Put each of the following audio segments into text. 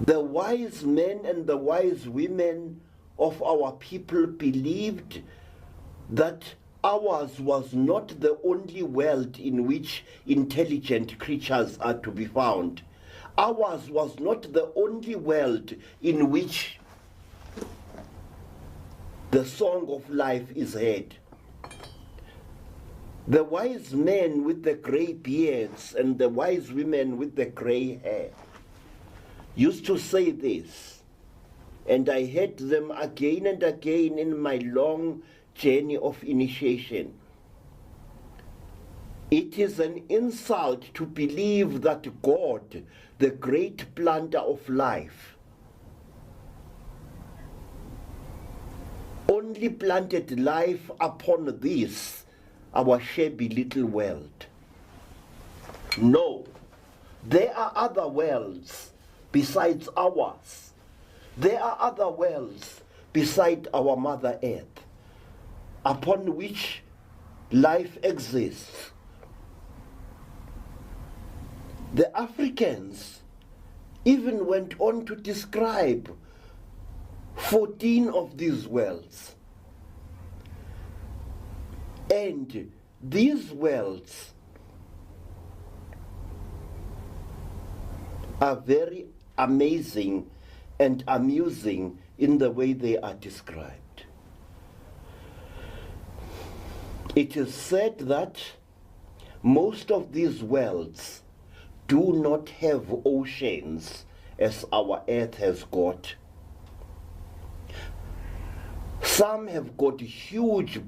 The wise men and the wise women of our people believed that ours was not the only world in which intelligent creatures are to be found. Ours was not the only world in which the song of life is heard. The wise men with the gray beards and the wise women with the gray hair used to say this, and I heard them again and again in my long journey of initiation. It is an insult to believe that God, the great planter of life, only planted life upon this, our shabby little world. No, there are other worlds besides ours. There are other worlds beside our Mother Earth, upon which life exists. The Africans even went on to describe 14 of these worlds. And these worlds are very amazing and amusing in the way they are described. It is said that most of these worlds do not have oceans as our Earth has got. Some have got huge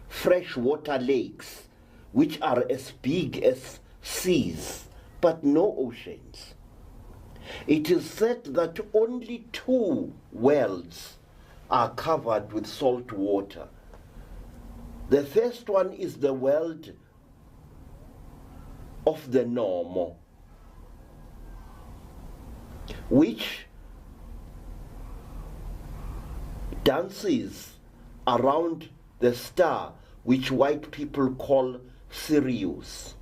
freshwater lakes which are as big as seas, but no oceans. It is said that only 2 worlds are covered with salt water. The first one is the world of the normal, which dances around the star which white people call Sirius.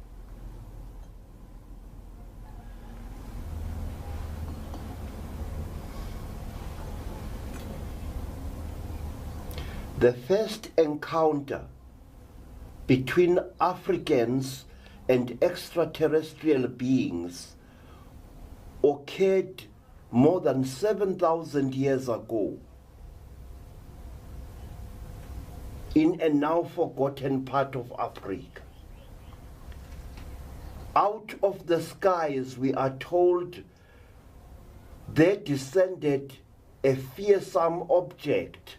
The first encounter between Africans and extraterrestrial beings occurred more than 7,000 years ago in a now forgotten part of Africa. Out of the skies, we are told, there descended a fearsome object,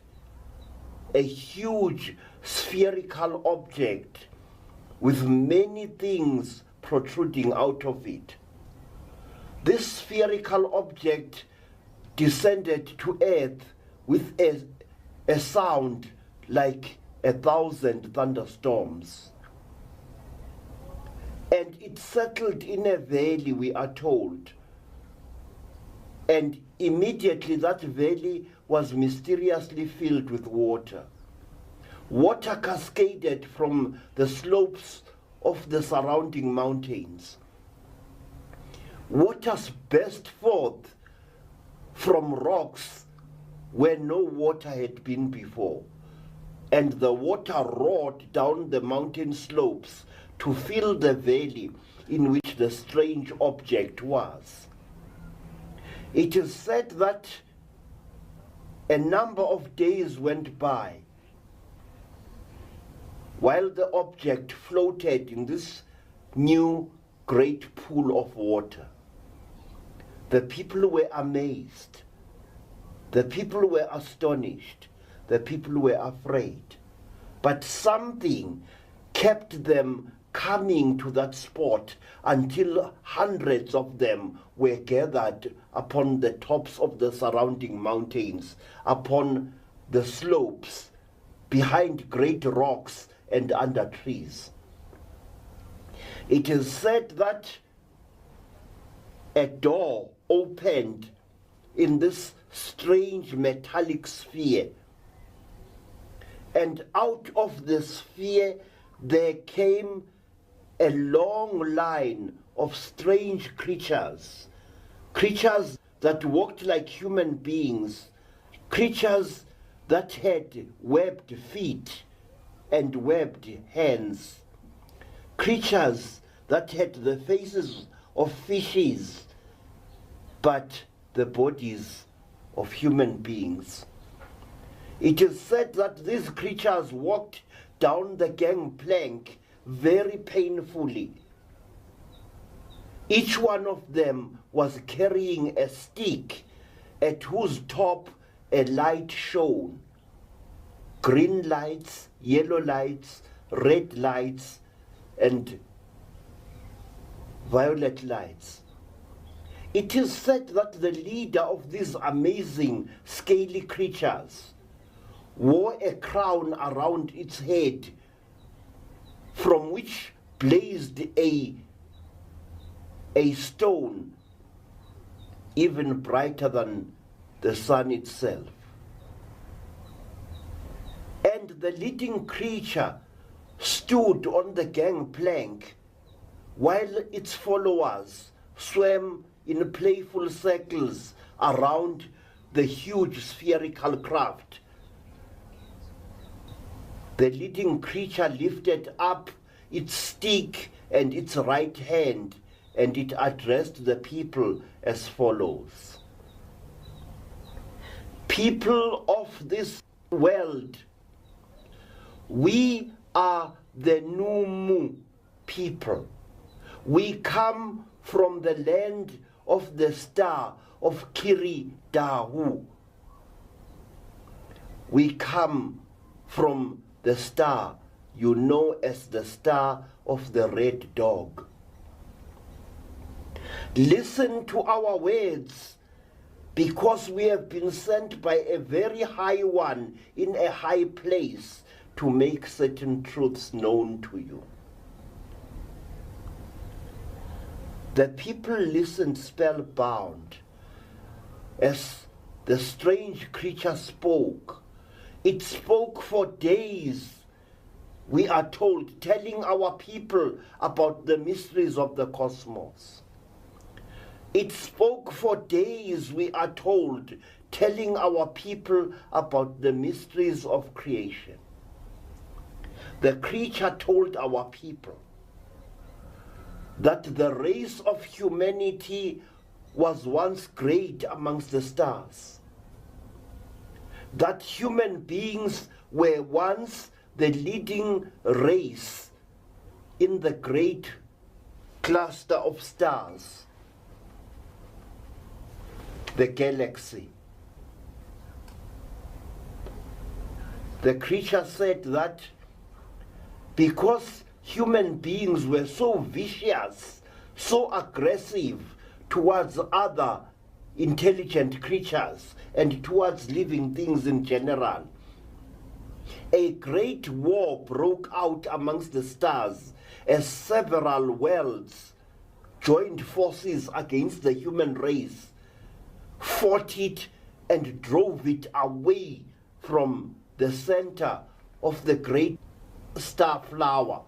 a huge spherical object with many things protruding out of it. This spherical object descended to earth with a sound like 1,000 thunderstorms. And it settled in a valley, we are told. And immediately that valley was mysteriously filled with water. Water cascaded from the slopes of the surrounding mountains. Waters burst forth from rocks where no water had been before. And the water roared down the mountain slopes to fill the valley in which the strange object was. It is said that a number of days went by while the object floated in this new great pool of water. The people were amazed. The people were astonished. The people were afraid. But something kept them coming to that spot until hundreds of them were gathered upon the tops of the surrounding mountains, upon the slopes, behind great rocks and under trees. It is said that a door opened in this strange metallic sphere, and out of the sphere there came a long line of strange creatures that walked like human beings, creatures that had webbed feet and webbed hands, creatures that had the faces of fishes but the bodies of human beings. It is said that these creatures walked down the gangplank very painfully. Each one of them was carrying a stick at whose top a light shone. Green lights, yellow lights, red lights, and violet lights. It is said that the leader of these amazing scaly creatures wore a crown around its head from which blazed a stone even brighter than the sun itself. And the leading creature stood on the gangplank while its followers swam in playful circles around the huge spherical craft. The leading creature lifted up its stick and its right hand, and it addressed the people as follows. People of this world, we are the Numu people. We come from the land of the star of Kiridahu. We come from the star you know as the star of the red dog. Listen to our words, because we have been sent by a very high one in a high place to make certain truths known to you. The people listened spellbound as the strange creature spoke. It spoke for days, we are told, telling our people about the mysteries of the cosmos. It spoke for days, we are told, telling our people about the mysteries of creation. The creature told our people that the race of humanity was once great amongst the stars, that human beings were once the leading race in the great cluster of stars, the galaxy. The creature said that because human beings were so vicious, so aggressive towards other intelligent creatures and towards living things in general, a great war broke out amongst the stars as several worlds joined forces against the human race, fought it and drove it away from the center of the great star flower.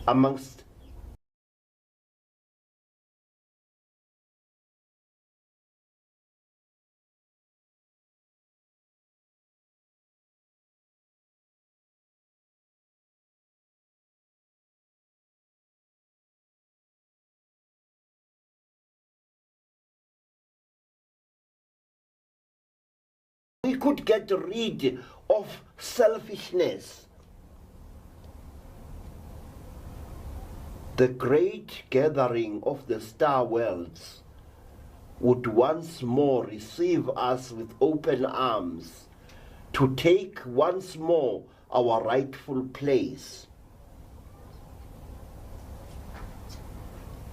Amongst we could get rid of selfishness. The great gathering of the star worlds would once more receive us with open arms, to take once more our rightful place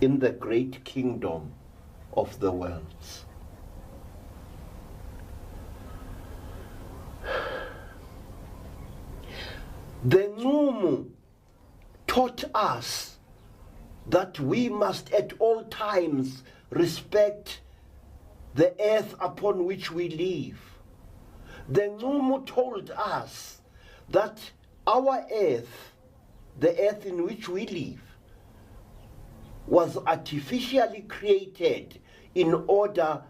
in the great kingdom of the worlds. The Ngumu taught us that we must at all times respect the earth upon which we live. The Ngumu told us that our earth, the earth in which we live, was artificially created in order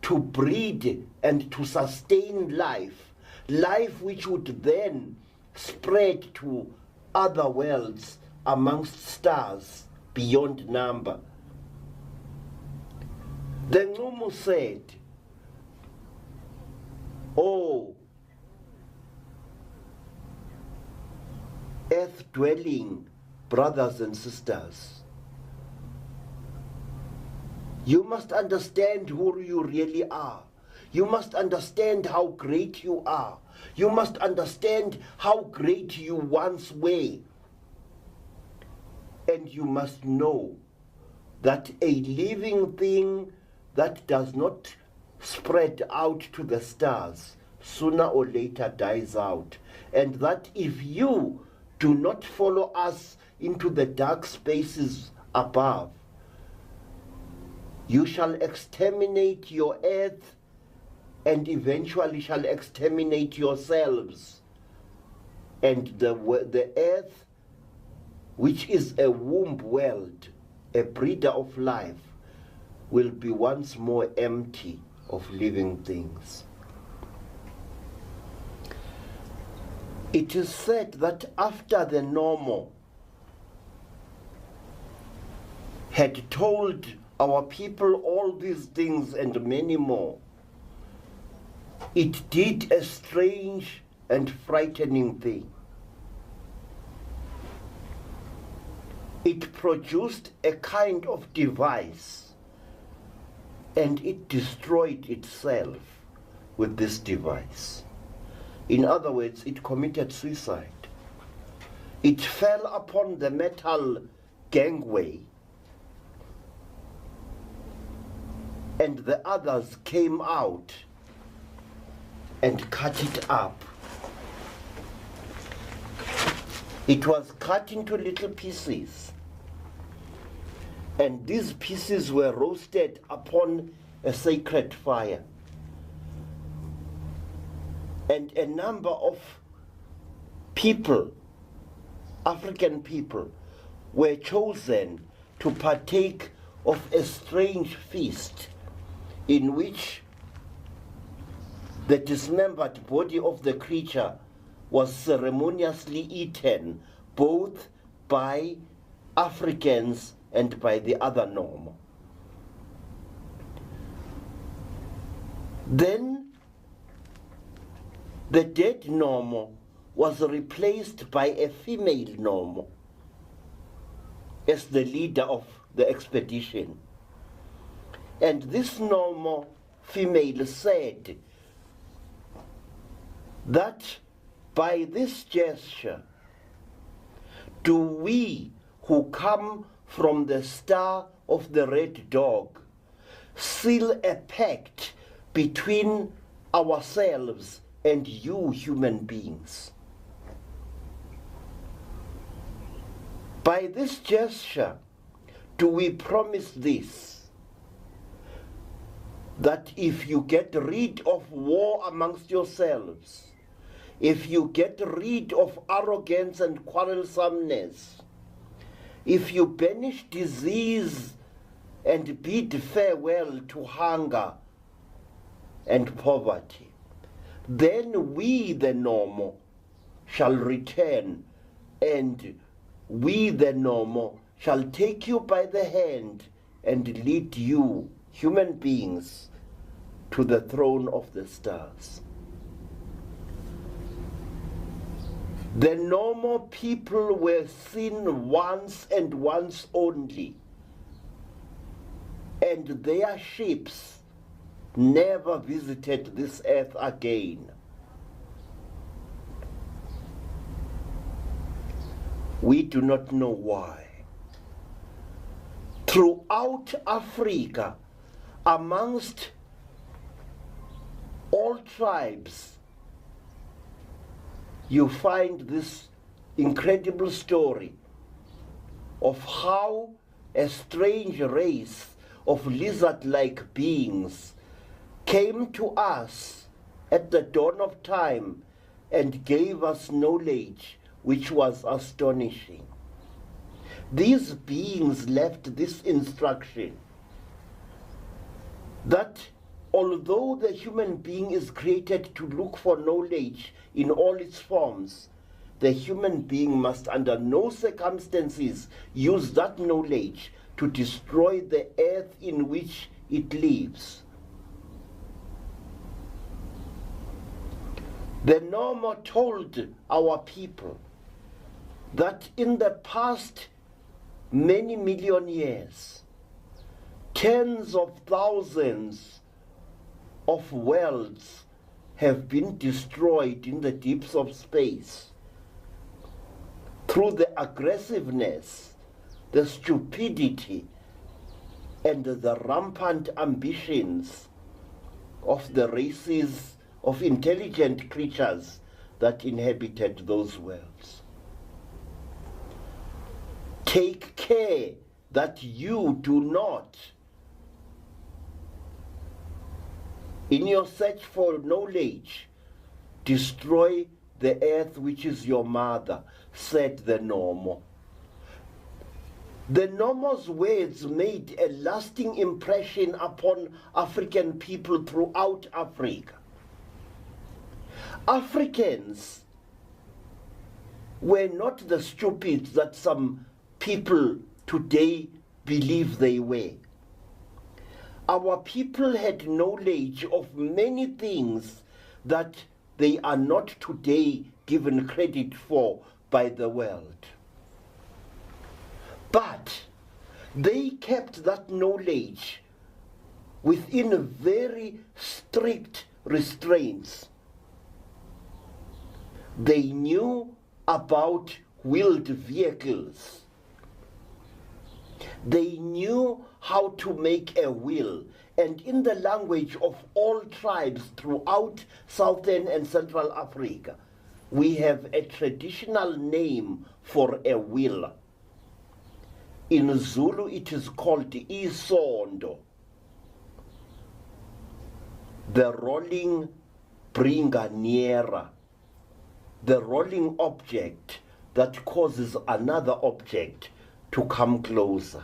to breed and to sustain life, life which would then spread to other worlds amongst stars beyond number. The Ngumu said, "Oh, earth-dwelling brothers and sisters, you must understand who you really are. You must understand how great you are. You must understand how great you once were. And you must know that a living thing that does not spread out to the stars sooner or later dies out. And that if you do not follow us into the dark spaces above, you shall exterminate your earth and eventually shall exterminate yourselves. And the earth, which is a womb world, a breeder of life, will be once more empty of living things." It is said that after the normal had told our people all these things and many more, it did a strange and frightening thing. It produced a kind of device, and it destroyed itself with this device. In other words, it committed suicide. It fell upon the metal gangway, and the others came out and cut it up. It was cut into little pieces, and these pieces were roasted upon a sacred fire. And a number of people, African people, were chosen to partake of a strange feast in which the dismembered body of the creature was ceremoniously eaten both by Africans and by the other normal. Then the dead normal was replaced by a female normal as the leader of the expedition. And this normal female said that by this gesture do we who come from the star of the red dog seal a pact between ourselves and you human beings. By this gesture do we promise this, that if you get rid of war amongst yourselves, if you get rid of arrogance and quarrelsomeness, if you banish disease and bid farewell to hunger and poverty, then we, the normal, shall return, and we, the normal, shall take you by the hand and lead you, human beings, to the throne of the stars. The normal people were seen once and once only, and their ships never visited this earth again. We do not know why. Throughout Africa, amongst all tribes, you find this incredible story of how a strange race of lizard-like beings came to us at the dawn of time and gave us knowledge which was astonishing. These beings left this instruction that although the human being is created to look for knowledge in all its forms, the human being must under no circumstances use that knowledge to destroy the earth in which it lives. The Normo told our people that in the past many million years, tens of thousands of worlds have been destroyed in the deeps of space through the aggressiveness, the stupidity, and the rampant ambitions of the races of intelligent creatures that inhabited those worlds. Take care that you do not, in your search for knowledge, destroy the earth which is your mother, said the Normo. The Normo's words made a lasting impression upon African people throughout Africa. Africans were not the stupids that some people today believe they were. Our people had knowledge of many things that they are not today given credit for by the world. But they kept that knowledge within very strict restraints. They knew about wheeled vehicles. They knew how to make a wheel, and in the language of all tribes throughout Southern and Central Africa, we have a traditional name for a wheel. In Zulu it is called isondo, the rolling bringaniera, the rolling object that causes another object to come closer.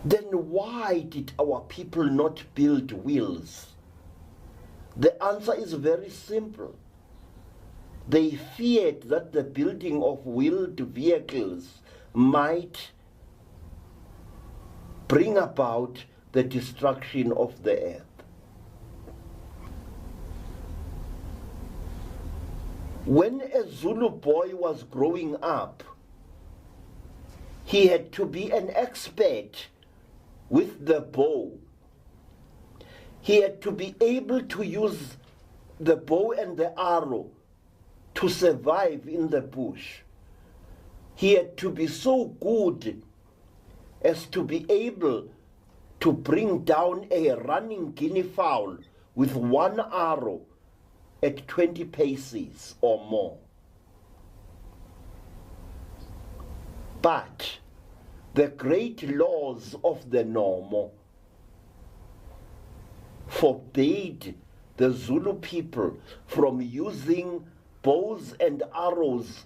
Then why did our people not build wheels? The answer is very simple. They feared that the building of wheeled vehicles might bring about the destruction of the earth. When a Zulu boy was growing up, he had to be an expert with the bow. He had to be able to use the bow and the arrow to survive in the bush. He had to be so good as to be able to bring down a running guinea fowl with one arrow at 20 paces or more. But the great laws of the Normo forbade the Zulu people from using bows and arrows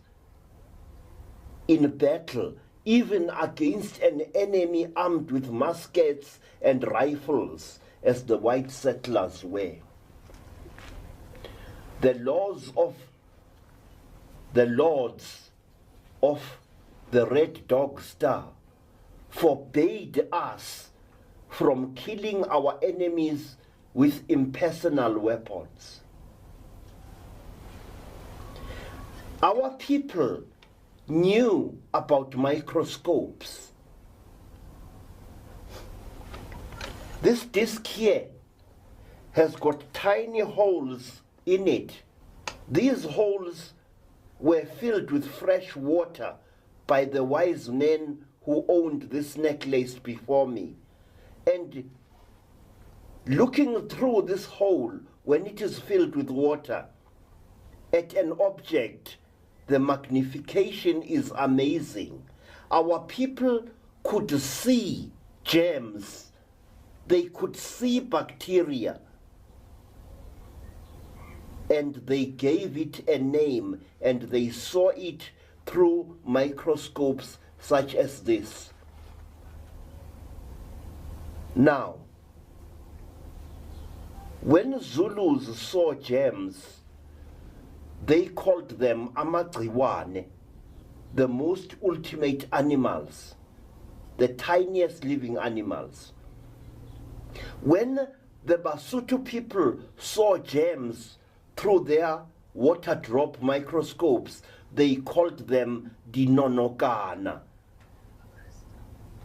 in battle, even against an enemy armed with muskets and rifles, as the white settlers were. The laws of the lords of the Red Dog Star forbade us from killing our enemies with impersonal weapons. Our people knew about microscopes. This disc here has got tiny holes in it. These holes were filled with fresh water by the wise men who owned this necklace before me. And looking through this hole, when it is filled with water, at an object, the magnification is amazing. Our people could see germs. They could see bacteria. And they gave it a name, and they saw it through microscopes such as this. Now, when Zulus saw gems, they called them amagciwane, the most ultimate animals, the tiniest living animals. When the Basotho people saw gems through their water drop microscopes, they called them dinonokana,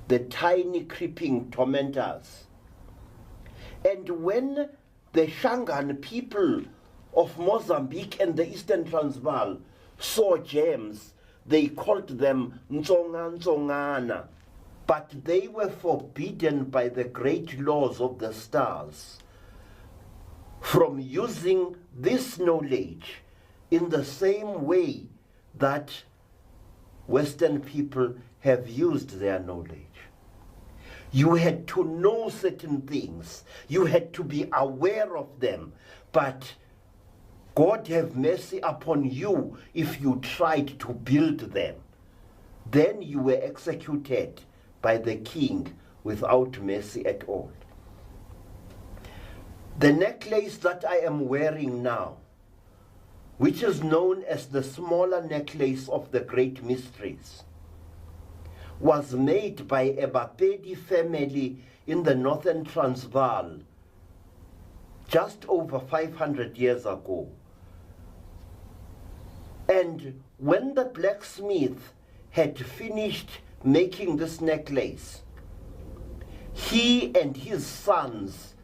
the tiny creeping tormentors. And when the Shangaan people of Mozambique and the Eastern Transvaal saw gems, they called them ntsongana, but they were forbidden by the great laws of the stars from using this knowledge in the same way that Western people have used their knowledge. You had to know certain things. You had to be aware of them. But God have mercy upon you if you tried to build them. Then you were executed by the king without mercy at all. The necklace that I am wearing now, which is known as the smaller necklace of the great mysteries, was made by a Bapedi family in the northern Transvaal just over 500 years ago. And when the blacksmith had finished making this necklace, he and his sons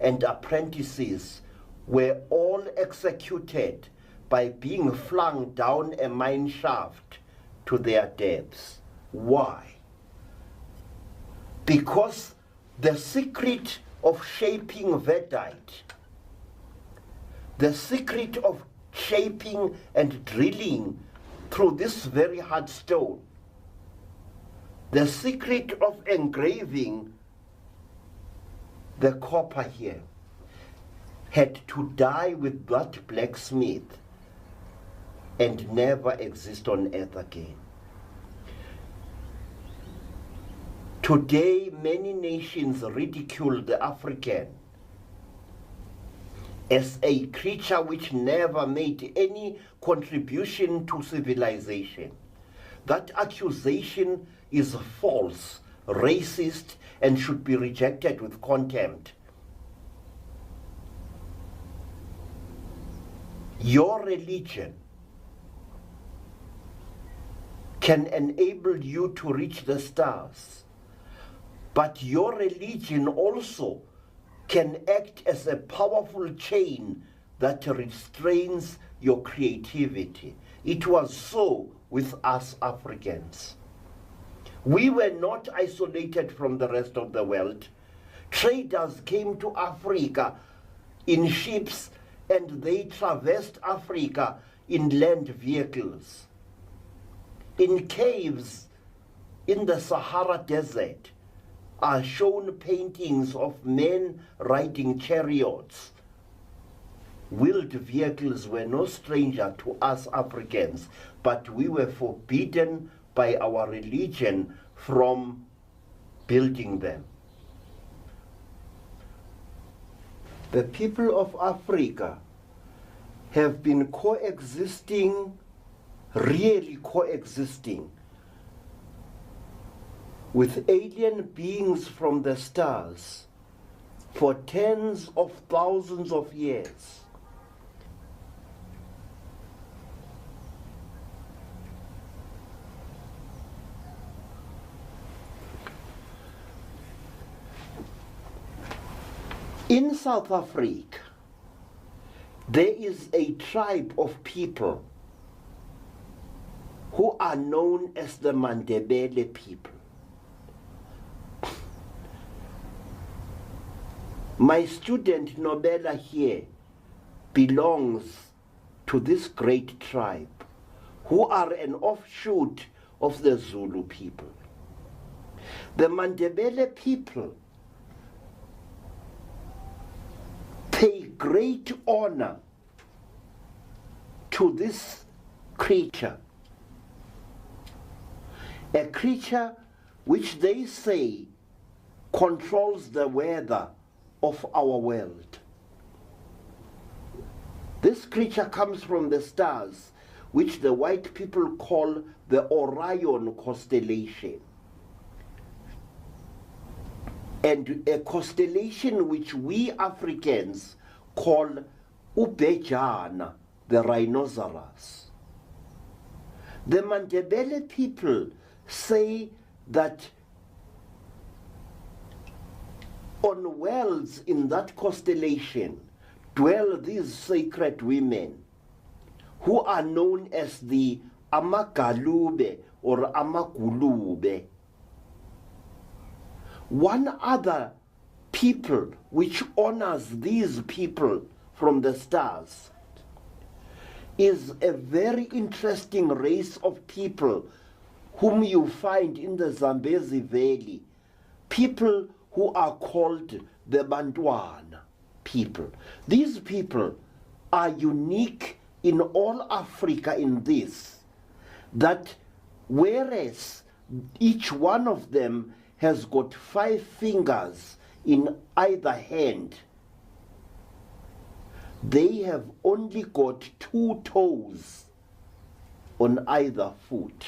and apprentices were all executed by being flung down a mine shaft to their deaths. Why? Because the secret of shaping Vedite, the secret of shaping and drilling through this very hard stone, the secret of engraving the copper here, had to die with that blacksmith and never exist on earth again. Today, many nations ridicule the African as a creature which never made any contribution to civilization. That accusation is false, racist, and should be rejected with contempt. Your religion can enable you to reach the stars, but your religion also can act as a powerful chain that restrains your creativity. It was so with us Africans. We were not isolated from the rest of the world. Traders came to Africa in ships and they traversed Africa in land vehicles. In caves in the Sahara Desert are shown paintings of men riding chariots. Wheeled vehicles were no stranger to us Africans, but we were forbidden by our religion from building them. The people of Africa have been coexisting, really coexisting, with alien beings from the stars for tens of thousands of years. In South Africa, there is a tribe of people who are known as the Mandebele people. My student Nobela here belongs to this great tribe, who are an offshoot of the Zulu people. The Mandebele people pay great honor to this creature, a creature which they say controls the weather of our world. This creature comes from the stars, which the white people call the Orion constellation, and a constellation which we Africans call Ubejana, the rhinoceros. The Mandebele people say that on wells in that constellation dwell these sacred women who are known as the Amagalube or Amagulube. One other people which honors these people from the stars is a very interesting race of people whom you find in the Zambezi Valley, people who are called the Bantwana people. These people are unique in all Africa in this, that whereas each one of them has got 5 fingers in either hand, they have only got 2 toes on either foot.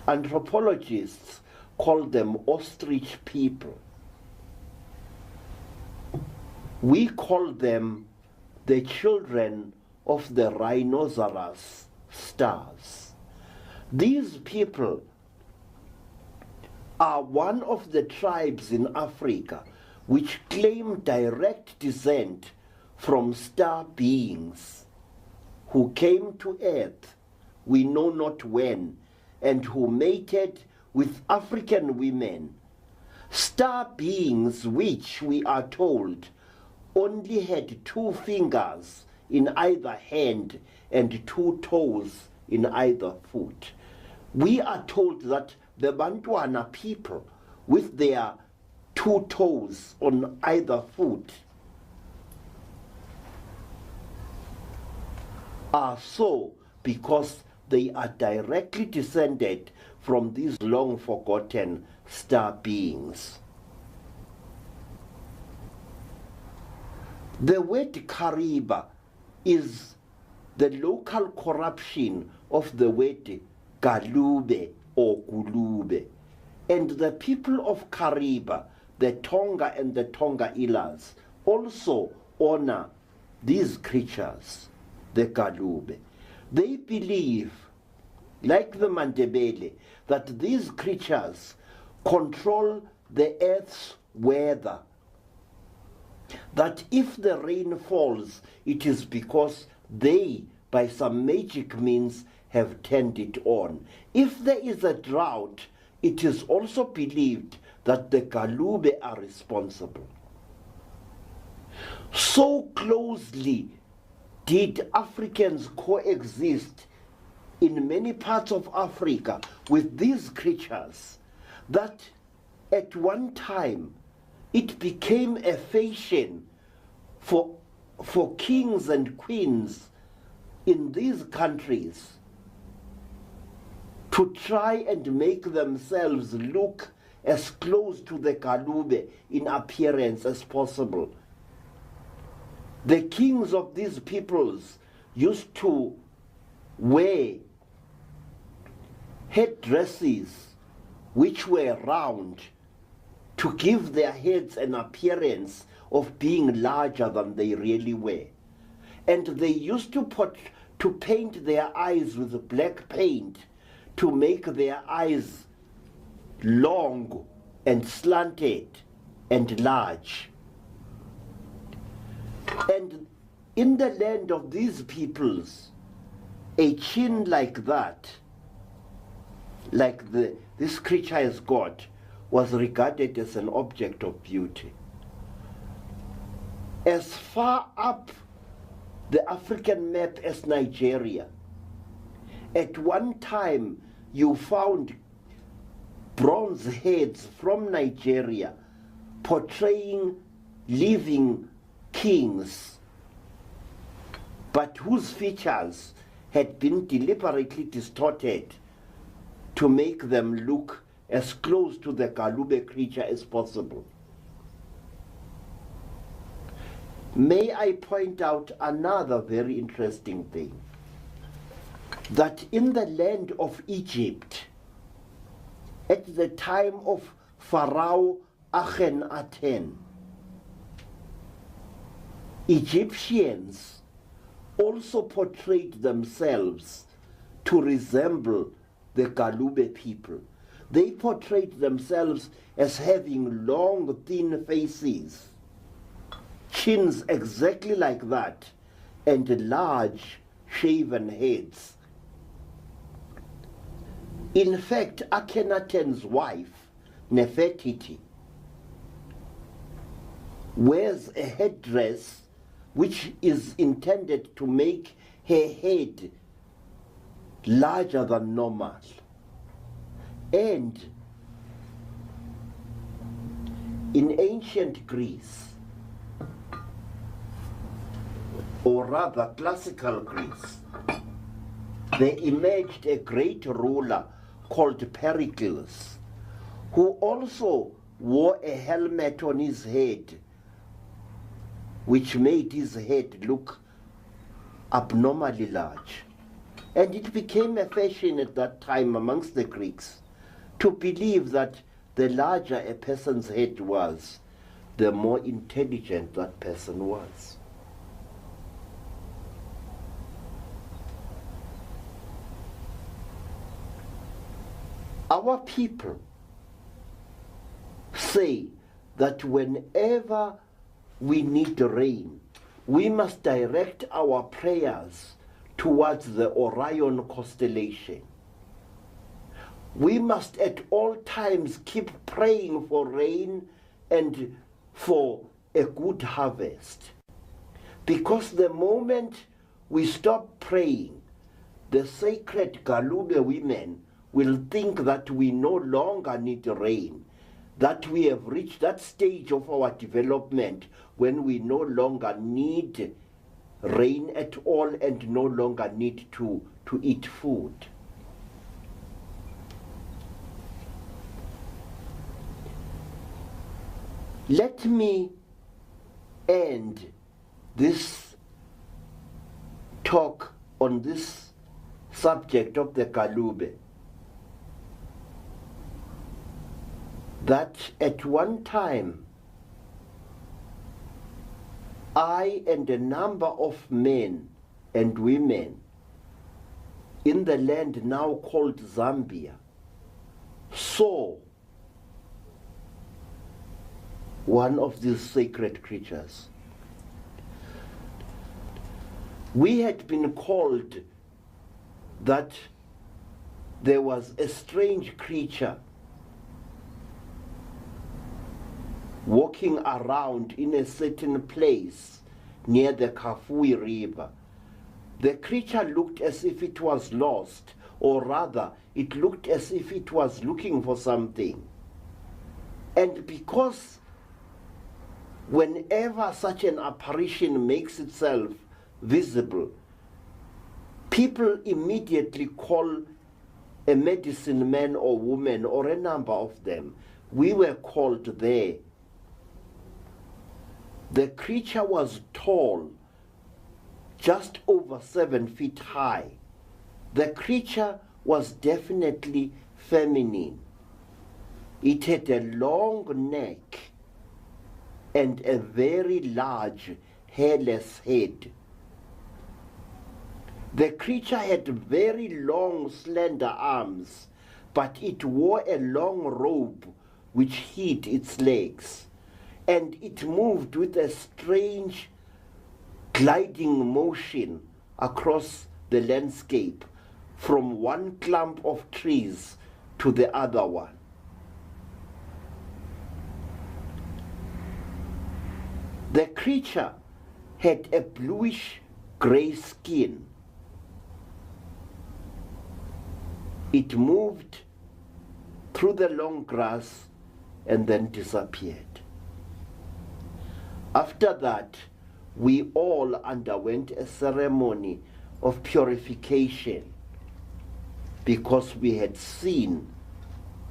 Anthropologists call them ostrich people. We call them the children of the rhinoceros stars. These people are one of the tribes in Africa which claim direct descent from star beings who came to earth, we know not when, and who mated with African women. Star beings which, we are told, only had 2 fingers in either hand and 2 toes in either foot. We are told that the Bantwana people, with their 2 toes on either foot, are so because they are directly descended from these long forgotten star beings. The word Kariba is the local corruption of the word Galube or Gulube. And the people of Kariba, the Tonga and the Tonga Ilas, also honor these creatures, the Galube. They believe, like the Mandebele, that these creatures control the earth's weather. That if the rain falls, it is because they, by some magic means, have turned it on. If there is a drought, it is also believed that the Galube are responsible. So closely did Africans coexist in many parts of Africa with these creatures that at one time it became a fashion for kings and queens in these countries to try and make themselves look as close to the Galube in appearance as possible. The kings of these peoples used to wear headdresses which were round to give their heads an appearance of being larger than they really were. And they used to paint their eyes with black paint to make their eyes long and slanted and large. And in the land of these peoples, a chin like that, like this creature has got, was regarded as an object of beauty. As far up the African map as Nigeria, at one time you found bronze heads from Nigeria portraying living kings, but whose features had been deliberately distorted to make them look as close to the Galube creature as possible. May I point out another very interesting thing, that in the land of Egypt, at the time of Pharaoh Akhenaten, Egyptians also portrayed themselves to resemble the Galube people. They portrayed themselves as having long, thin faces, chins exactly like that, and large, shaven heads. In fact, Akhenaten's wife, Nefertiti, wears a headdress which is intended to make her head larger than normal. And in ancient Greece, or rather classical Greece, there emerged a great ruler called Pericles, who also wore a helmet on his head, which made his head look abnormally large. And it became a fashion at that time amongst the Greeks to believe that the larger a person's head was, the more intelligent that person was. Our people say that whenever we need rain, we must direct our prayers towards the Orion constellation. We must at all times keep praying for rain and for a good harvest. Because the moment we stop praying, the sacred Galube women will think that we no longer need rain, that we have reached that stage of our development when we no longer need rain at all and no longer need to eat food. Let me end this talk on this subject of the Galube, that at one time I and a number of men and women in the land now called Zambia saw one of these sacred creatures. We had been called that there was a strange creature walking around in a certain place near the Kafui River. The creature looked as if it was lost, or rather, it looked as if it was looking for something. And because whenever such an apparition makes itself visible, people immediately call a medicine man or woman, or a number of them. We were called there. The creature was tall, just over 7 feet high. The creature was definitely feminine. It had a long neck and a very large hairless head. The creature had very long, slender arms, but it wore a long robe which hid its legs. and it moved with a strange gliding motion across the landscape from one clump of trees to the other one. The creature had a bluish gray skin. It moved through the long grass and then disappeared. After that, we all underwent a ceremony of purification because we had seen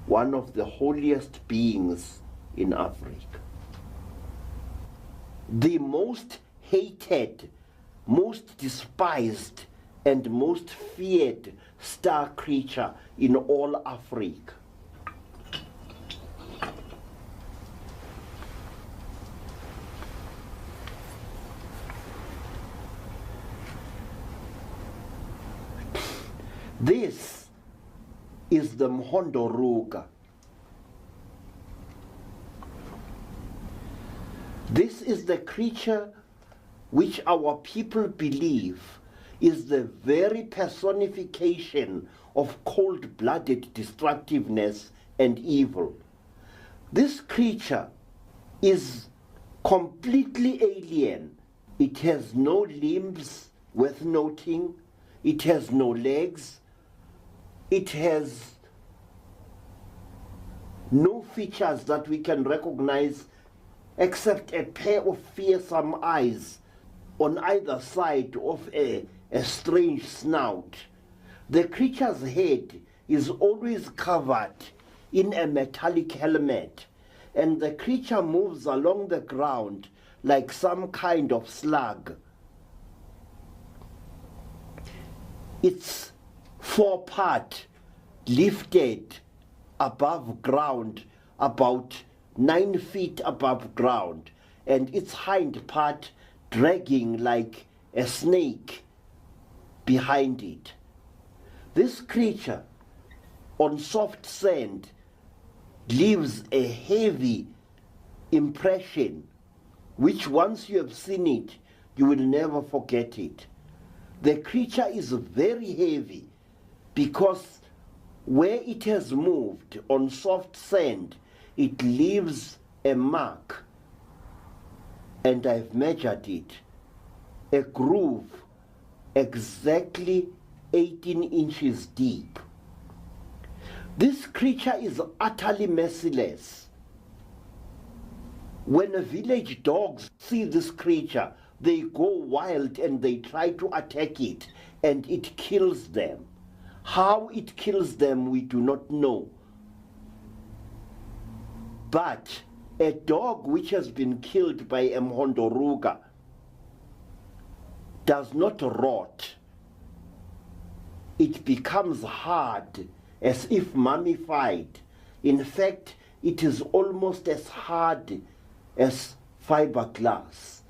one of the holiest beings in Africa. The most hated, most despised, and most feared star creature in all Africa. This is the Mhondoruga. This is the creature which our people believe is the very personification of cold-blooded destructiveness and evil. This creature is completely alien. It has no limbs worth noting. It has no legs. It has no features that we can recognize except a pair of fearsome eyes on either side of a strange snout. The creature's head is always covered in a metallic helmet, and the creature moves along the ground like some kind of slug. Its forepart lifted above ground, about 9 feet above ground, and its hind part dragging like a snake behind it. This creature on soft sand leaves a heavy impression, which once you have seen it, you will never forget it. The creature is very heavy because where it has moved on soft sand, it leaves a mark, and I've measured it, a groove exactly 18 inches deep. This creature is utterly merciless. When village dogs see this creature, they go wild and they try to attack it, and it kills them. How it kills them, we do not know. But a dog which has been killed by a Mhondoruga does not rot. It becomes hard, as if mummified. In fact, it is almost as hard as fiberglass.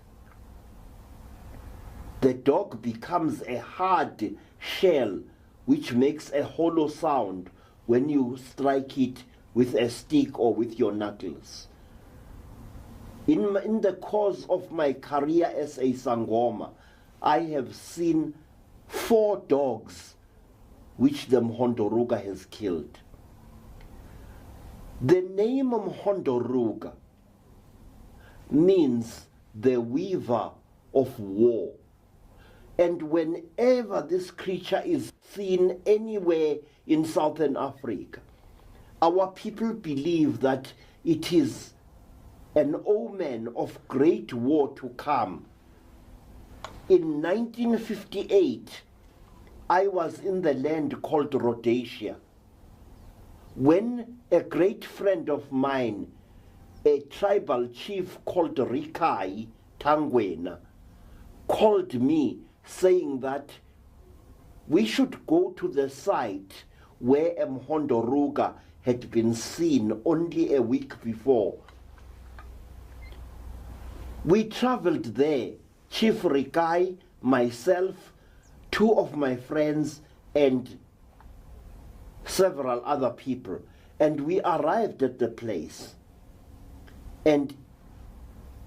The dog becomes a hard shell which makes a hollow sound when you strike it with a stick or with your knuckles. In the course of my career as a Sangoma, I have seen 4 dogs which the Mhondoruga has killed. The name Mhondoruga means the weaver of war. And whenever this creature is seen anywhere in Southern Africa, our people believe that it is an omen of great war to come. In 1958, I was in the land called Rhodesia, when a great friend of mine, a tribal chief called Rikai Tangwena, called me saying that we should go to the site where a Mhondoruga had been seen only a week before. We traveled there, Chief Rikai, myself, 2 of my friends, and several other people. And we arrived at the place. And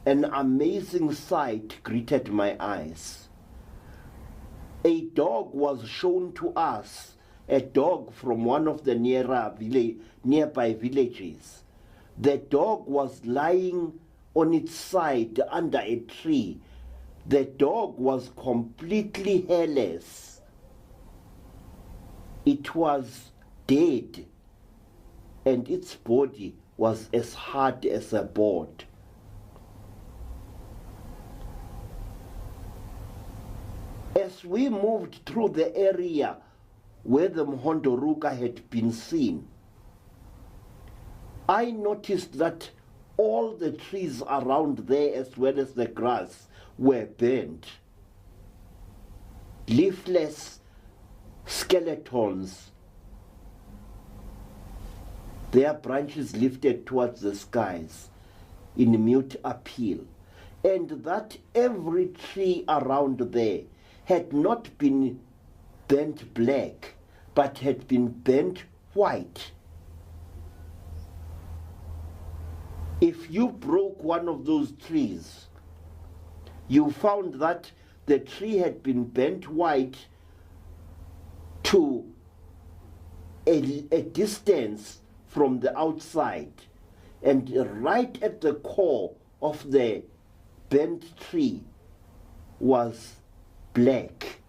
an amazing sight greeted my eyes. A dog was shown to us, a dog from one of the nearby villages. The dog was lying on its side under a tree. The dog was completely hairless. It was dead, and its body was as hard as a board. As we moved through the area where the Mhondoruka had been seen, I noticed that all the trees around there, as well as the grass, were burnt. Leafless skeletons, their branches lifted towards the skies in mute appeal, and that every tree around there had not been burnt black, but had been burnt white. If you broke one of those trees, you found that the tree had been burnt white to a distance from the outside, and right at the core of the burnt tree was black.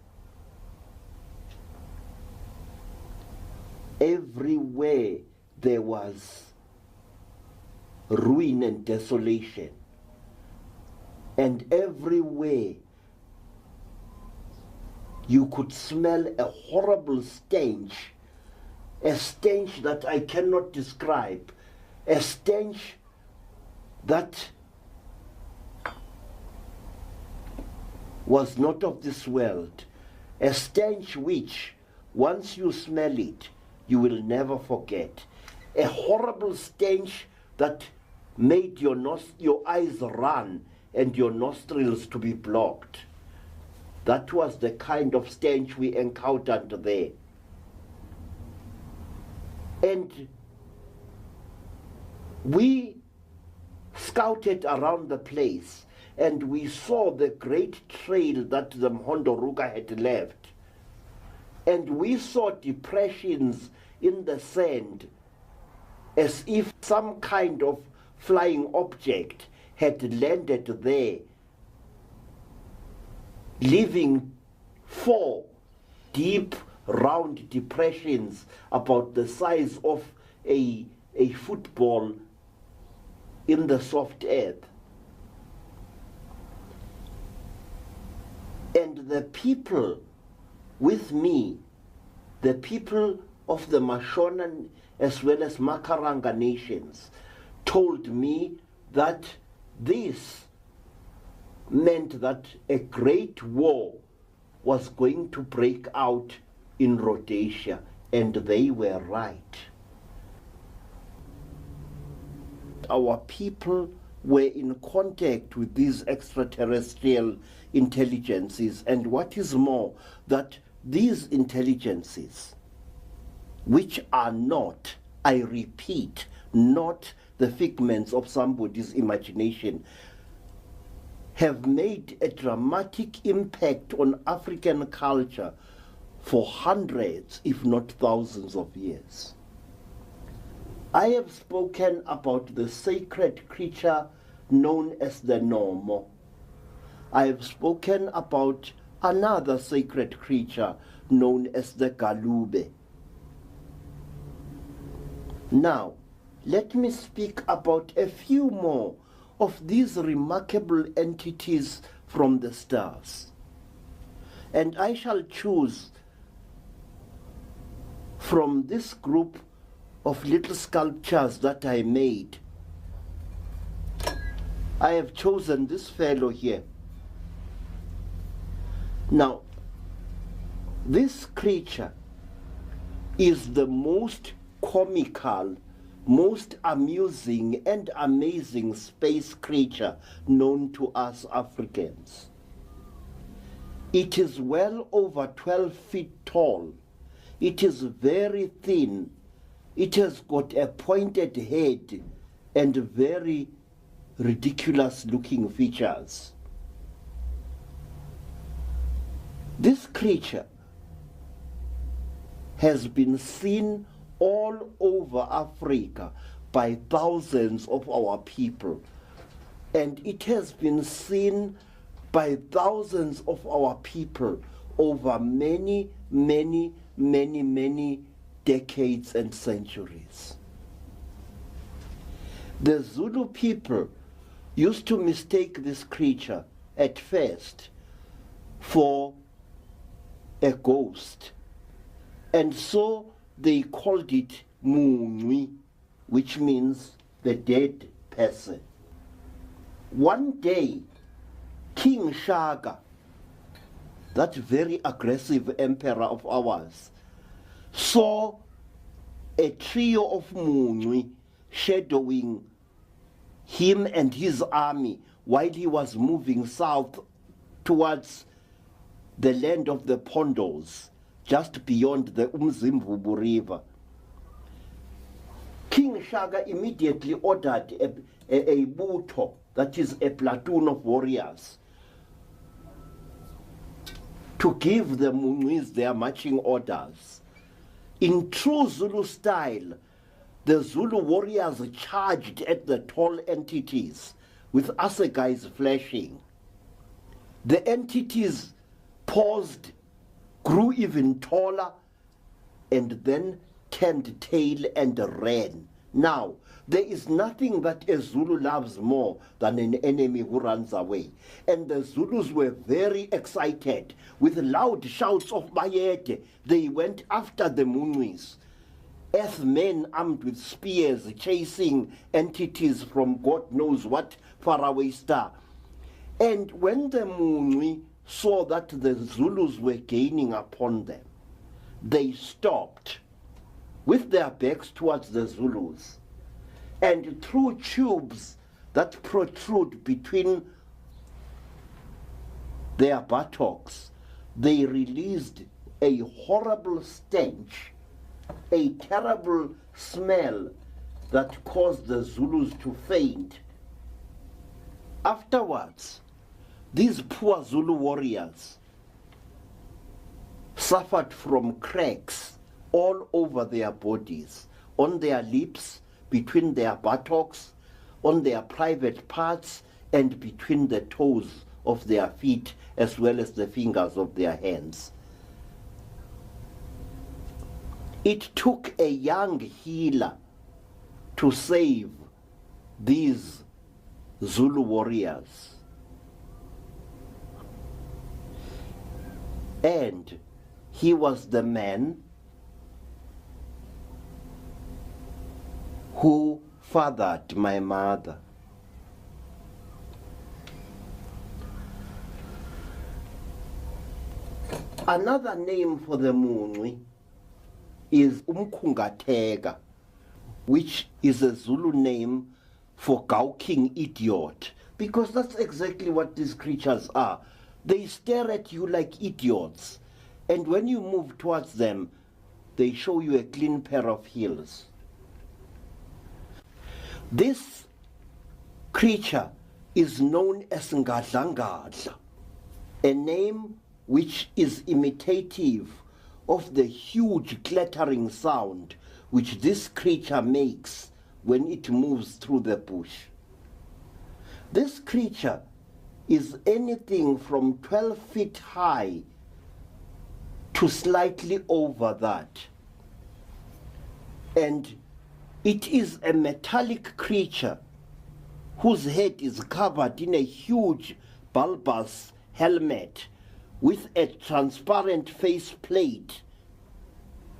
Everywhere there was ruin and desolation, and everywhere you could smell a horrible stench, a stench that I cannot describe, a stench that was not of this world, a stench which, once you smell it, you will never forget. A horrible stench that made your eyes run and your nostrils to be blocked. That was the kind of stench we encountered there. And we scouted around the place, and we saw the great trail that the Mhondoruka had left. And we saw depressions in the sand, as if some kind of flying object had landed there, leaving 4 deep, round depressions about the size of a football in the soft earth. And the people with me, the people of the Mashona as well as Makaranga nations, told me that this meant that a great war was going to break out in Rhodesia, and they were right. Our people were in contact with these extraterrestrial intelligences, and what is more, that these intelligences, which are not, I repeat, not the figments of somebody's imagination, have made a dramatic impact on African culture for hundreds, if not thousands of years. I have spoken about the sacred creature known as the Nomo. I have spoken about another sacred creature known as the Galube. Now, let me speak about a few more of these remarkable entities from the stars. And I shall choose from this group of little sculptures that I made. I have chosen this fellow here. Now, this creature is the most comical, most amusing and amazing space creature known to us Africans. It is well over 12 feet tall. It is very thin. It has got a pointed head and very ridiculous looking features. This creature has been seen all over Africa by thousands of our people, and it has been seen by thousands of our people over many, many, many, many decades and centuries. The Zulu people used to mistake this creature at first for a ghost, and so they called it Mungwi, which means the dead person. One day, King Shaka, that very aggressive emperor of ours, saw a trio of Mungwi shadowing him and his army while he was moving south towards the land of the Pondos, just beyond the Umzimvubu River. King Shaka immediately ordered a buto, that is a platoon of warriors, to give the Mungwis their marching orders. In true Zulu style, the Zulu warriors charged at the tall entities with assegais flashing. The entities paused, grew even taller, and then turned tail and ran. Now, there is nothing that a Zulu loves more than an enemy who runs away. And the Zulus were very excited. With loud shouts of Bayete, they went after the Mungwis. Earthmen armed with spears chasing entities from God knows what faraway star. And when the Mungwi saw that the Zulus were gaining upon them, they stopped with their backs towards the Zulus, and through tubes that protrude between their buttocks, they released a horrible stench, a terrible smell that caused the Zulus to faint. Afterwards, these poor Zulu warriors suffered from cracks all over their bodies, on their lips, between their buttocks, on their private parts, and between the toes of their feet, as well as the fingers of their hands. It took a young healer to save these Zulu warriors. And he was the man who fathered my mother. Another name for the Mungwi is Umkhungatega, which is a Zulu name for gawking idiot, because that's exactly what these creatures are. They stare at you like idiots, and when you move towards them, they show you a clean pair of heels. This creature is known as Ngadlangadla, a name which is imitative of the huge clattering sound which this creature makes when it moves through the bush. This creature is anything from 12 feet high to slightly over that. And it is a metallic creature whose head is covered in a huge bulbous helmet with a transparent face plate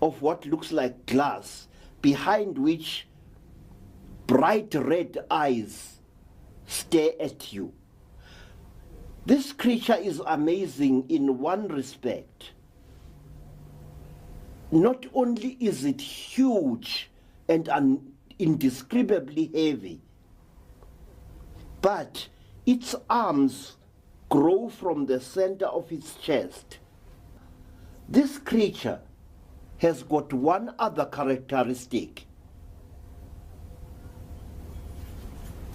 of what looks like glass, behind which bright red eyes stare at you. This creature is amazing in one respect. Not only is it huge and indescribably heavy, but its arms grow from the center of its chest. This creature has got one other characteristic.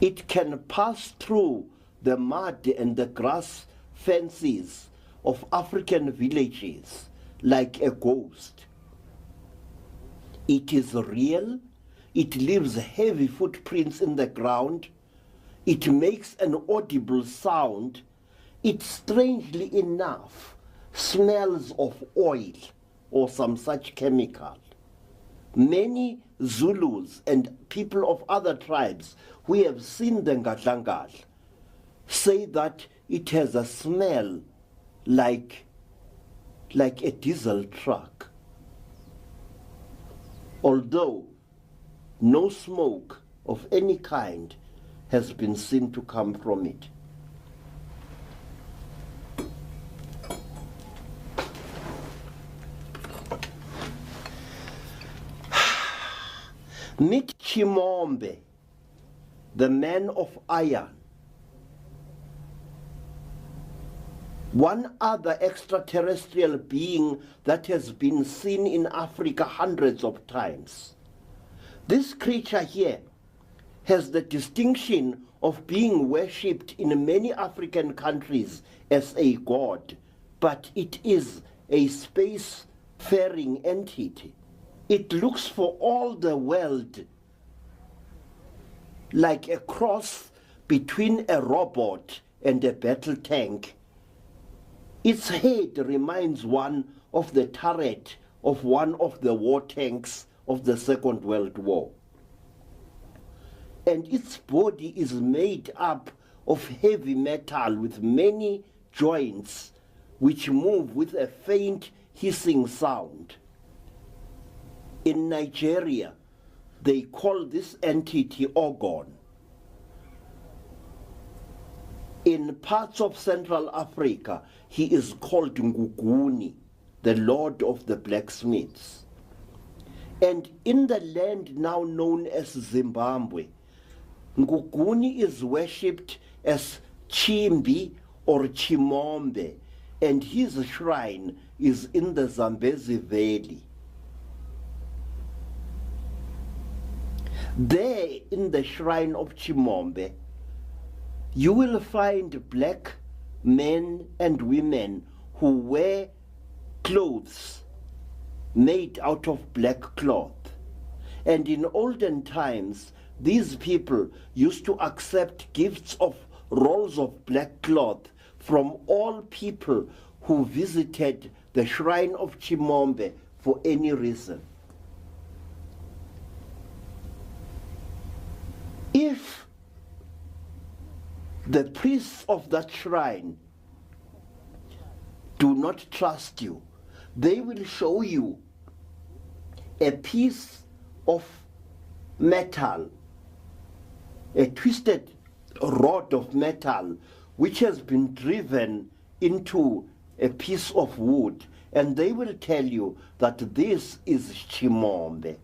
It can pass through the mud and the grass fences of African villages like a ghost. It is real. It leaves heavy footprints in the ground. It makes an audible sound. It, strangely enough, smells of oil or some such chemical. Many Zulus and people of other tribes who have seen the Ngadlangal say that it has a smell like a diesel truck. Although no smoke of any kind has been seen to come from it. Meet Chimombe, the man of iron. One other extraterrestrial being that has been seen in Africa hundreds of times. This creature here has the distinction of being worshipped in many African countries as a god, but it is a space-faring entity. It looks for all the world like a cross between a robot and a battle tank. Its head reminds one of the turret of one of the war tanks of the Second World War. And its body is made up of heavy metal with many joints which move with a faint hissing sound. In Nigeria, they call this entity Ogon. In parts of Central Africa, he is called Nguguni, the Lord of the Blacksmiths. And in the land now known as Zimbabwe, Nguguni is worshipped as Chimbi or Chimombe, and his shrine is in the Zambezi Valley. There, in the shrine of Chimombe, you will find black men and women who wear clothes made out of black cloth. And in olden times, these people used to accept gifts of rolls of black cloth from all people who visited the shrine of Chimombe for any reason. If the priests of that shrine do not trust you, they will show you a piece of metal, a twisted rod of metal which has been driven into a piece of wood, and they will tell you that this is Chimombe.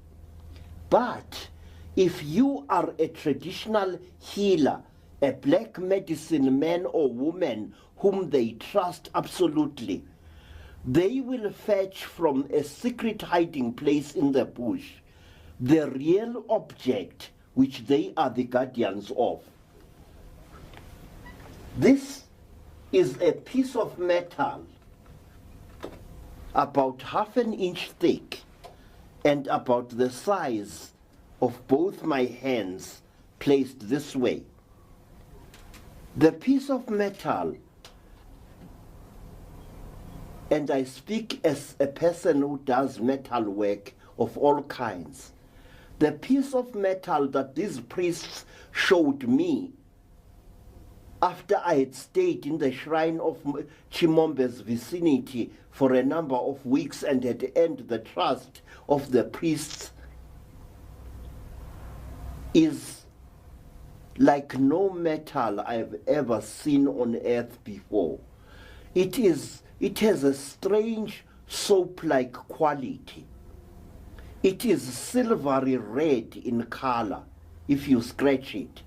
But if you are a traditional healer, a black medicine man or woman whom they trust absolutely, they will fetch from a secret hiding place in the bush the real object which they are the guardians of. This is a piece of metal about half an inch thick and about the size of both my hands placed this way. The piece of metal, and I speak as a person who does metal work of all kinds, the piece of metal that these priests showed me after I had stayed in the shrine of Chimombe's vicinity for a number of weeks and had earned the trust of the priests, is like no metal I've ever seen on earth before. It has a strange soap-like quality. It is silvery red in color if you scratch it,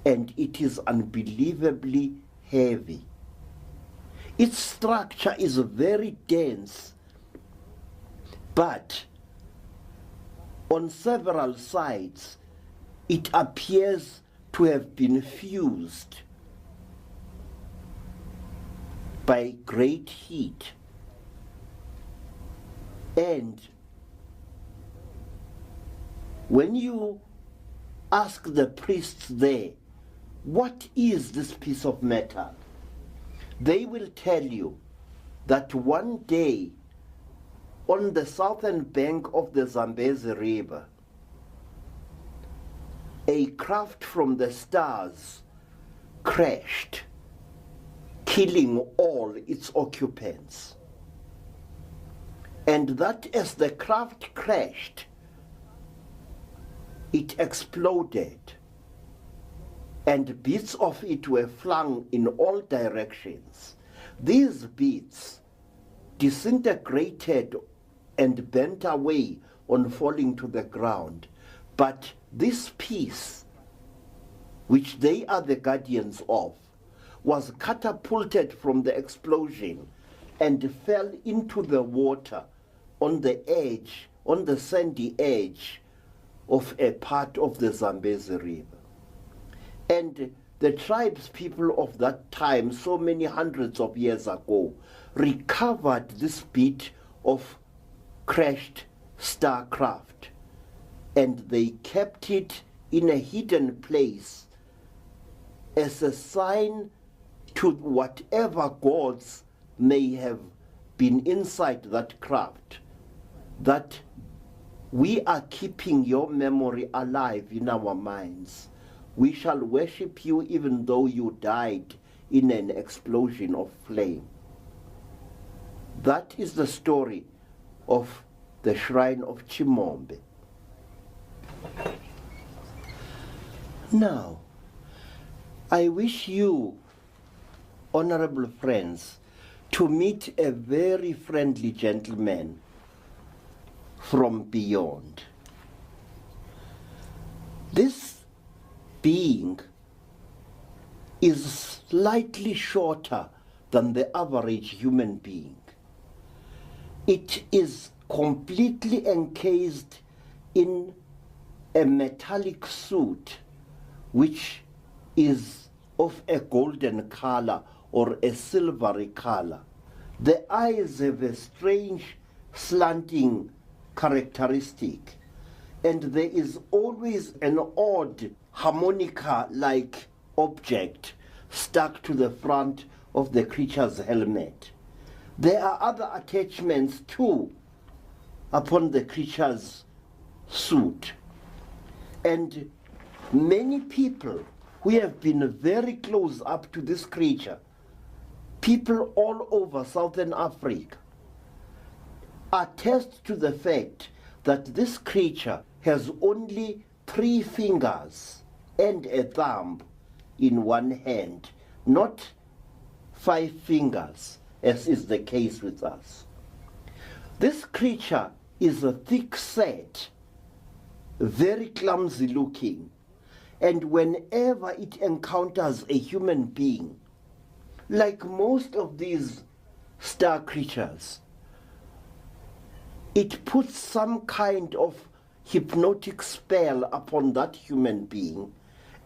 and it is unbelievably heavy. Its structure is very dense, but on several sides it appears to have been fused by great heat. And when you ask the priests there, what is this piece of metal? They will tell you that one day on the southern bank of the Zambezi River, a craft from the stars crashed, killing all its occupants. And that as the craft crashed, it exploded, and bits of it were flung in all directions. These bits disintegrated and bent away on falling to the ground. But this piece, which they are the guardians of, was catapulted from the explosion and fell into the water on the edge, on the sandy edge of a part of the Zambezi River. And the tribes people of that time, so many hundreds of years ago, recovered this bit of crashed starcraft, and they kept it in a hidden place as a sign to whatever gods may have been inside that craft, that we are keeping your memory alive in our minds. We shall worship you even though you died in an explosion of flame. That is the story of the shrine of Chimombe. Now, I wish you, honorable friends, to meet a very friendly gentleman from beyond. This being is slightly shorter than the average human being. It is completely encased in a metallic suit which is of a golden color or a silvery color. The eyes have a strange slanting characteristic, and there is always an odd harmonica-like object stuck to the front of the creature's helmet. There are other attachments too upon the creature's suit, and many people who have been very close up to this creature, people all over Southern Africa, attest to the fact that this creature has only 3 fingers and a thumb in one hand, not 5 fingers, as is the case with us. This creature is a thick-set, very clumsy looking, and whenever it encounters a human being, like most of these star creatures, it puts some kind of hypnotic spell upon that human being,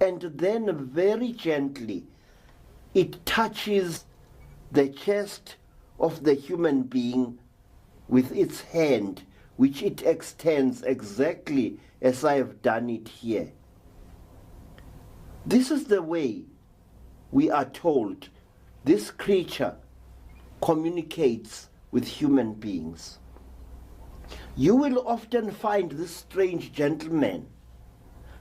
and then very gently it touches the chest of the human being with its hand, which it extends exactly as I have done it here. This is the way we are told this creature communicates with human beings. You will often find this strange gentleman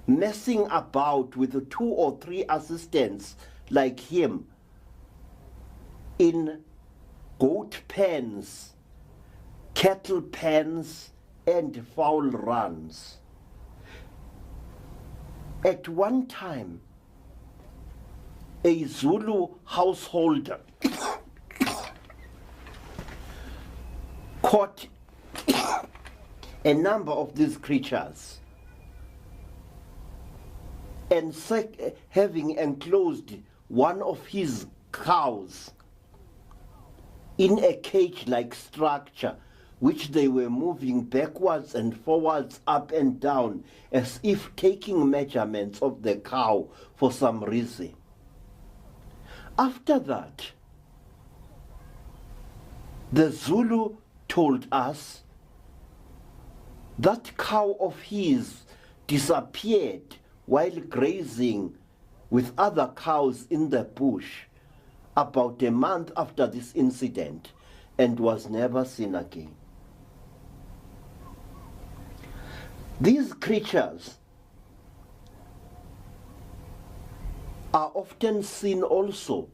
messing about with 2 or 3 assistants like him in goat pens, cattle pens, and fowl runs. At one time, a Zulu householder caught a number of these creatures, and having enclosed one of his cows in a cage-like structure which they were moving backwards and forwards, up and down, as if taking measurements of the cow for some reason. After that, the Zulu told us that cow of his disappeared while grazing with other cows in the bush about a month after this incident and was never seen again. These creatures are often seen also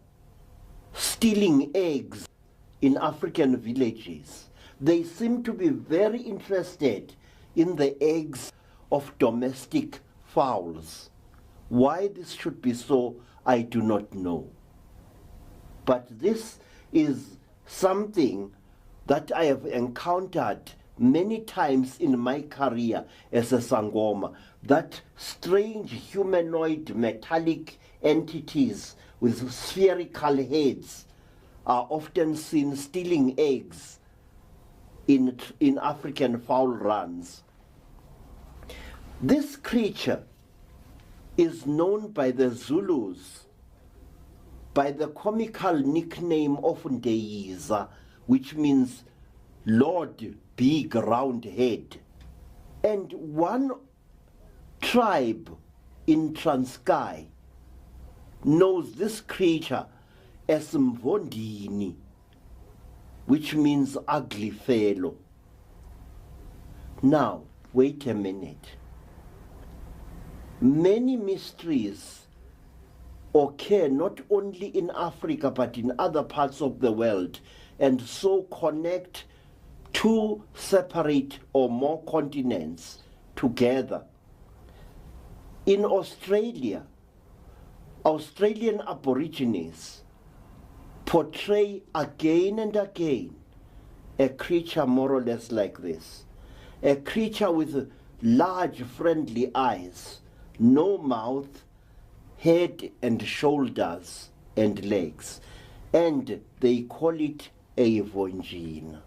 stealing eggs in African villages. They seem to be very interested in the eggs of domestic fowls. Why this should be so, I do not know. But this is something that I have encountered many times in my career as a Sangoma, that strange humanoid metallic entities with spherical heads are often seen stealing eggs in African fowl runs. This creature is known by the Zulus by the comical nickname of Ndeiza, which means Lord Big Round Head. And one tribe in Transkei knows this creature as Mvondini, which means ugly fellow. Now, wait a minute. Many mysteries occur not only in Africa but in other parts of the world, and so connect two separate or more continents together. In Australia, Australian Aborigines portray again and again a creature more or less like this. A creature with large friendly eyes, no mouth, head and shoulders and legs, and they call it a Vonjina.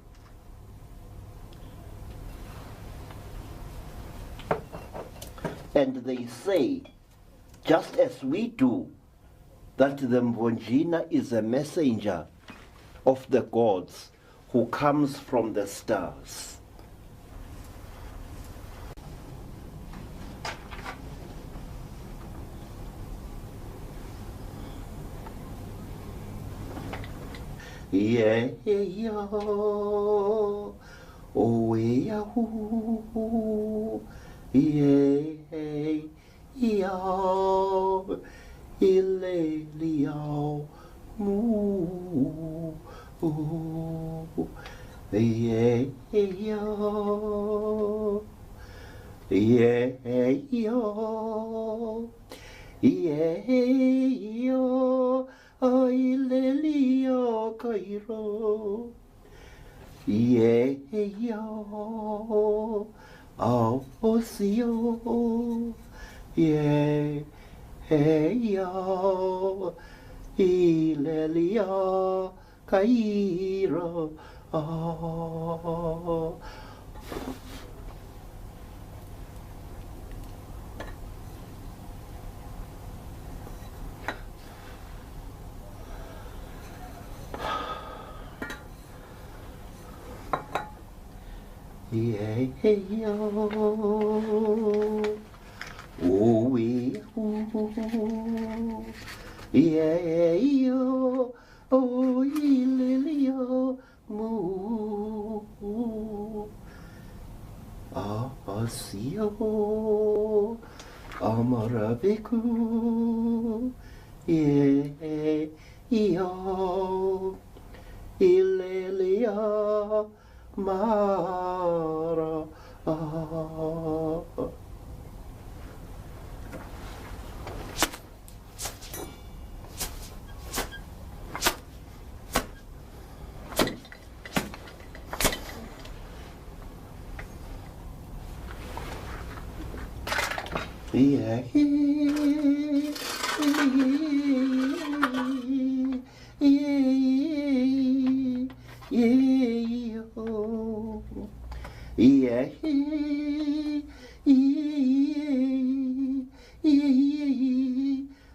And they say, just as we do, that the Mvonjina is a messenger of the gods who comes from the stars. Yeah, yeah, oh, yeah, ooh, yeah, yeah, ilelio, moo, yeah, yeah, yeah, yeah, yeah. Ay lelio Cairo, yeah, yo, oh, osio, yeah, yo, ilelio Cairo, oh. Yeah, yo, oh, we, ooh, yeah, yo, oh, ililio, moo, asio, amarabiku, yeah, yo, ililio, Mara, yeah, yeah,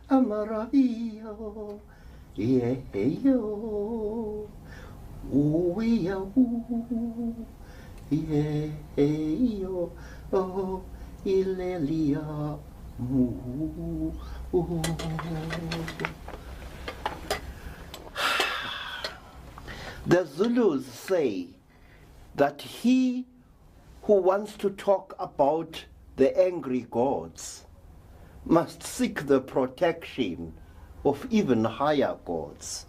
Amarayo, yo, yo, oh, ilelia, The Zulus say that he who wants to talk about the angry gods must seek the protection of even higher gods.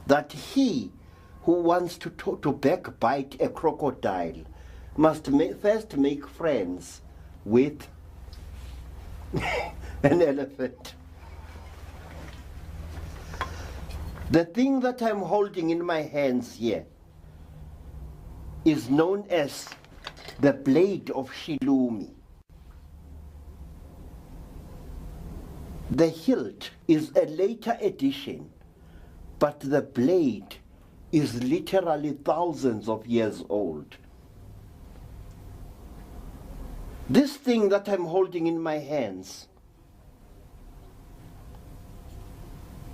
That he who wants to backbite a crocodile must first make friends with an elephant. The thing that I'm holding in my hands here is known as the blade of Shilumi. The hilt is a later addition, but the blade is literally thousands of years old. This thing that I'm holding in my hands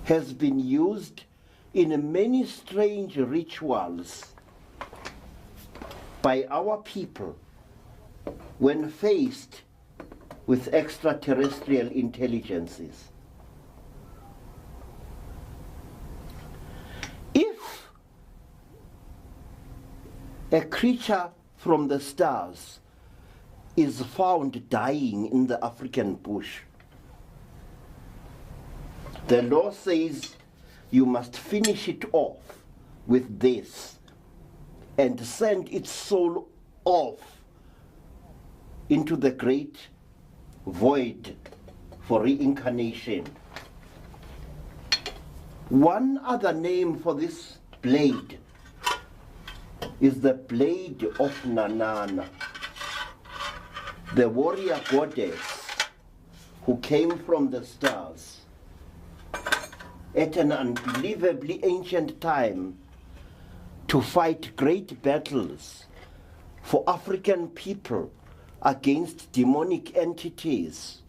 has been used in many strange rituals by our people when faced with extraterrestrial intelligences. If a creature from the stars is found dying in the African bush, the law says you must finish it off with this and send its soul off into the great void for reincarnation. One other name for this blade is the blade of Nanana, the warrior goddess who came from the stars at an unbelievably ancient time to fight great battles for African people against demonic entities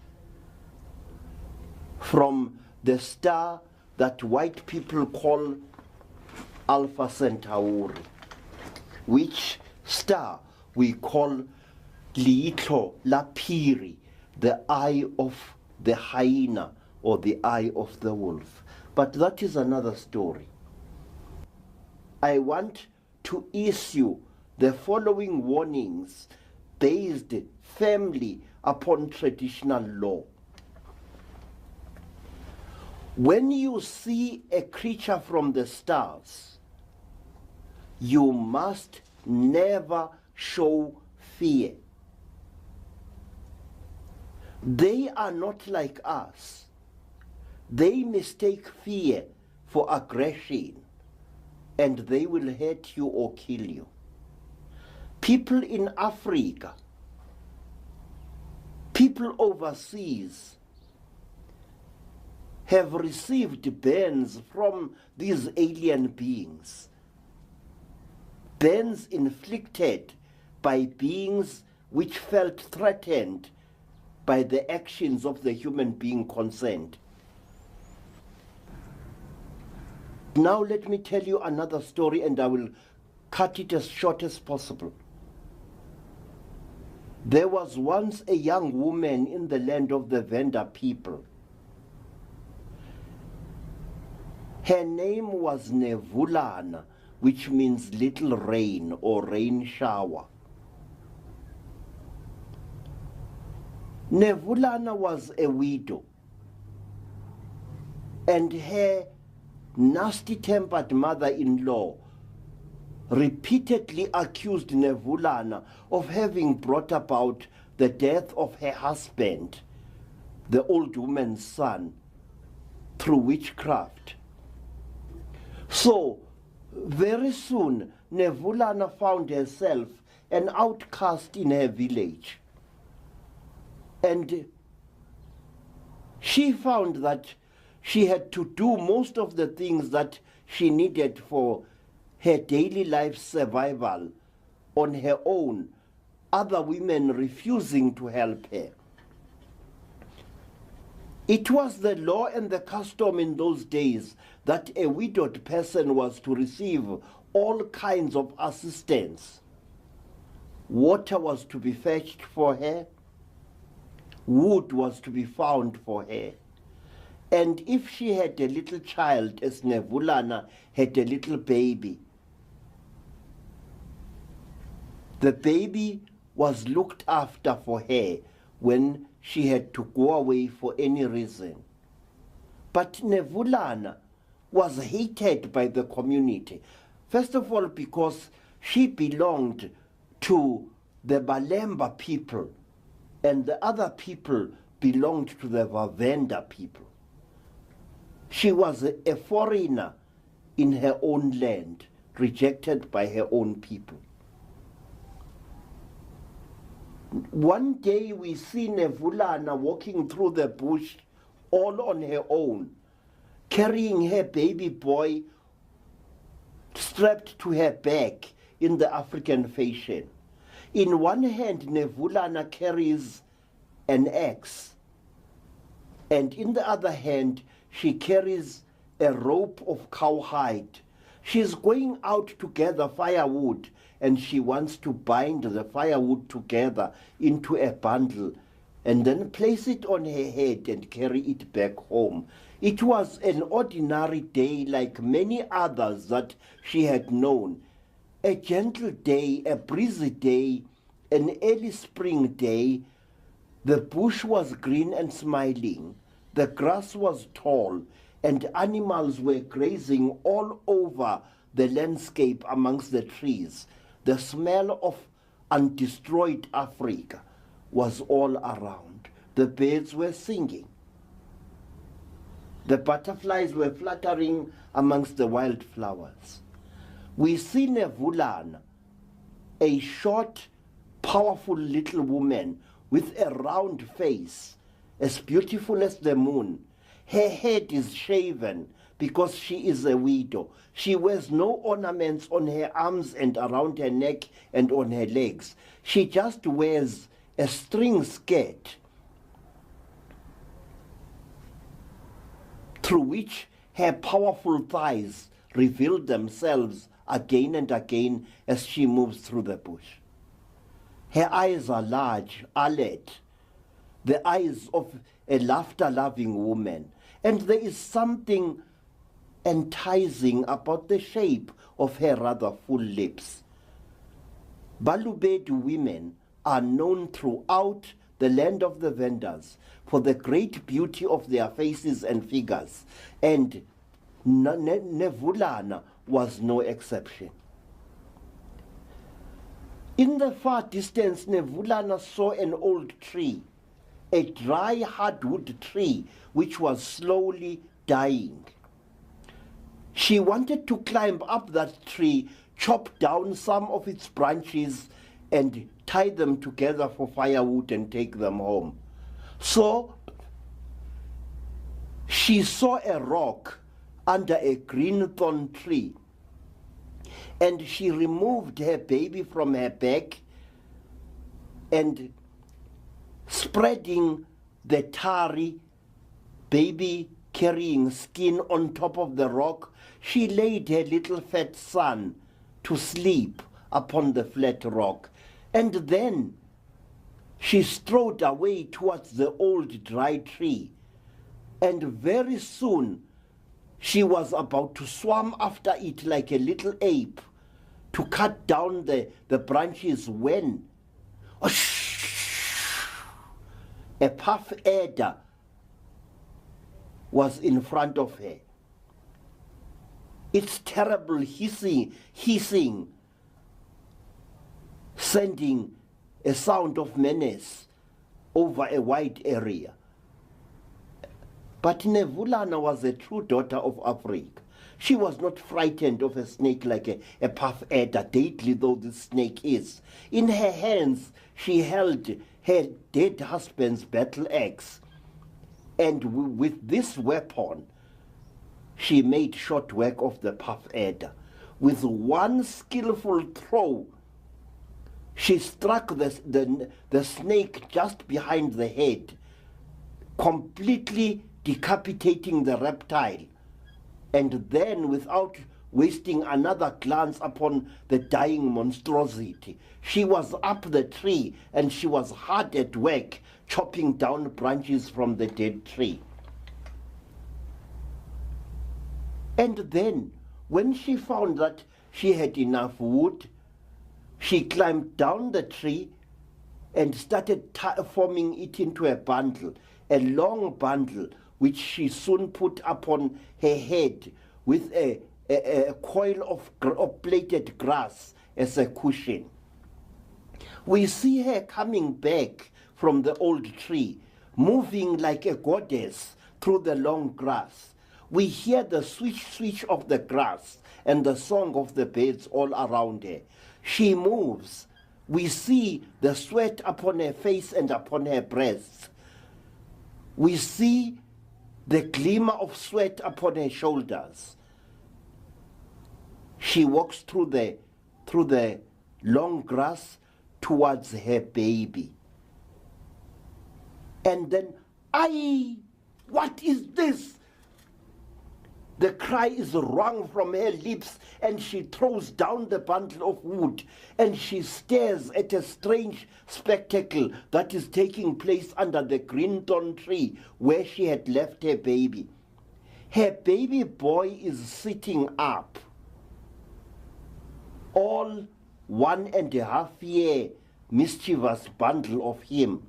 from the star that white people call Alpha Centauri, which star we call Liitlo Lapiri, the eye of the hyena or the eye of the wolf. But that is another story. I want to issue the following warnings based firmly upon traditional law. When you see a creature from the stars, you must never show fear. They are not like us. They mistake fear for aggression, and they will hurt you or kill you. People in Africa, people overseas, have received burns from these alien beings. Burns inflicted by beings which felt threatened by the actions of the human being concerned. Now let me tell you another story, and I will cut it as short as possible. There was once a young woman in the land of the Venda people. Her name was Nevulana, which means little rain or rain shower. Nevulana was a widow, and her nasty-tempered mother-in-law repeatedly accused Nevulana of having brought about the death of her husband, the old woman's son, through witchcraft. So, very soon, Nevulana found herself an outcast in her village. And she found that she had to do most of the things that she needed for her daily life survival on her own, other women refusing to help her. It was the law and the custom in those days that a widowed person was to receive all kinds of assistance. Water was to be fetched for her, wood was to be found for her, and if she had a little child, as Nevulana had a little baby, the baby was looked after for her when she had to go away for any reason. But Nevulana was hated by the community. First of all, because she belonged to the Balemba people, and the other people belonged to the Vavenda people. She was a foreigner in her own land, rejected by her own people. One day we see Nevulana walking through the bush all on her own, carrying her baby boy strapped to her back in the African fashion. In one hand, Nevulana carries an axe, and in the other hand, she carries a rope of cowhide. She's going out to gather firewood, and she wants to bind the firewood together into a bundle and then place it on her head and carry it back home. It was an ordinary day like many others that she had known. A gentle day, a breezy day, an early spring day. The bush was green and smiling. The grass was tall, and animals were grazing all over the landscape amongst the trees. The smell of undestroyed Africa was all around. The birds were singing. The butterflies were fluttering amongst the wildflowers. We see Nevulana, a short, powerful little woman with a round face, as beautiful as the moon. Her head is shaven because she is a widow. She wears no ornaments on her arms and around her neck and on her legs. She just wears a string skirt through which her powerful thighs reveal themselves again and again as she moves through the bush. Her eyes are large, alert, the eyes of a laughter-loving woman, and there is something enticing about the shape of her rather full lips. Balobedu women are known throughout the land of the vendors for the great beauty of their faces and figures, and Nevulana was no exception. In the far distance, Nevulana saw an old tree, a dry hardwood tree which was slowly dying. She wanted to climb up that tree, chop down some of its branches, and tie them together for firewood and take them home. So she saw a rock under a green thorn tree, and she removed her baby from her back, and spreading the tarry baby carrying skin on top of the rock, she laid her little fat son to sleep upon the flat rock, and then she strode away towards the old dry tree, and very soon she was about to swim after it like a little ape to cut down the branches when a puff adder was in front of her. Its terrible hissing, sending a sound of menace over a wide area. But Nevulana was a true daughter of Africa. She was not frightened of a snake like a puff adder, deadly though the snake is. In her hands, she held her dead husband's battle axe, and with this weapon, she made short work of the puff adder. With one skillful throw, she struck the snake just behind the head, completely decapitating the reptile. And then, without wasting another glance upon the dying monstrosity, she was up the tree and she was hard at work chopping down branches from the dead tree. And then, when she found that she had enough wood, she climbed down the tree and started forming it into a bundle, a long bundle, which she soon put upon her head with a coil of plaited grass as a cushion. We see her coming back from the old tree, moving like a goddess through the long grass. We hear the swish of the grass and the song of the birds all around her. She moves. We see the sweat upon her face and upon her breasts. We see the glimmer of sweat upon her shoulders. She walks through the long grass towards her baby. And then, what is this? The cry is wrung from her lips, and she throws down the bundle of wood, and she stares at a strange spectacle that is taking place under the green thorn tree where she had left her baby. Her baby boy is sitting up, all 1.5 year mischievous bundle of him,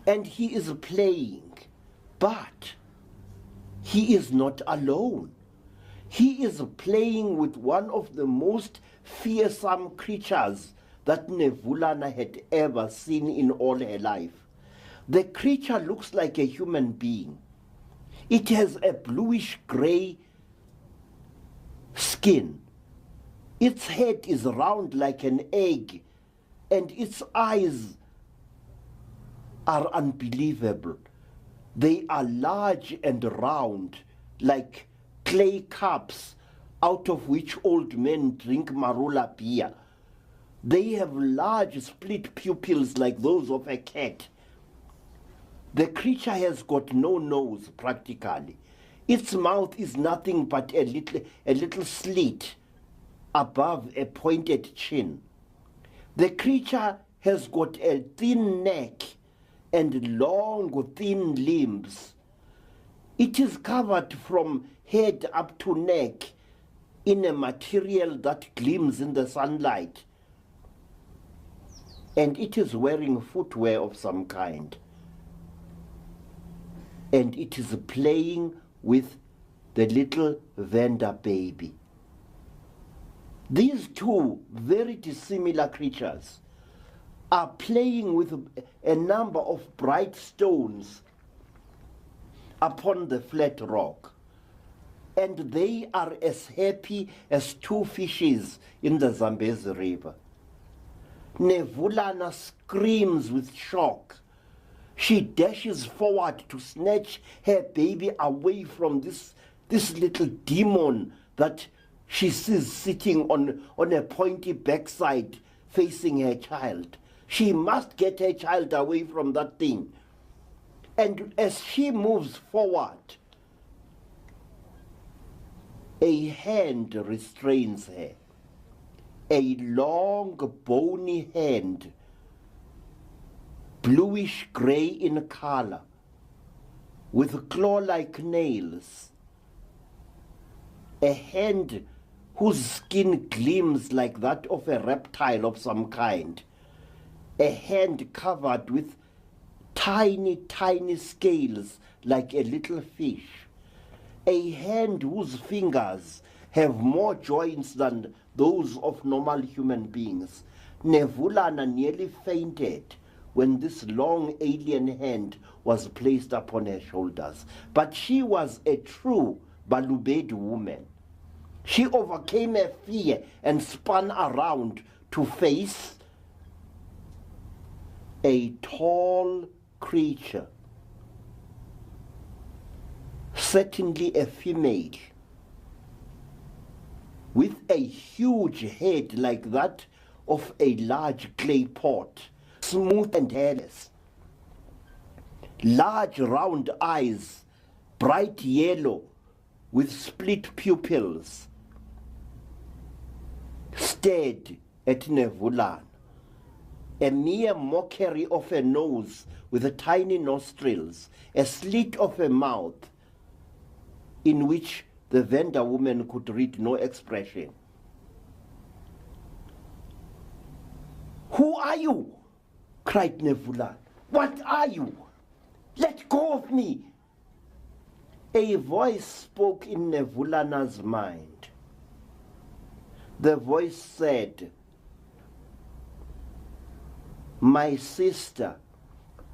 and he is playing, but he is not alone. He is playing with one of the most fearsome creatures that Nevulana had ever seen in all her life. The creature looks like a human being. It has a bluish-gray skin. Its head is round like an egg, and its eyes are unbelievable. They are large and round, like clay cups out of which old men drink marula beer. They have large split pupils like those of a cat. The creature has got no nose practically. Its mouth is nothing but a little slit above a pointed chin. The creature has got a thin neck and long, thin limbs. It is covered from head up to neck in a material that gleams in the sunlight. And it is wearing footwear of some kind. And it is playing with the little vendor baby. These two very dissimilar creatures are playing with a number of bright stones upon the flat rock. And they are as happy as two fishes in the Zambezi River. Nevulana screams with shock. She dashes forward to snatch her baby away from this little demon that she sees sitting on a pointy backside facing her child. She must get her child away from that thing. And as she moves forward, a hand restrains her. A long, bony hand, bluish-gray in color, with claw-like nails. A hand whose skin gleams like that of a reptile of some kind. A hand covered with tiny, tiny scales like a little fish. A hand whose fingers have more joints than those of normal human beings. Nevulana nearly fainted when this long alien hand was placed upon her shoulders. But she was a true Balobedu woman. She overcame her fear and spun around to face a tall creature, certainly a female, with a huge head like that of a large clay pot, smooth and hairless, large round eyes, bright yellow with split pupils, stared at Nevulana. A mere mockery of a nose with tiny nostrils, a slit of a mouth in which the vendor woman could read no expression. "Who are you?" cried Nevulana. "What are you? Let go of me." A voice spoke in Nevulana's mind. The voice said, "My sister,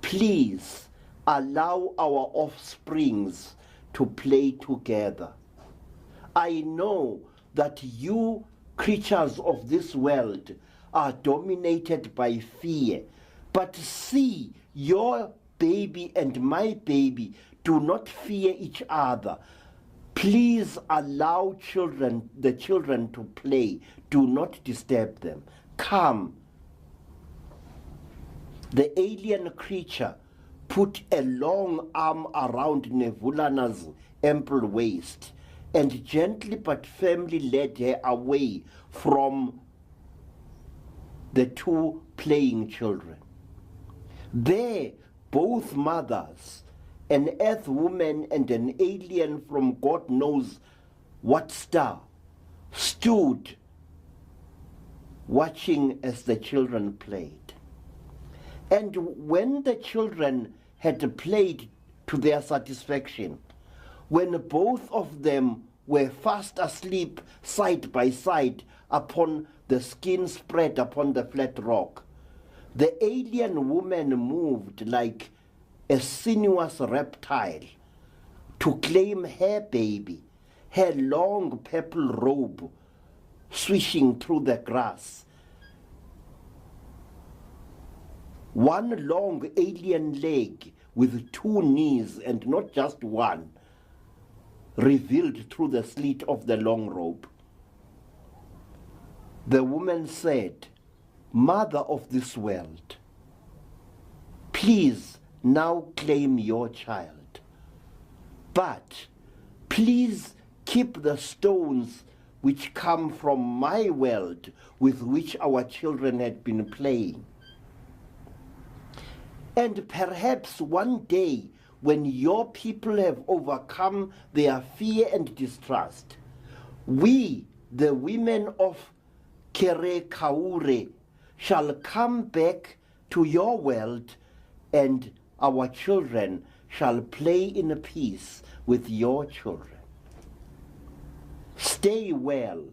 please allow our offsprings to play together. I know that you creatures of this world are dominated by fear, but see, your baby and my baby do not fear each other. Please allow the children to play. Do not disturb them. Come." The alien creature put a long arm around Nevulana's ample waist and gently but firmly led her away from the two playing children. There, both mothers, an earth woman and an alien from God knows what star, stood watching as the children played. And when the children had played to their satisfaction, when both of them were fast asleep side by side upon the skin spread upon the flat rock, the alien woman moved like a sinuous reptile to claim her baby, her long purple robe swishing through the grass. One long alien leg with two knees, and not just one, revealed through the slit of the long robe. The woman said, "Mother of this world, please now claim your child. But please keep the stones which come from my world with which our children had been playing. And perhaps one day, when your people have overcome their fear and distrust, we, the women of Kere Kaure, shall come back to your world, and our children shall play in peace with your children." "Stay well,"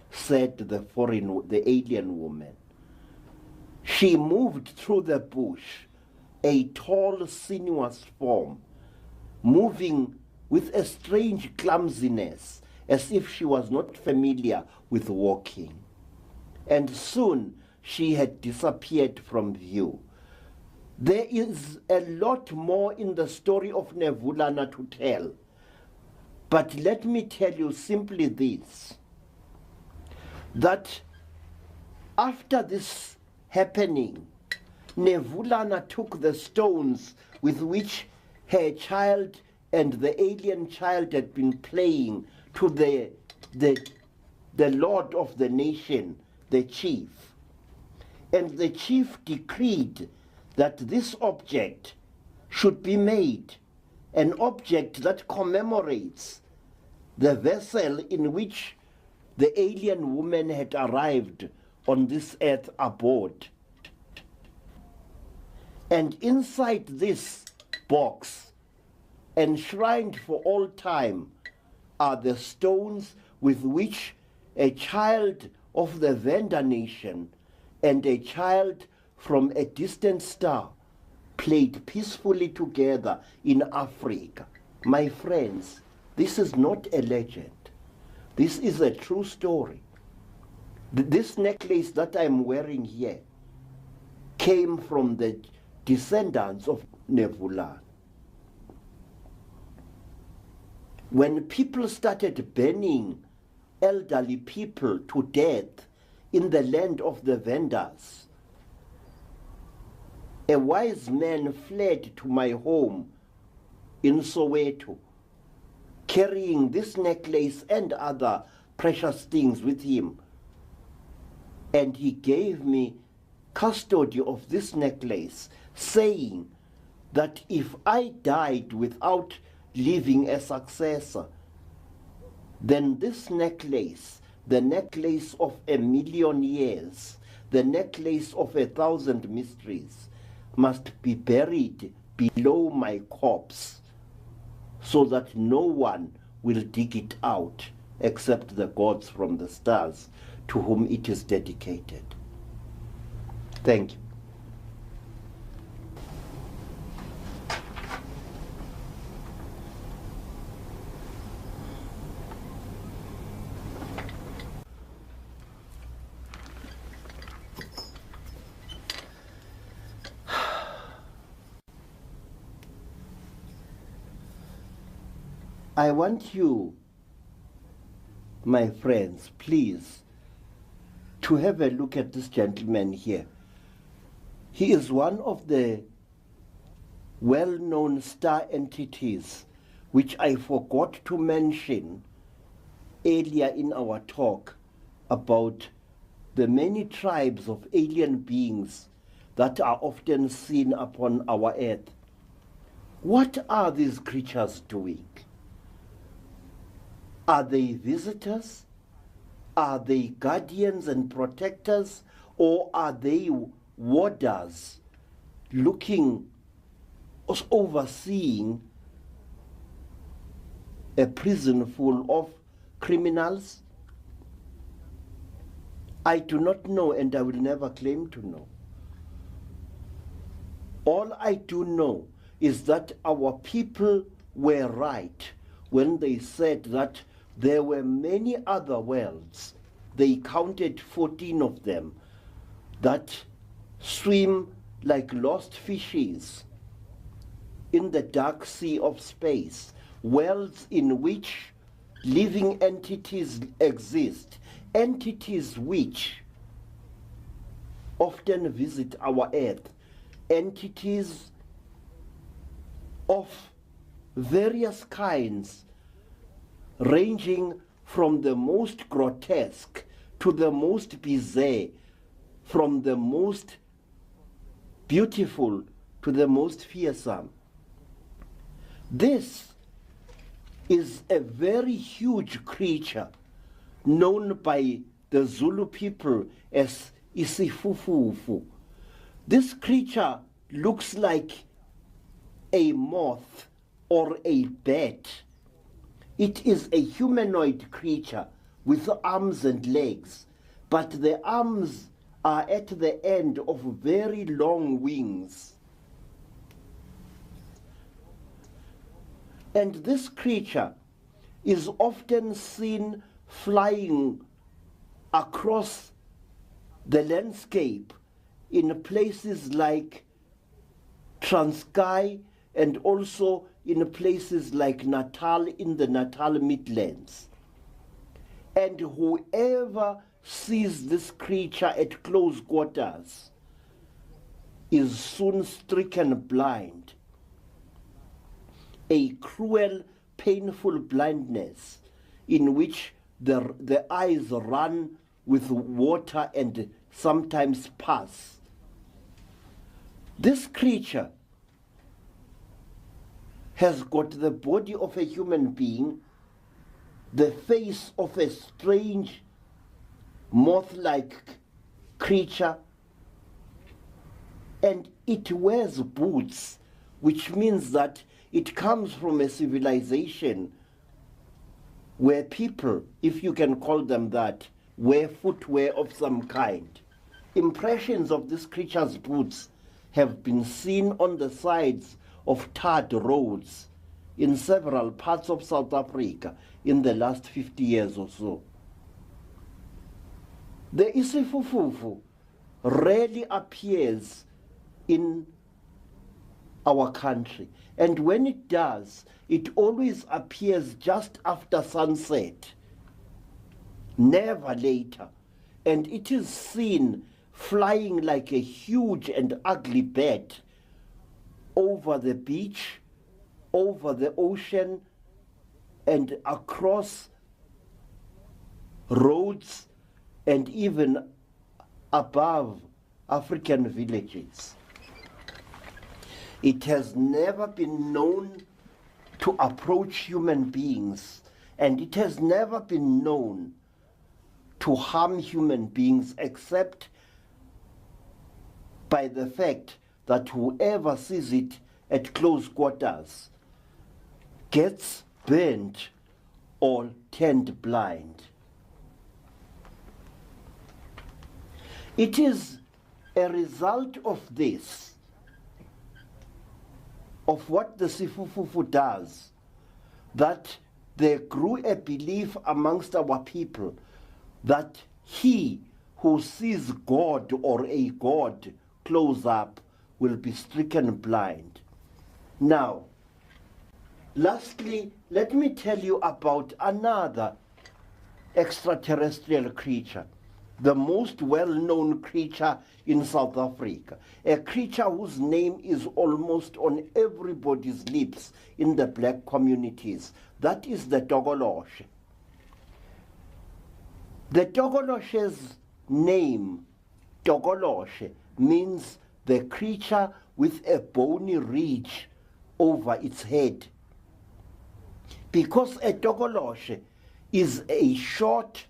said the alien woman. She moved through the bush, a tall, sinuous form, moving with a strange clumsiness, as if she was not familiar with walking. And soon she had disappeared from view. There is a lot more in the story of Nevulana to tell, but let me tell you simply this, that after this happening, Nevulana took the stones with which her child and the alien child had been playing to the lord of the nation, the chief. And the chief decreed that this object should be made an object that commemorates the vessel in which the alien woman had arrived on this earth aboard. And inside this box, enshrined for all time, are the stones with which a child of the Venda nation and a child from a distant star played peacefully together in Africa. My friends, this is not a legend. This is a true story. This necklace that I'm wearing here came from the descendants of Nevulana. When people started burning elderly people to death in the land of the Vendas, A wise man fled to my home in Soweto, carrying this necklace and other precious things with him. And he gave me custody of this necklace, saying that if I died without leaving a successor, then this necklace, the necklace of 1,000,000 years, the necklace of 1,000 mysteries, must be buried below my corpse, so that no one will dig it out except the gods from the stars to whom it is dedicated. Thank you. I want you, my friends, please, to have a look at this gentleman here. He is one of the well-known star entities which I forgot to mention earlier in our talk about the many tribes of alien beings that are often seen upon our earth. What are these creatures doing? Are they visitors? Are they guardians and protectors? Or are they warders looking, overseeing a prison full of criminals? I do not know, and I will never claim to know. All I do know is that our people were right when they said that there were many other worlds. They counted 14 of them that swim like lost fishes in the dark sea of space, worlds in which living entities exist, entities which often visit our earth, entities of various kinds, ranging from the most grotesque to the most bizarre, from the most beautiful to the most fearsome. This is a very huge creature known by the Zulu people as Isifufufu. This creature looks like a moth or a bat. It is a humanoid creature with arms and legs, but the arms are at the end of very long wings. And this creature is often seen flying across the landscape in places like Transkei and also in places like Natal, in the Natal Midlands. And whoever sees this creature at close quarters is soon stricken blind. A cruel, painful blindness in which the eyes run with water and sometimes pus. This creature has got the body of a human being, the face of a strange moth-like creature, and it wears boots, which means that it comes from a civilization where people, if you can call them that, wear footwear of some kind. Impressions of this creature's boots have been seen on the sides of tarred roads in several parts of South Africa in the last 50 years or so. The Isifufufu rarely appears in our country, and when it does, it always appears just after sunset, never later, and it is seen flying like a huge and ugly bat over the beach, over the ocean, and across roads, and even above African villages. It has never been known to approach human beings, and it has never been known to harm human beings, except by the fact that whoever sees it at close quarters gets burnt or turned blind. It is a result of this, of what the Sifufufu does, that there grew a belief amongst our people that he who sees God or a god close up will be stricken blind. Now, lastly, let me tell you about another extraterrestrial creature, the most well-known creature in South Africa, a creature whose name is almost on everybody's lips in the black communities. That is the Togoloshe. The Togoloshe's name, Togoloshe, means the creature with a bony ridge over its head. Because a Togoloshe is a short,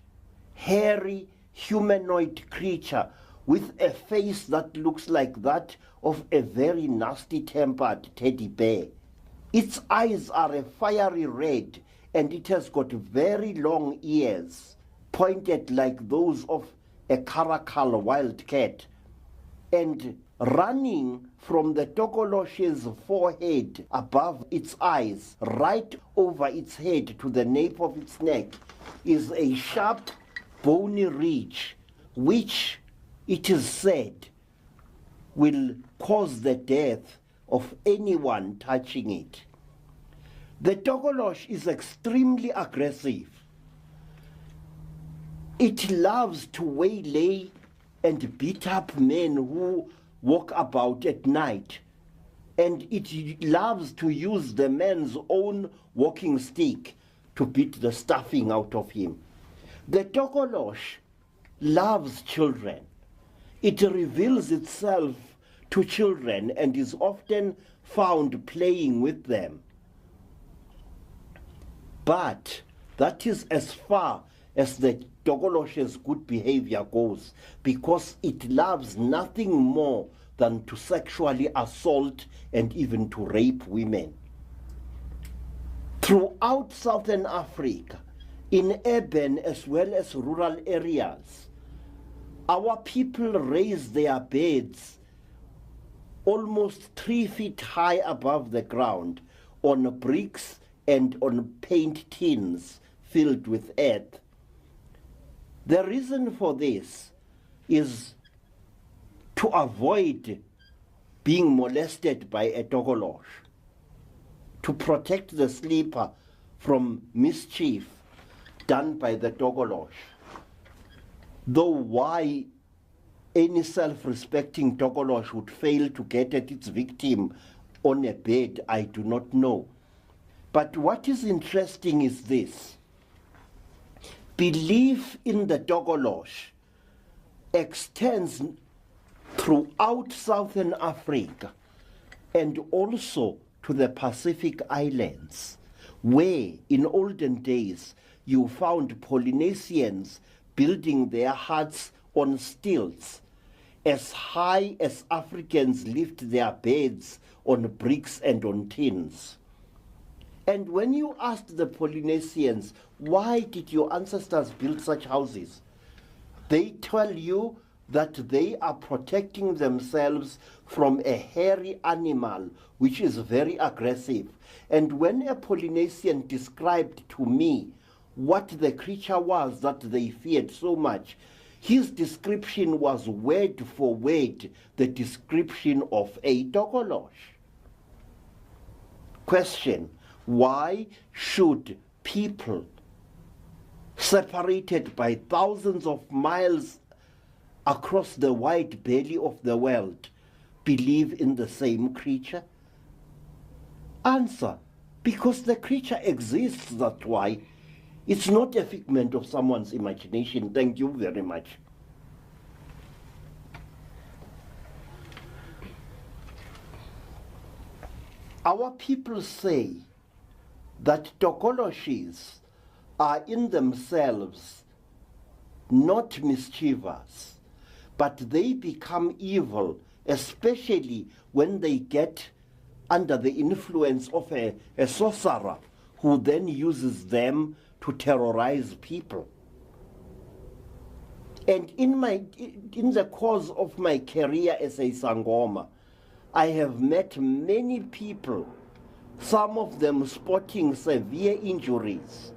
hairy, humanoid creature with a face that looks like that of a very nasty-tempered teddy bear. Its eyes are a fiery red, and it has got very long ears, pointed like those of a caracal wildcat, and running from the Togoloshe's forehead above its eyes, right over its head to the nape of its neck, is a sharp, bony ridge, which it is said will cause the death of anyone touching it. The Togoloshe is extremely aggressive. It loves to waylay and beat up men who walk about at night, and it loves to use the man's own walking stick to beat the stuffing out of him. The Togoloshe loves children. It reveals itself to children and is often found playing with them. But that is as far as the Togoloshe's good behavior goes, because it loves nothing more than to sexually assault and even to rape women. Throughout Southern Africa, in urban as well as rural areas, our people raise their beds almost 3 feet high above the ground on bricks and on paint tins filled with earth. The reason for this is to avoid being molested by a Togoloshe, to protect the sleeper from mischief done by the Togoloshe. Though why any self-respecting Togoloshe would fail to get at its victim on a bed, I do not know. But what is interesting is this. Belief in the Togoloshe extends throughout Southern Africa and also to the Pacific Islands, where in olden days you found Polynesians building their huts on stilts, as high as Africans lift their beds on bricks and on tins. And when you asked the Polynesians, why did your ancestors build such houses? They tell you that they are protecting themselves from a hairy animal which is very aggressive. And when a Polynesian described to me what the creature was that they feared so much, his description was word for word the description of a Togoloshe. Question: why should people separated by thousands of miles across the wide belly of the world believe in the same creature? Answer, because the creature exists, that's why. It's not a figment of someone's imagination. Thank you very much. Our people say that tokoloshis are in themselves not mischievous, but they become evil, especially when they get under the influence of a sorcerer who then uses them to terrorize people. And in the course of my career as a Sangoma, I have met many people, some of them sporting severe injuries,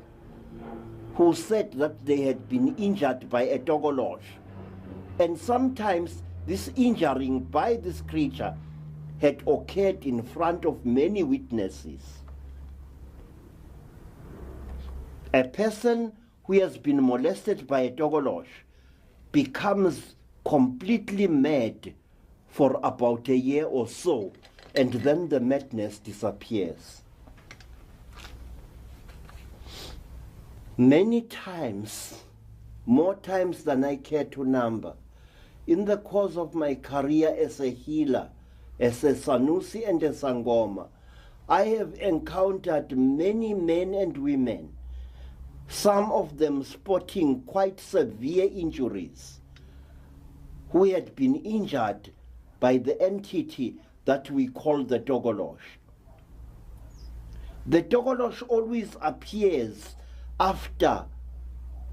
who said that they had been injured by a tokolosh. And sometimes this injuring by this creature had occurred in front of many witnesses. A person who has been molested by a tokolosh becomes completely mad for about a year or so, and then the madness disappears. Many times, more times than I care to number, in the course of my career as a healer, as a Sanusi and a Sangoma, I have encountered many men and women, some of them sporting quite severe injuries, who had been injured by the entity that we call the tokolosh. The tokolosh always appears after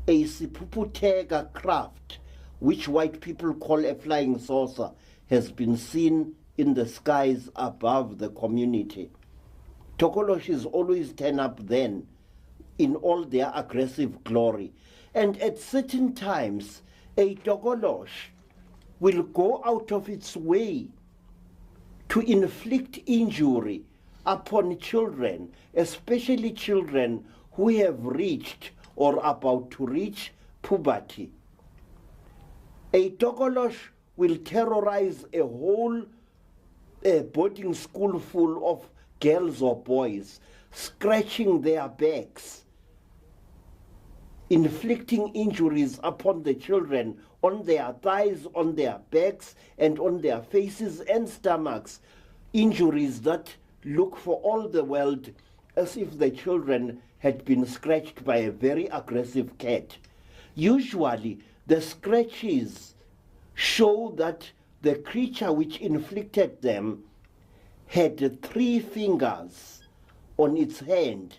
a sipuputega craft, which white people call a flying saucer, has been seen in the skies above the community. Tokoloshes always turn up then in all their aggressive glory. And at certain times, a tokolosh will go out of its way to inflict injury upon children, especially children who have reached or about to reach puberty. A tokolosh will terrorize a whole boarding school full of girls or boys, scratching their backs, inflicting injuries upon the children on their thighs, on their backs, and on their faces and stomachs, injuries that look for all the world as if the children had been scratched by a very aggressive cat. Usually, the scratches show that the creature which inflicted them had 3 fingers on its hand.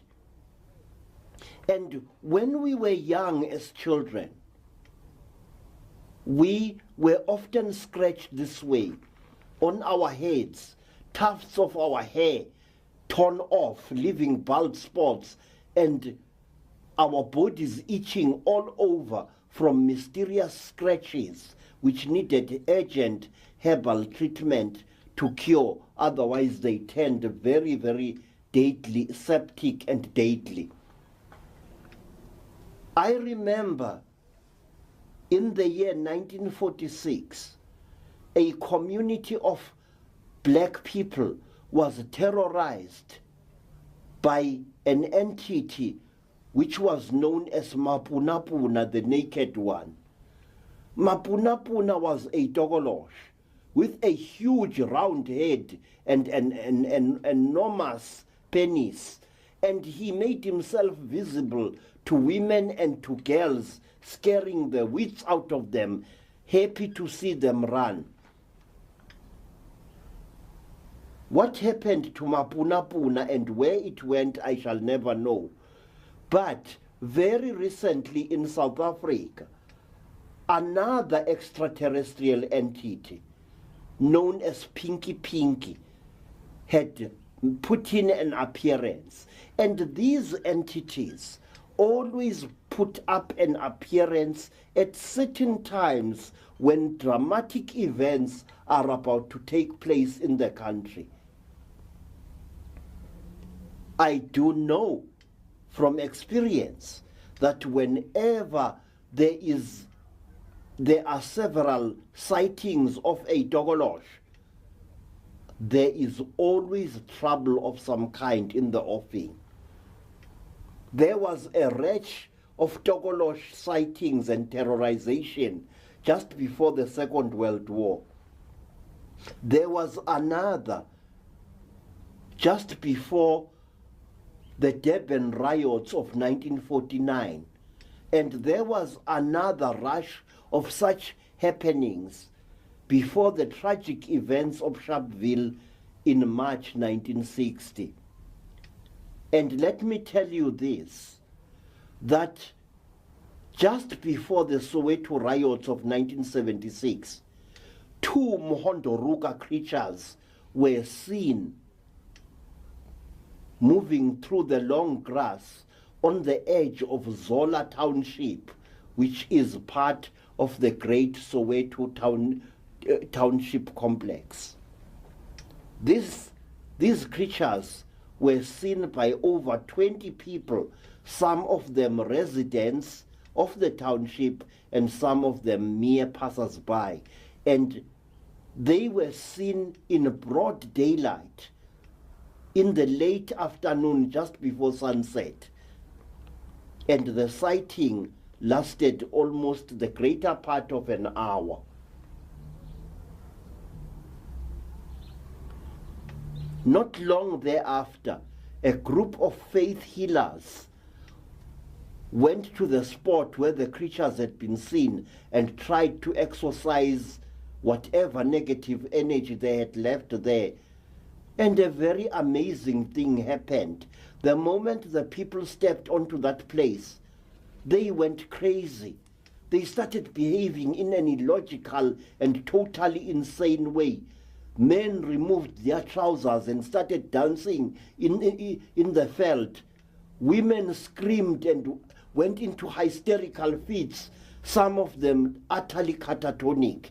And when we were young as children, we were often scratched this way on our heads, tufts of our hair torn off, leaving bald spots, and our bodies itching all over from mysterious scratches which needed urgent herbal treatment to cure, otherwise they turned very, very deadly, septic and deadly. I remember in the year 1946, a community of black people was terrorized by an entity which was known as Mapunapuna, the Naked One. Mapunapuna was a tokolosh with a huge round head and an enormous penis, and he made himself visible to women and to girls, scaring the wits out of them, happy to see them run. What happened to Mapunapuna and where it went, I shall never know. But very recently in South Africa, another extraterrestrial entity known as Pinky Pinky had put in an appearance. And these entities always put up an appearance at certain times when dramatic events are about to take place in the country. I do know from experience that whenever there is there are several sightings of a Togolosh, there is always trouble of some kind in the offing. There was a rash of Togolosh sightings and terrorization just before the Second World War. There was another just before the Durban riots of 1949. And there was another rush of such happenings before the tragic events of Sharpeville in March 1960. And let me tell you this, that just before the Soweto riots of 1976, two Mhondoruka creatures were seen moving through the long grass on the edge of Zola Township, which is part of the great Soweto Township complex. These creatures were seen by over 20 people, some of them residents of the township and some of them mere passers-by. And they were seen in broad daylight in the late afternoon just before sunset. And the sighting lasted almost the greater part of an hour. Not long thereafter, a group of faith healers went to the spot where the creatures had been seen and tried to exorcise whatever negative energy they had left there. And a very amazing thing happened. The moment the people stepped onto that place, they went crazy. They started behaving in an illogical and totally insane way. Men removed their trousers and started dancing in the veld. Women screamed and went into hysterical fits, some of them utterly catatonic.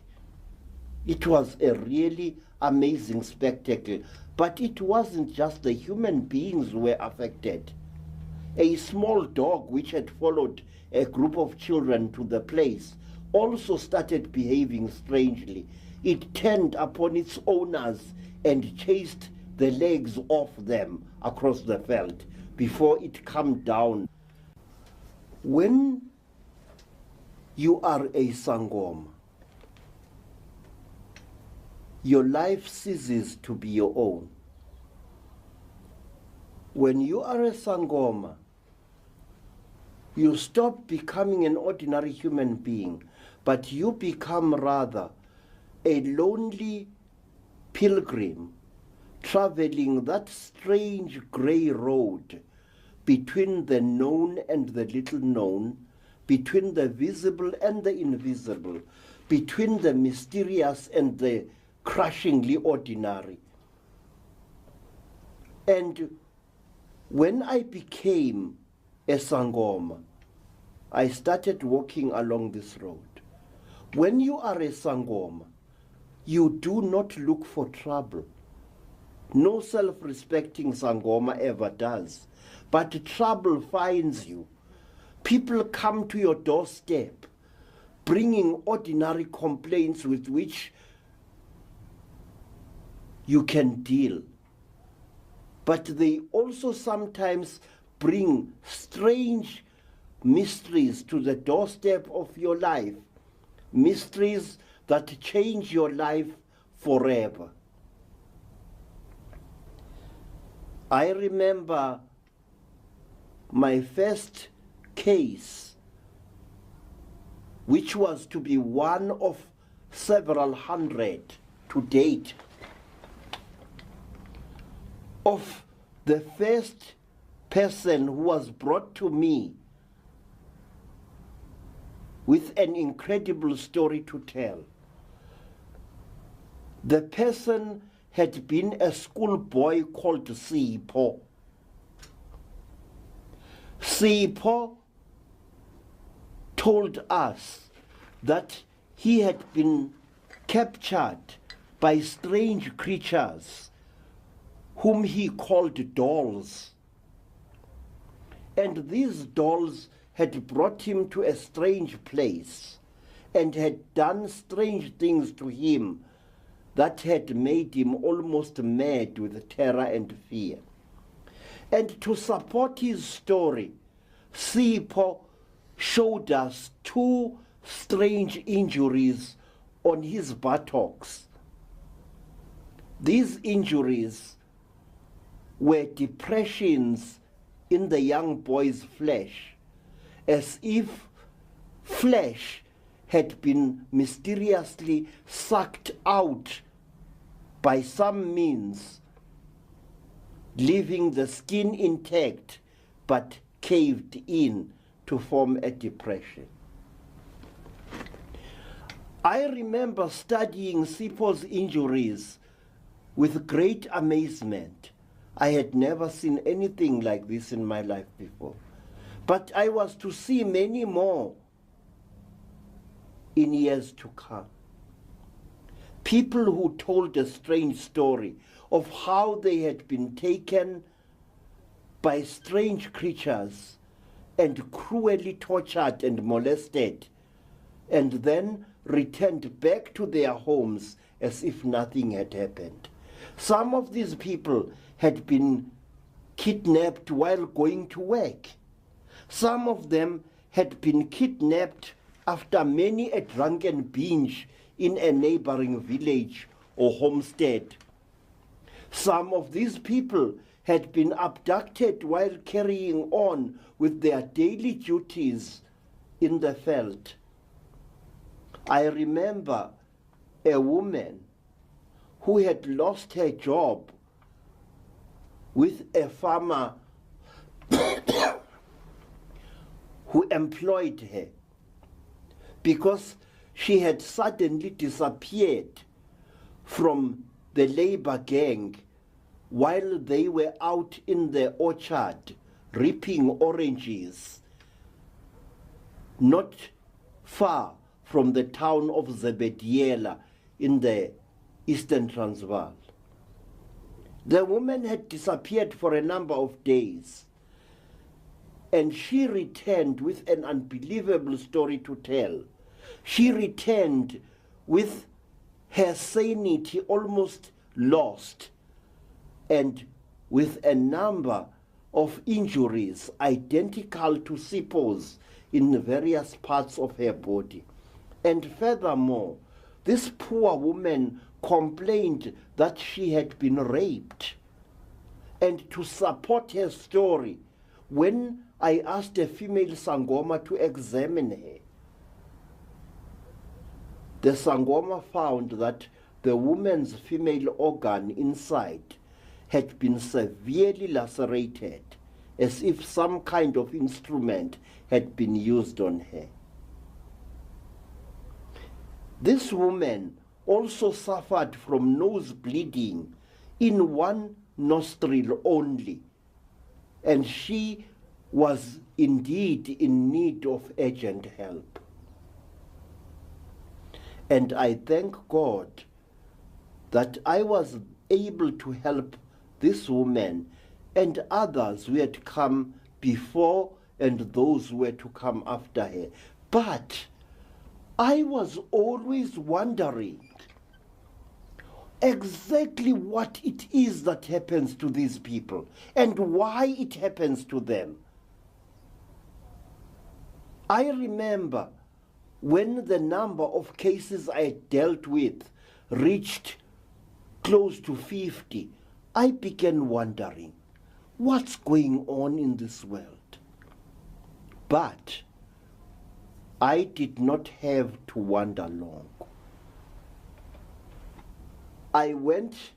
It was a really amazing spectacle. But it wasn't just the human beings who were affected. A small dog which had followed a group of children to the place also started behaving strangely. It turned upon its owners and chased the legs off them across the veld before it calmed down. When you are a Sangoma, your life ceases to be your own. When you are a Sangoma, you stop becoming an ordinary human being, but you become rather a lonely pilgrim traveling that strange grey road between the known and the little known, between the visible and the invisible, between the mysterious and the crushingly ordinary. And when I became a Sangoma, I started walking along this road. When you are a Sangoma, you do not look for trouble. No self-respecting Sangoma ever does. But trouble finds you. People come to your doorstep, bringing ordinary complaints with which you can deal. But they also sometimes bring strange mysteries to the doorstep of your life, mysteries that change your life forever. I remember my first case, which was to be one of several hundred to date, of the first person who was brought to me with an incredible story to tell. The person had been a schoolboy called Sipho. Sipho told us that he had been captured by strange creatures whom he called dolls. And these dolls had brought him to a strange place. and had done strange things to him that had made him almost mad with terror and fear. And to support his story, Sipho showed us two strange injuries on his buttocks. These injuries were depressions in the young boy's flesh, as if flesh had been mysteriously sucked out by some means, leaving the skin intact but caved in to form a depression. I remember studying Sipho's injuries with great amazement. I had never seen anything like this in my life before. But I was to see many more in years to come. People who told a strange story of how they had been taken by strange creatures and cruelly tortured and molested, and then returned back to their homes as if nothing had happened. Some of these people had been kidnapped while going to work. Some of them had been kidnapped after many a drunken binge in a neighboring village or homestead. Some of these people had been abducted while carrying on with their daily duties in the veld. I remember a woman who had lost her job with a farmer who employed her because she had suddenly disappeared from the labor gang while they were out in the orchard reaping oranges, not far from the town of Zebediela in the Eastern Transvaal. The woman had disappeared for a number of days, and she returned with an unbelievable story to tell. She returned with her sanity almost lost and with a number of injuries identical to Sipho's in various parts of her body. And furthermore, this poor woman complained that she had been raped. And to support her story, when I asked a female Sangoma to examine her, the Sangoma found that the woman's female organ inside had been severely lacerated, as if some kind of instrument had been used on her. This woman also suffered from nose bleeding in one nostril only, and she was indeed in need of urgent help. And I thank God that I was able to help this woman and others who had come before and those who were to come after her. But I was always wondering exactly what it is that happens to these people and why it happens to them. I remember when the number of cases I dealt with reached close to 50, I began wondering, what's going on in this world? But I did not have to wonder long. I went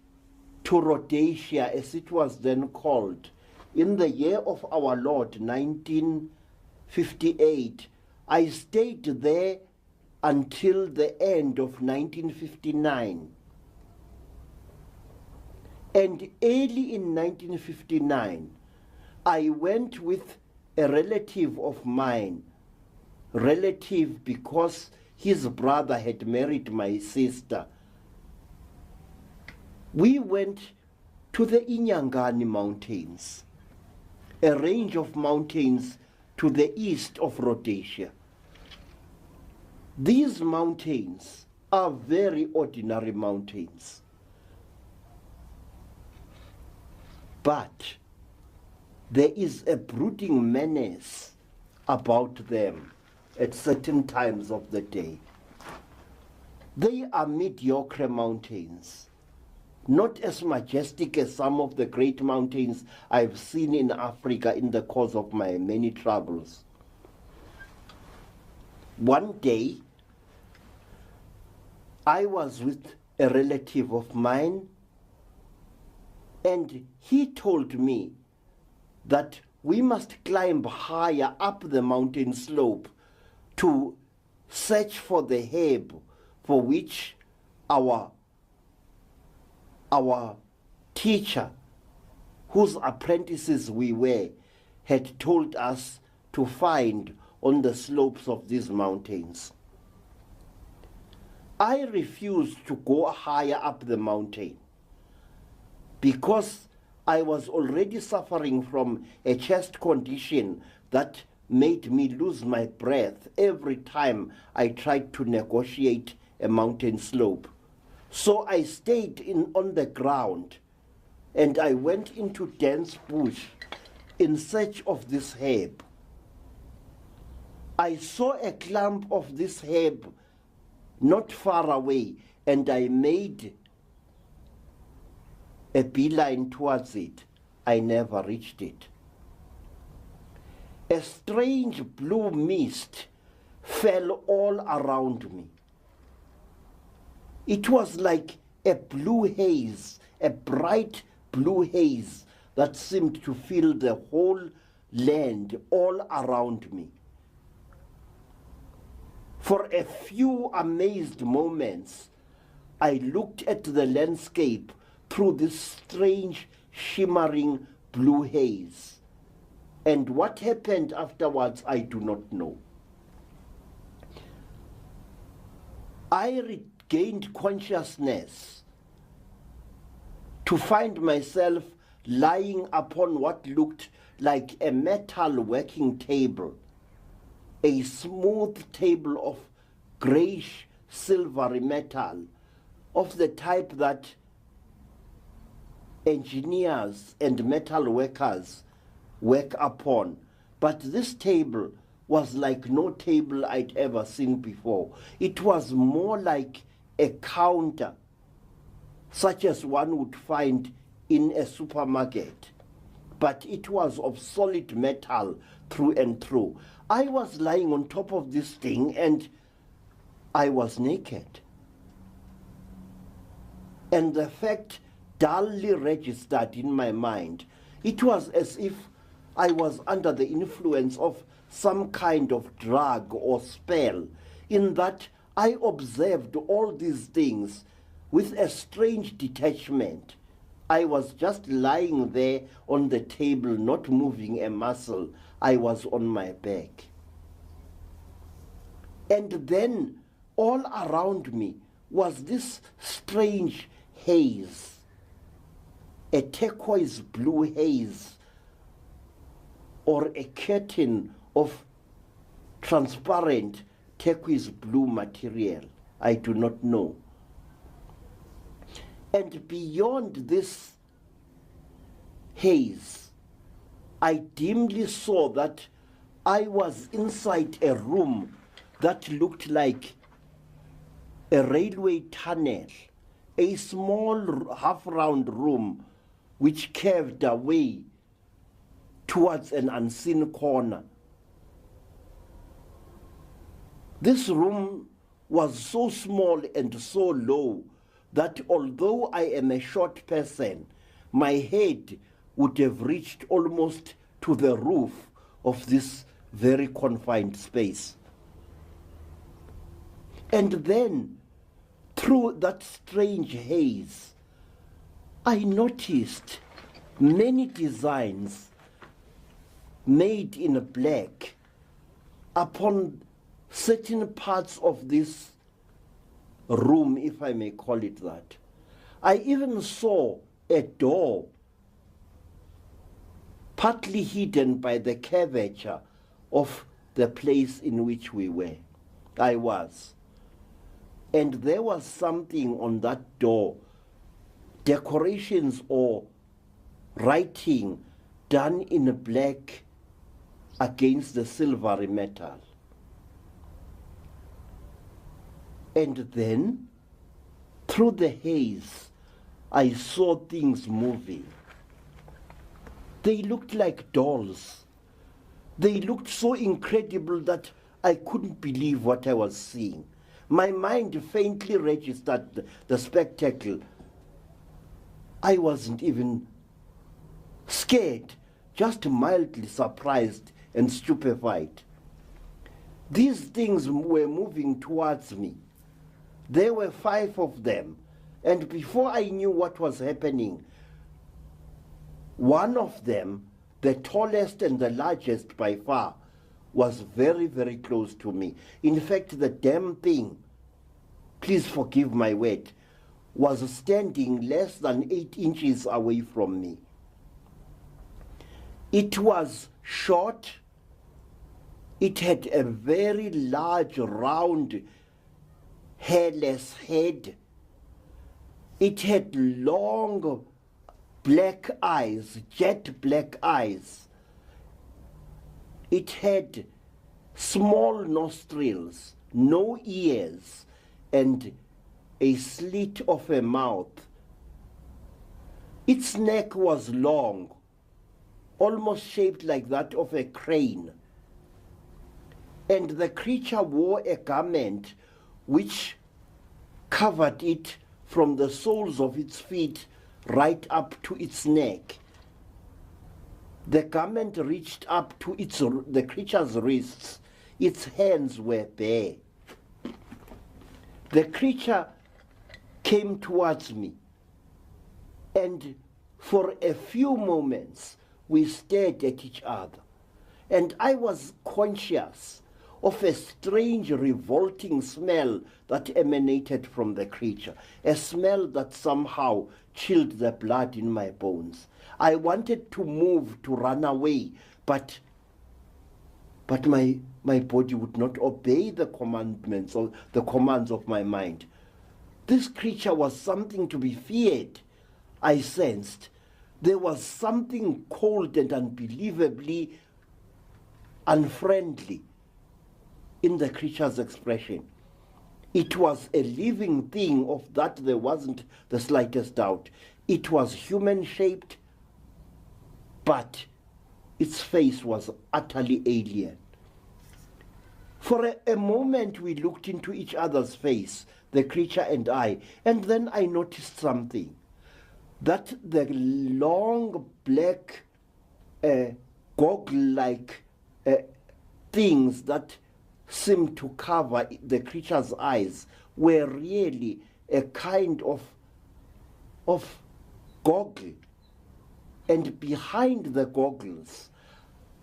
to Rhodesia, as it was then called, in the year of our Lord, 1958. I stayed there until the end of 1959. And early in 1959, I went with a relative of mine, relative because his brother had married my sister. We went to the Inyangani Mountains, a range of mountains to the east of Rhodesia. These mountains are very ordinary mountains, but there is a brooding menace about them at certain times of the day. They are mediocre mountains, not as majestic as some of the great mountains I've seen in Africa in the course of my many travels. One day, I was with a relative of mine, and he told me that we must climb higher up the mountain slope to search for the herb for which our teacher, whose apprentices we were, had told us to find on the slopes of these mountains. I refused to go higher up the mountain because I was already suffering from a chest condition that made me lose my breath every time I tried to negotiate a mountain slope. So I stayed on the ground, and I went into dense bush in search of this herb. I saw a clump of this herb not far away, and I made a beeline towards it. I never reached it. A strange blue mist fell all around me. It was like a blue haze, a bright blue haze that seemed to fill the whole land all around me. For a few amazed moments, I looked at the landscape through this strange, shimmering blue haze. And what happened afterwards, I do not know. I regained consciousness to find myself lying upon what looked like a metal working table, a smooth table of grayish silvery metal, of the type that engineers and metal workers work upon. But this table was like no table I'd ever seen before. It was more like a counter, such as one would find in a supermarket, but it was of solid metal through and through. I was lying on top of this thing, and I was naked. And the fact dully registered in my mind. It was as if I was under the influence of some kind of drug or spell, in that I observed all these things with a strange detachment. I was just lying there on the table, not moving a muscle. I was on my back. And then all around me was this strange haze, a turquoise blue haze, or a curtain of transparent turquoise blue material. I do not know. And beyond this haze, I dimly saw that I was inside a room that looked like a railway tunnel, a small half-round room which curved away towards an unseen corner. This room was so small and so low that although I am a short person, my head would have reached almost to the roof of this very confined space. And then, through that strange haze, I noticed many designs made in black upon certain parts of this room, if I may call it that. I even saw a door partly hidden by the curvature of the place in which we were. I was. And there was something on that door, decorations or writing done in black against the silvery metal. And then, through the haze, I saw things moving. They looked like dolls. They looked so incredible that I couldn't believe what I was seeing. My mind faintly registered the spectacle. I wasn't even scared, just mildly surprised and stupefied. These things were moving towards me. There were 5 of them, and before I knew what was happening, one of them, the tallest and the largest by far, was very, very close to me. In fact, the damn thing, please forgive my word, was standing less than 8 inches away from me. It was short. It had a very large, round, hairless head. It had long black eyes, jet black eyes. It had small nostrils, no ears, and a slit of a mouth. Its neck was long, almost shaped like that of a crane. And the creature wore a garment which covered it from the soles of its feet right up to its neck. The garment reached up to the creature's wrists. Its hands were bare. The creature came towards me, and for a few moments we stared at each other, and I was conscious of a strange, revolting smell that emanated from the creature, a smell that somehow chilled the blood in my bones. I wanted to move, to run away, but my body would not obey the commandments or the commands of my mind. This creature was something to be feared, I sensed. There was something cold and unbelievably unfriendly in the creature's expression. It was a living thing, of that there wasn't the slightest doubt. It was human-shaped, but its face was utterly alien. For a moment we looked into each other's face, the creature and I, and then I noticed something. That the long black goggle-like things that seemed to cover the creature's eyes were really a kind of goggle. And behind the goggles,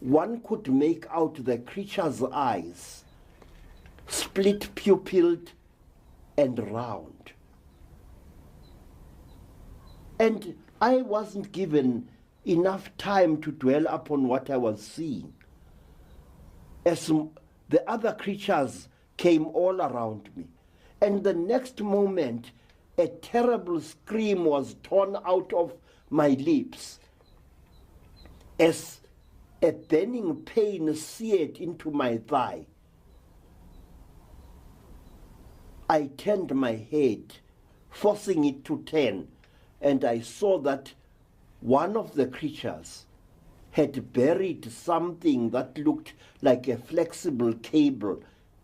one could make out the creature's eyes, split pupilled and round. And I wasn't given enough time to dwell upon what I was seeing. As the other creatures came all around me, and the next moment a terrible scream was torn out of my lips as a burning pain seared into my thigh. I turned my head, forcing it to turn, and I saw that one of the creatures had buried something that looked like a flexible cable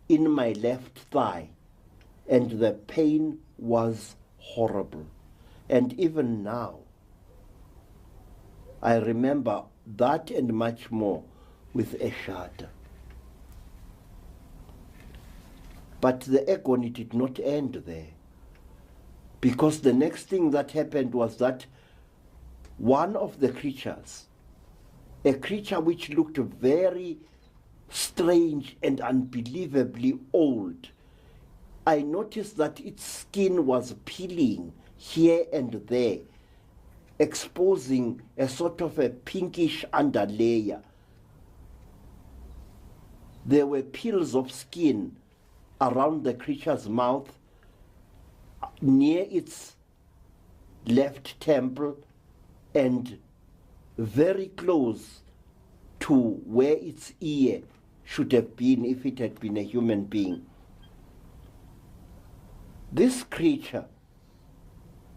in my left thigh, and the pain was horrible. And even now, I remember that and much more with a shudder. But the agony did not end there, because the next thing that happened was that one of the creatures, a creature which looked very strange and unbelievably old, I noticed that its skin was peeling here and there, exposing a sort of a pinkish underlayer. There were peels of skin around the creature's mouth, near its left temple, and very close to where its ear should have been if it had been a human being. This creature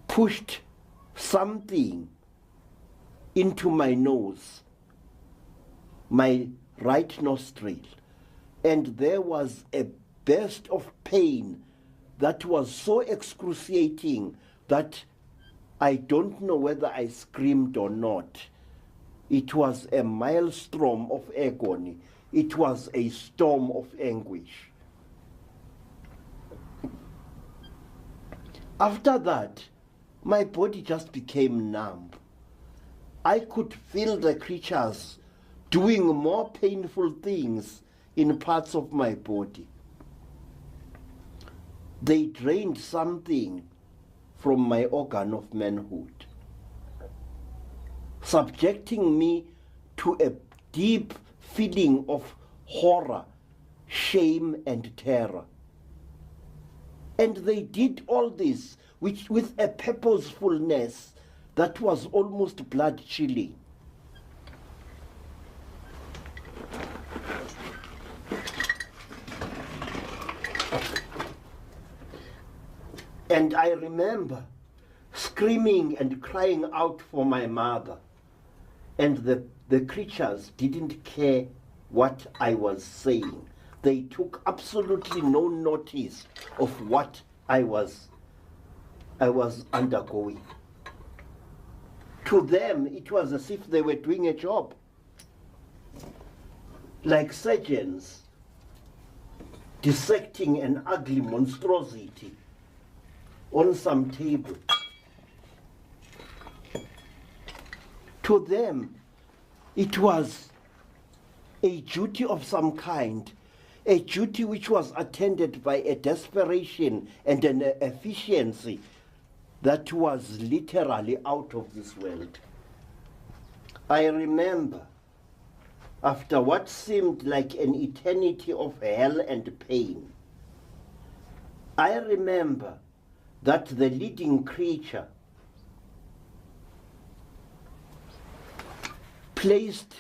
pushed something into my nose, my right nostril, and there was a burst of pain that was so excruciating that I don't know whether I screamed or not. It was a maelstrom of agony. It was a storm of anguish. After that, my body just became numb. I could feel the creatures doing more painful things in parts of my body. They drained something from my organ of manhood, subjecting me to a deep feeling of horror, shame, and terror. And they did all this with a purposefulness that was almost blood-chilling. And I remember screaming and crying out for my mother. And the creatures didn't care what I was saying. They took absolutely no notice of what I was undergoing. To them, it was as if they were doing a job, like surgeons dissecting an ugly monstrosity on some table. To them, it was a duty of some kind, a duty which was attended by a desperation and an efficiency that was literally out of this world. I remember, after what seemed like an eternity of hell and pain, I remember that the leading creature placed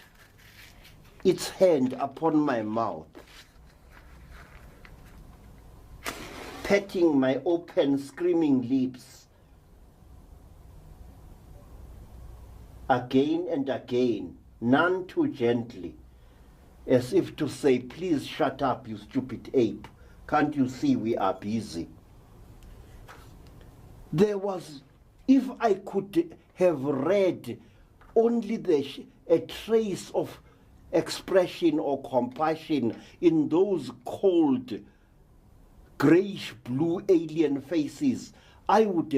its hand upon my mouth, patting my open, screaming lips again and again, none too gently, as if to say, please shut up, you stupid ape. Can't you see we are busy? There was, if I could have read only a trace of expression or compassion in those cold, grayish-blue alien faces, I would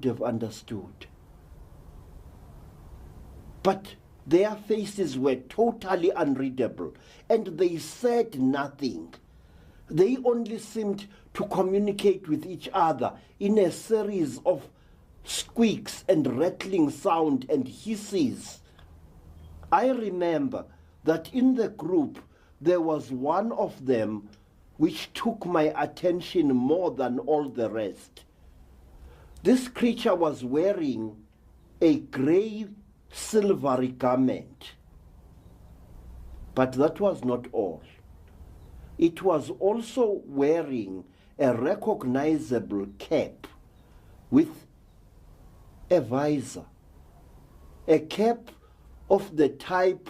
have understood. But their faces were totally unreadable, and they said nothing. They only seemed to communicate with each other in a series of squeaks and rattling sound and hisses. I remember that in the group there was one of them which took my attention more than all the rest. This creature was wearing a grey silvery garment. But that was not all. It was also wearing a recognizable cap with a visor, a cap of the type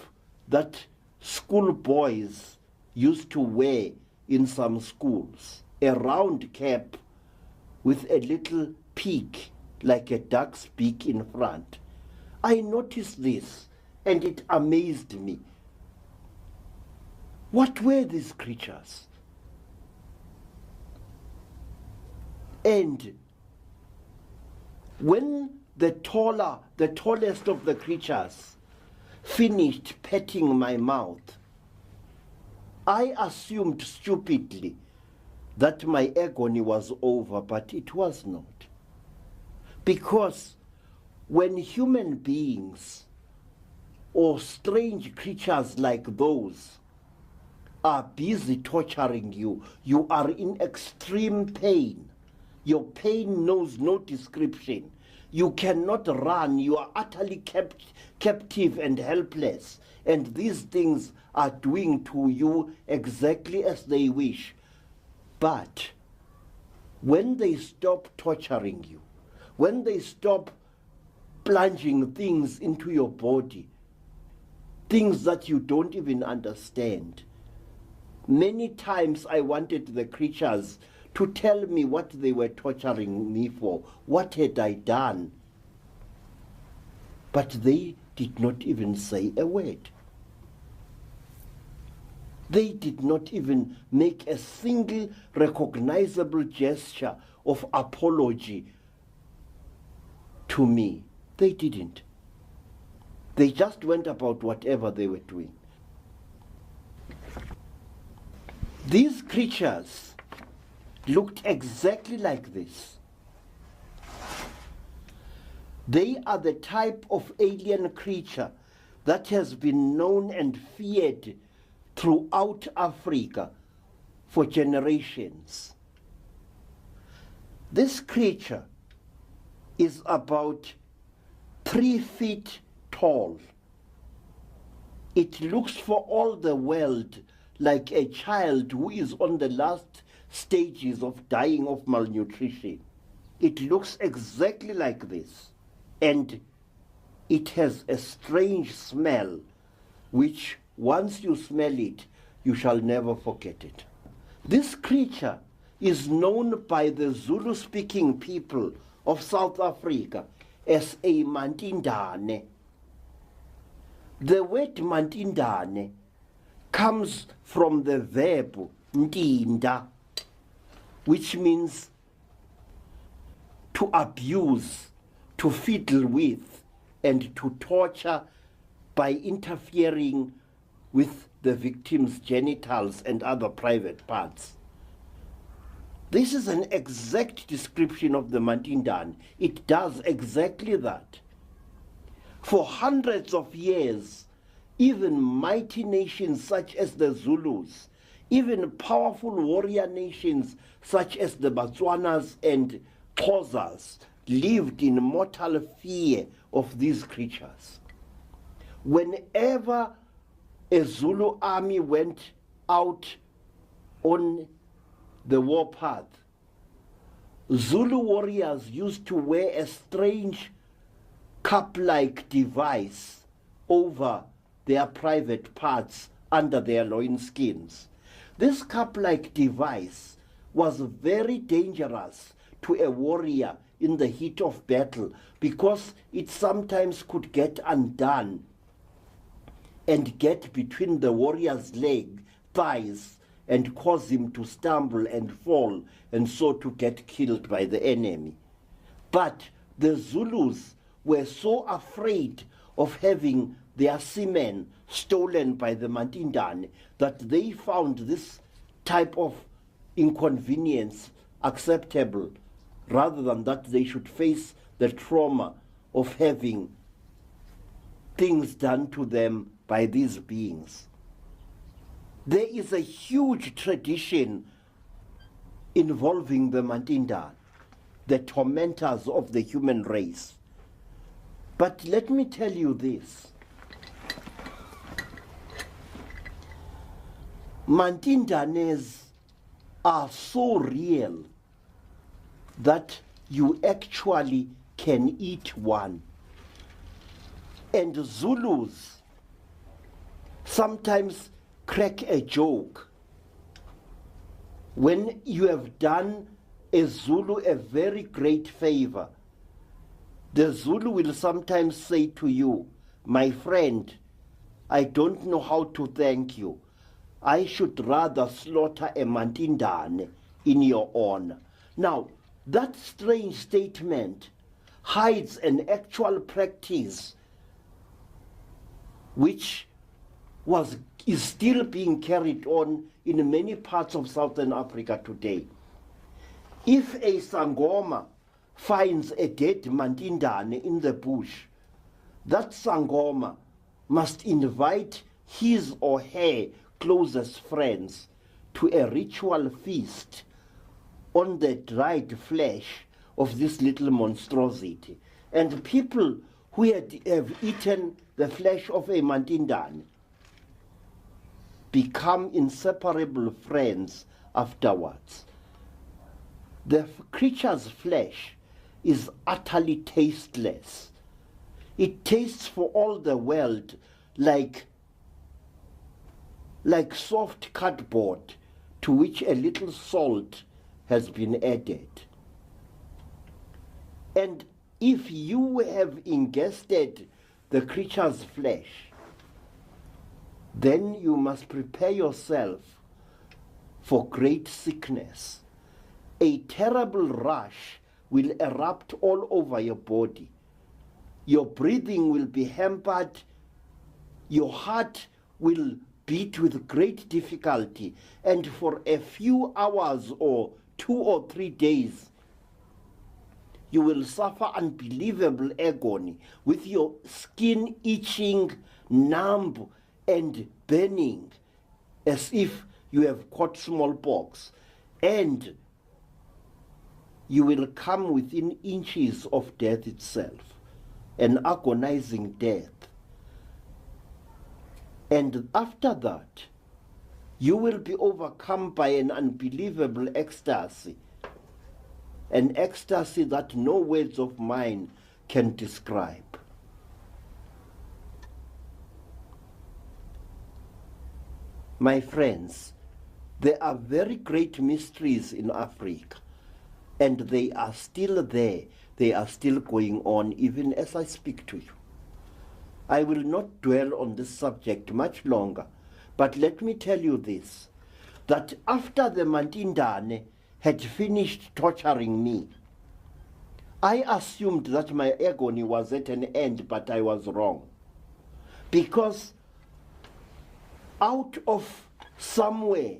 that schoolboys used to wear in some schools, a round cap with a little peak like a duck's beak in front. I noticed this and it amazed me. What were these creatures? And when the tallest of the creatures finished petting my mouth, I assumed stupidly that my agony was over, but it was not. Because when human beings or strange creatures like those are busy torturing you. You are in extreme pain. Your pain knows no description. You cannot run. You are utterly captive and helpless. And these things are doing to you exactly as they wish. But when they stop torturing you, when they stop plunging things into your body, things that you don't even understand. Many times I wanted the creatures to tell me what they were torturing me for. What had I done? But they did not even say a word. They did not even make a single recognizable gesture of apology to me. They didn't. They just went about whatever they were doing. These creatures looked exactly like this. They are the type of alien creature that has been known and feared throughout Africa for generations. This creature is about 3 feet tall. It looks for all the world like a child who is on the last stages of dying of malnutrition. It looks exactly like this, and it has a strange smell which once you smell it, you shall never forget it. This creature is known by the Zulu-speaking people of South Africa as a mantindane. The word mantindane comes from the verb ntinda, which means to abuse, to fiddle with, and to torture by interfering with the victim's genitals and other private parts. This is an exact description of the Mantindan. It does exactly that. For hundreds of years, even mighty nations such as the Zulus, even powerful warrior nations such as the Botswanas and Xhosas lived in mortal fear of these creatures. Whenever a Zulu army went out on the warpath, Zulu warriors used to wear a strange cup-like device over their private parts under their loinskins. This cup-like device was very dangerous to a warrior in the heat of battle because it sometimes could get undone and get between the warrior's thighs, and cause him to stumble and fall, and so to get killed by the enemy. But the Zulus were so afraid of having their semen stolen by the Mantindane that they found this type of inconvenience acceptable, rather than that they should face the trauma of having things done to them by these beings. There is a huge tradition involving the Mantindan, the tormentors of the human race. But let me tell you this. Mantindanes are so real that you actually can eat one. And Zulus sometimes crack a joke. When you have done a Zulu a very great favor, the Zulu will sometimes say to you, "My friend, I don't know how to thank you. I should rather slaughter a Mantindane in your honor." Now, that strange statement hides an actual practice which is still being carried on in many parts of Southern Africa today. If a Sangoma finds a dead Mantindane in the bush, that Sangoma must invite his or her closest friends to a ritual feast on the dried flesh of this little monstrosity. And people who have eaten the flesh of a Mantindane become inseparable friends afterwards. The creature's flesh is utterly tasteless. It tastes for all the world like soft cardboard to which a little salt has been added. And if you have ingested the creature's flesh, then you must prepare yourself for great sickness. A terrible rush will erupt all over your body. Your breathing will be hampered. Your heart will beat with great difficulty. And for a few hours or 2 or 3 days, you will suffer unbelievable agony with your skin itching, numb, and burning as if you have caught smallpox. And you will come within inches of death itself, an agonizing death. And after that, you will be overcome by an unbelievable ecstasy, an ecstasy that no words of mine can describe. My friends, there are very great mysteries in Africa, and they are still there. They are still going on even as I speak to you. I will not dwell on this subject much longer, but let me tell you this, that after the Mantindane had finished torturing me, I assumed that my agony was at an end, but I was wrong. Because out of somewhere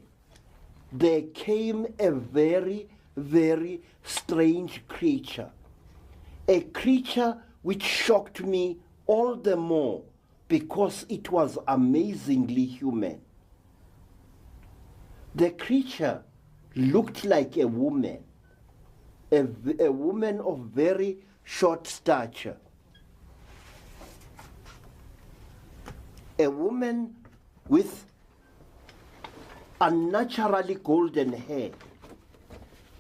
there came a very, very strange creature. A creature which shocked me all the more because it was amazingly human. The creature looked like a woman, a woman of very short stature, a woman with unnaturally golden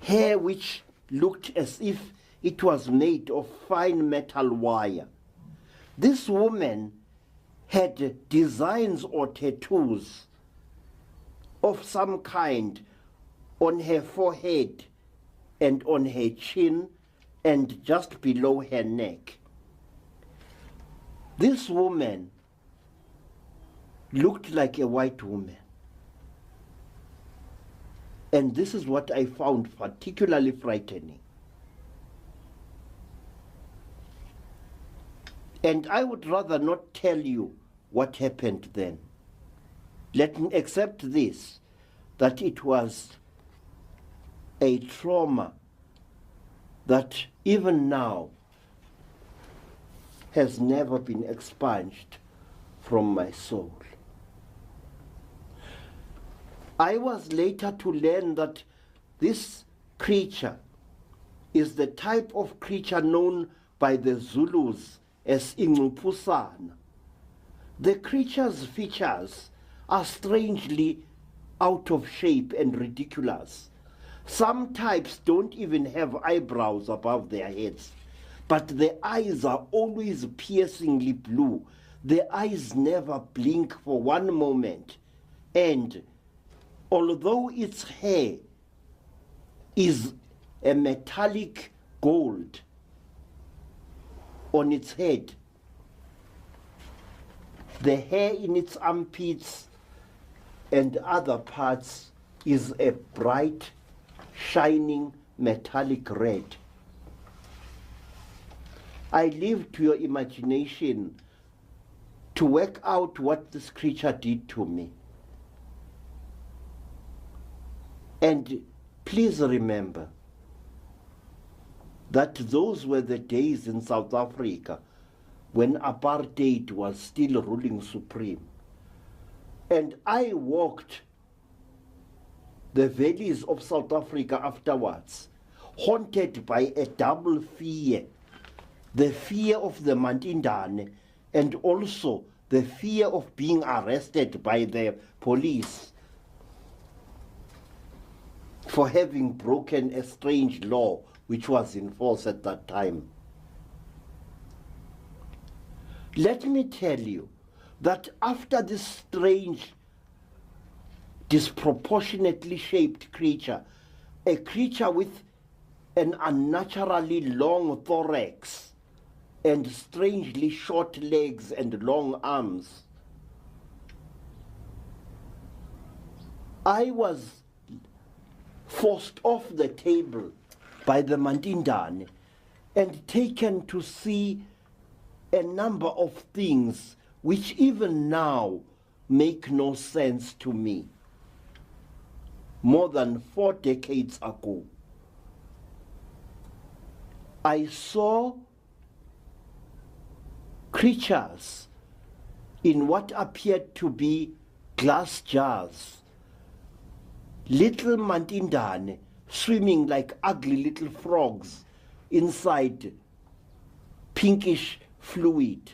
hair which looked as if it was made of fine metal wire. This woman had designs or tattoos of some kind on her forehead and on her chin and just below her neck. This woman looked like a white woman. And this is what I found particularly frightening. And I would rather not tell you what happened then. Let me accept this, that it was a trauma that even now has never been expunged from my soul. I was later to learn that this creature is the type of creature known by the Zulus as Ingupusana. The creature's features are strangely out of shape and ridiculous. Some types don't even have eyebrows above their heads, but their eyes are always piercingly blue. Their eyes never blink for one moment, and although its hair is a metallic gold on its head, the hair in its armpits and other parts is a bright, shining metallic red. I leave to your imagination to work out what this creature did to me. And please remember that those were the days in South Africa when apartheid was still ruling supreme. And I walked the valleys of South Africa afterwards, haunted by a double fear. The fear of the Mantindane and also the fear of being arrested by the police for having broken a strange law which was in force at that time. Let me tell you that after this strange, disproportionately shaped creature, a creature with an unnaturally long thorax and strangely short legs and long arms, I was forced off the table by the Mantindane and taken to see a number of things which even now make no sense to me. More than 4 decades ago, I saw creatures in what appeared to be glass jars, little Mantindane swimming like ugly little frogs inside pinkish fluid.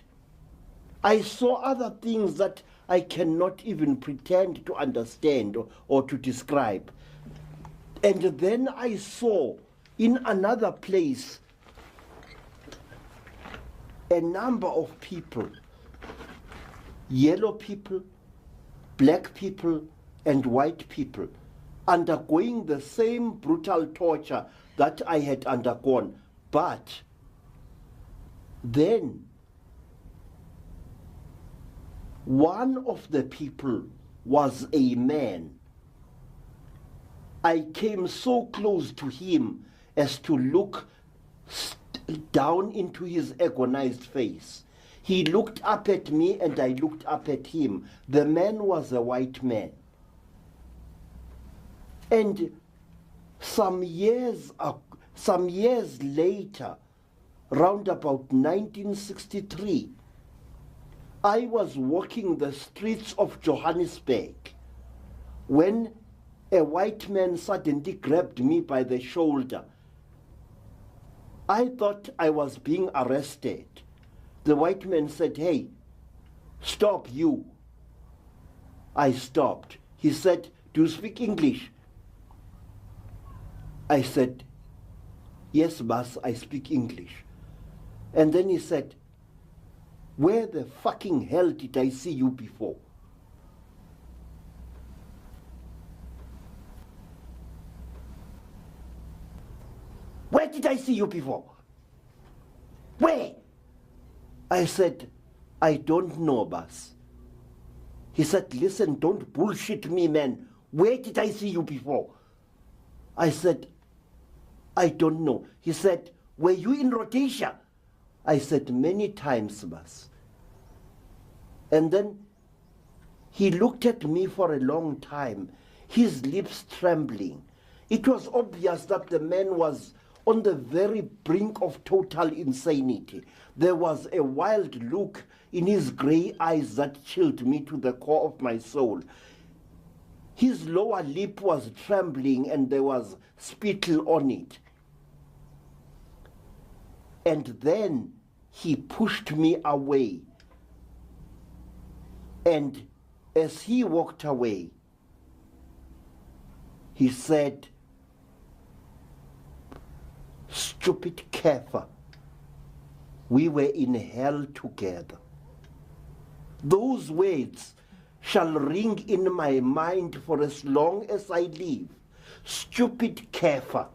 I saw other things that I cannot even pretend to understand or to describe. And then I saw in another place a number of people, yellow people, black people, and white people, undergoing the same brutal torture that I had undergone. But then one of the people was a man. I came so close to him as to look down into his agonized face. He looked up at me and I looked up at him. The man was a white man. And some years later, round about 1963, I was walking the streets of Johannesburg when a white man suddenly grabbed me by the shoulder. I thought I was being arrested. The white man said, "Hey, stop you." I stopped. He said, "Do you speak English?" I said, "Yes, boss, I speak English." And then he said, "Where the fucking hell did I see you before?" "Where did I see you before? Where?" I said, "I don't know, boss." He said, "Listen, don't bullshit me, man. Where did I see you before?" I said, "I don't know." He said, "Were you in Rhodesia?" I said, "Many times, boss." And then he looked at me for a long time, his lips trembling. It was obvious that the man was on the very brink of total insanity. There was a wild look in his gray eyes that chilled me to the core of my soul. His lower lip was trembling and there was spittle on it. And then he pushed me away. And as he walked away, he said, "Stupid kafir, we were in hell together." Those words shall ring in my mind for as long as I live. Stupid kafir,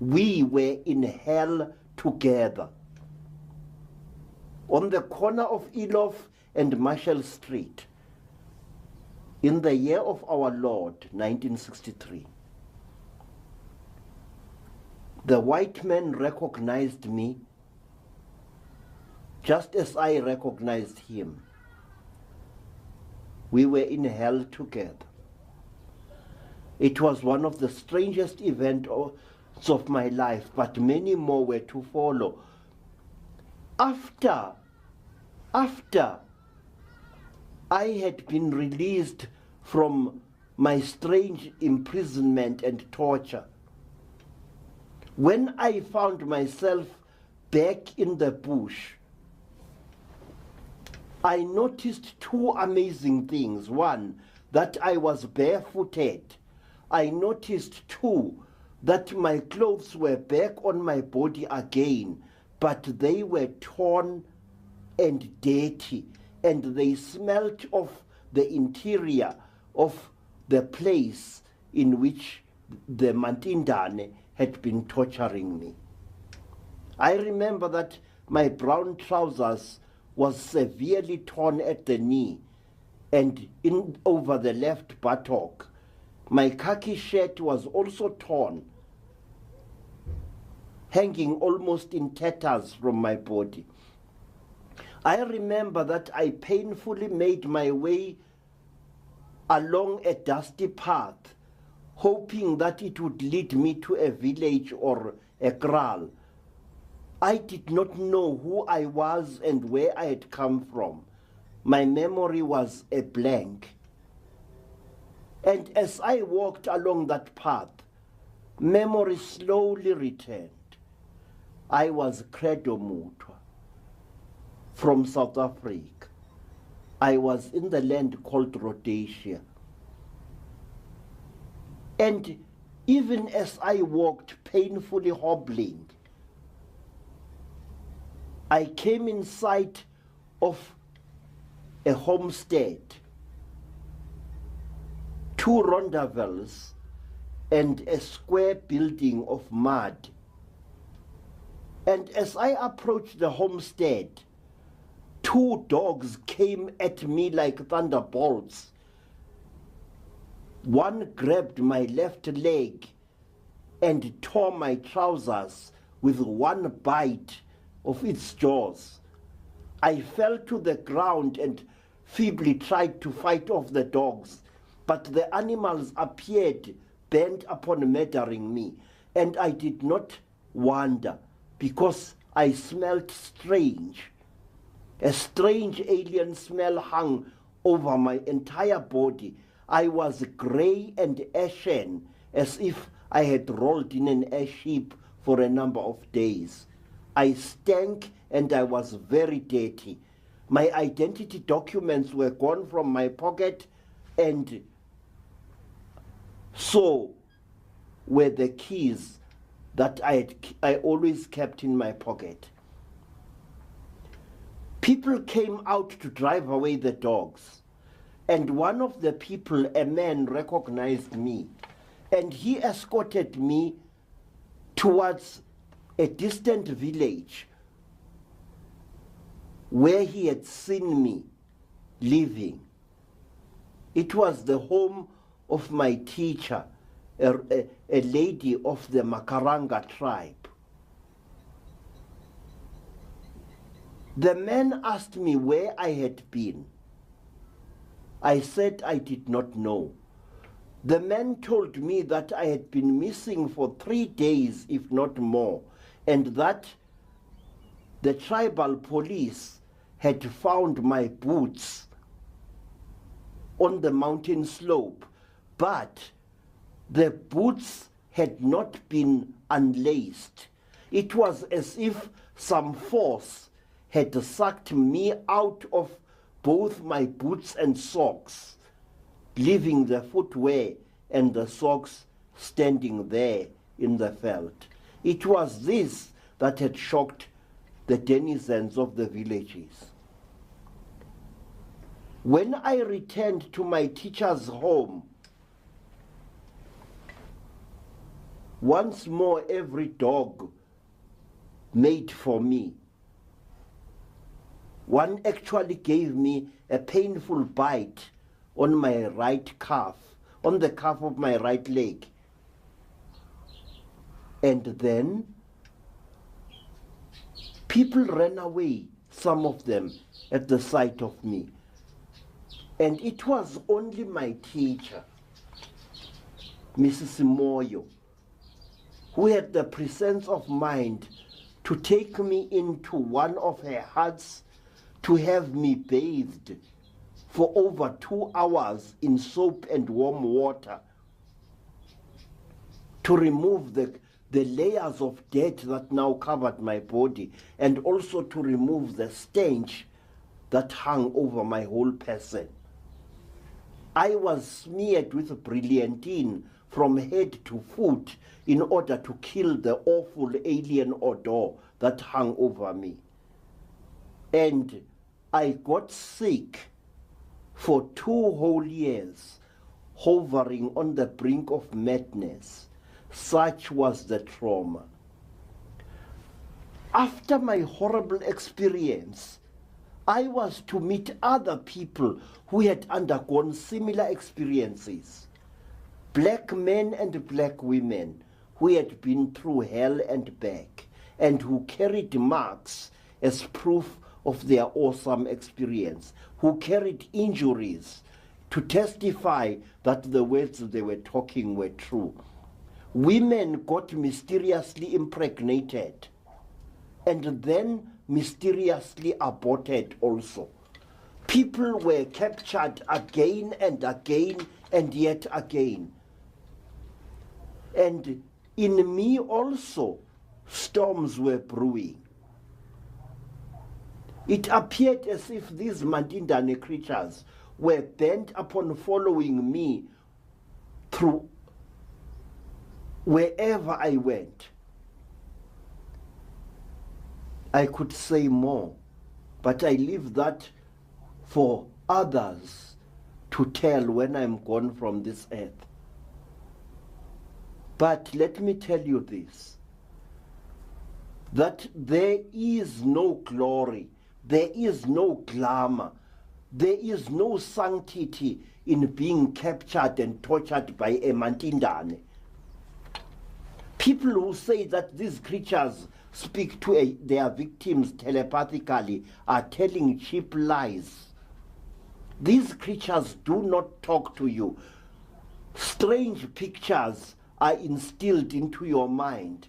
we were in hell together. On the corner of Elof and Marshall Street, in the year of our Lord, 1963. The white man recognized me just as I recognized him. We were in hell together. It was one of the strangest events of my life, but many more were to follow. After I had been released from my strange imprisonment and torture. When I found myself back in the bush, I noticed two amazing things. One, that I was barefooted. I noticed, two, that my clothes were back on my body again, but they were torn and dirty, and they smelt of the interior of the place in which the Mantindane had been torturing me. I remember that my brown trousers was severely torn at the knee and in over the left buttock. My khaki shirt was also torn, hanging almost in tatters from my body. I remember that I painfully made my way along a dusty path, hoping that it would lead me to a village or a kraal. I did not know who I was and where I had come from. My memory was a blank. And as I walked along that path, memory slowly returned. I was Credo Mutwa from South Africa. I was in the land called Rhodesia. And even as I walked painfully hobbling, I came in sight of a homestead, two rondavels, and a square building of mud. And as I approached the homestead, two dogs came at me like thunderbolts. One grabbed my left leg and tore my trousers with one bite of its jaws. I fell to the ground and feebly tried to fight off the dogs, but the animals appeared bent upon murdering me, and I did not wonder, because I smelled strange. A strange alien smell hung over my entire body. I was grey and ashen, as if I had rolled in an ash heap for a number of days. I stank and I was very dirty. My identity documents were gone from my pocket, and so were the keys that I always kept in my pocket. People came out to drive away the dogs, and one of the people, a man, recognized me, and he escorted me towards a distant village where he had seen me living. It was the home of my teacher, a lady of the Makaranga tribe. The man asked me where I had been. I said I did not know. The man told me that I had been missing for 3 days, if not more, and that the tribal police had found my boots on the mountain slope, but the boots had not been unlaced. It was as if some force had sucked me out of both my boots and socks, leaving the footwear and the socks standing there in the veld. It was this that had shocked the denizens of the villages. When I returned to my teacher's home, once more every dog made for me. One actually gave me a painful bite on my right calf, on the calf of my right leg. And then people ran away, some of them, at the sight of me. And it was only my teacher, Mrs. Moyo, who had the presence of mind to take me into one of her huts to have me bathed for over 2 hours in soap and warm water to remove the layers of dirt that now covered my body, and also to remove the stench that hung over my whole person. I was smeared with brilliantine from head to foot in order to kill the awful alien odor that hung over me. And I got sick for 2 whole years, hovering on the brink of madness. Such was the trauma. After my horrible experience, I was to meet other people who had undergone similar experiences. Black men and black women who had been through hell and back, and who carried marks as proof of their awesome experience, who carried injuries to testify that the words they were talking were true. Women got mysteriously impregnated and then mysteriously aborted also. People were captured again and again and yet again. And in me also, storms were brewing. It appeared as if these Mantindane creatures were bent upon following me through wherever I went. I could say more, but I leave that for others to tell when I'm gone from this earth. But let me tell you this, that there is no glory, there is no glamour, there is no sanctity in being captured and tortured by a Mantindane. People who say that these creatures speak to their victims telepathically are telling cheap lies. These creatures do not talk to you. Strange pictures are instilled into your mind.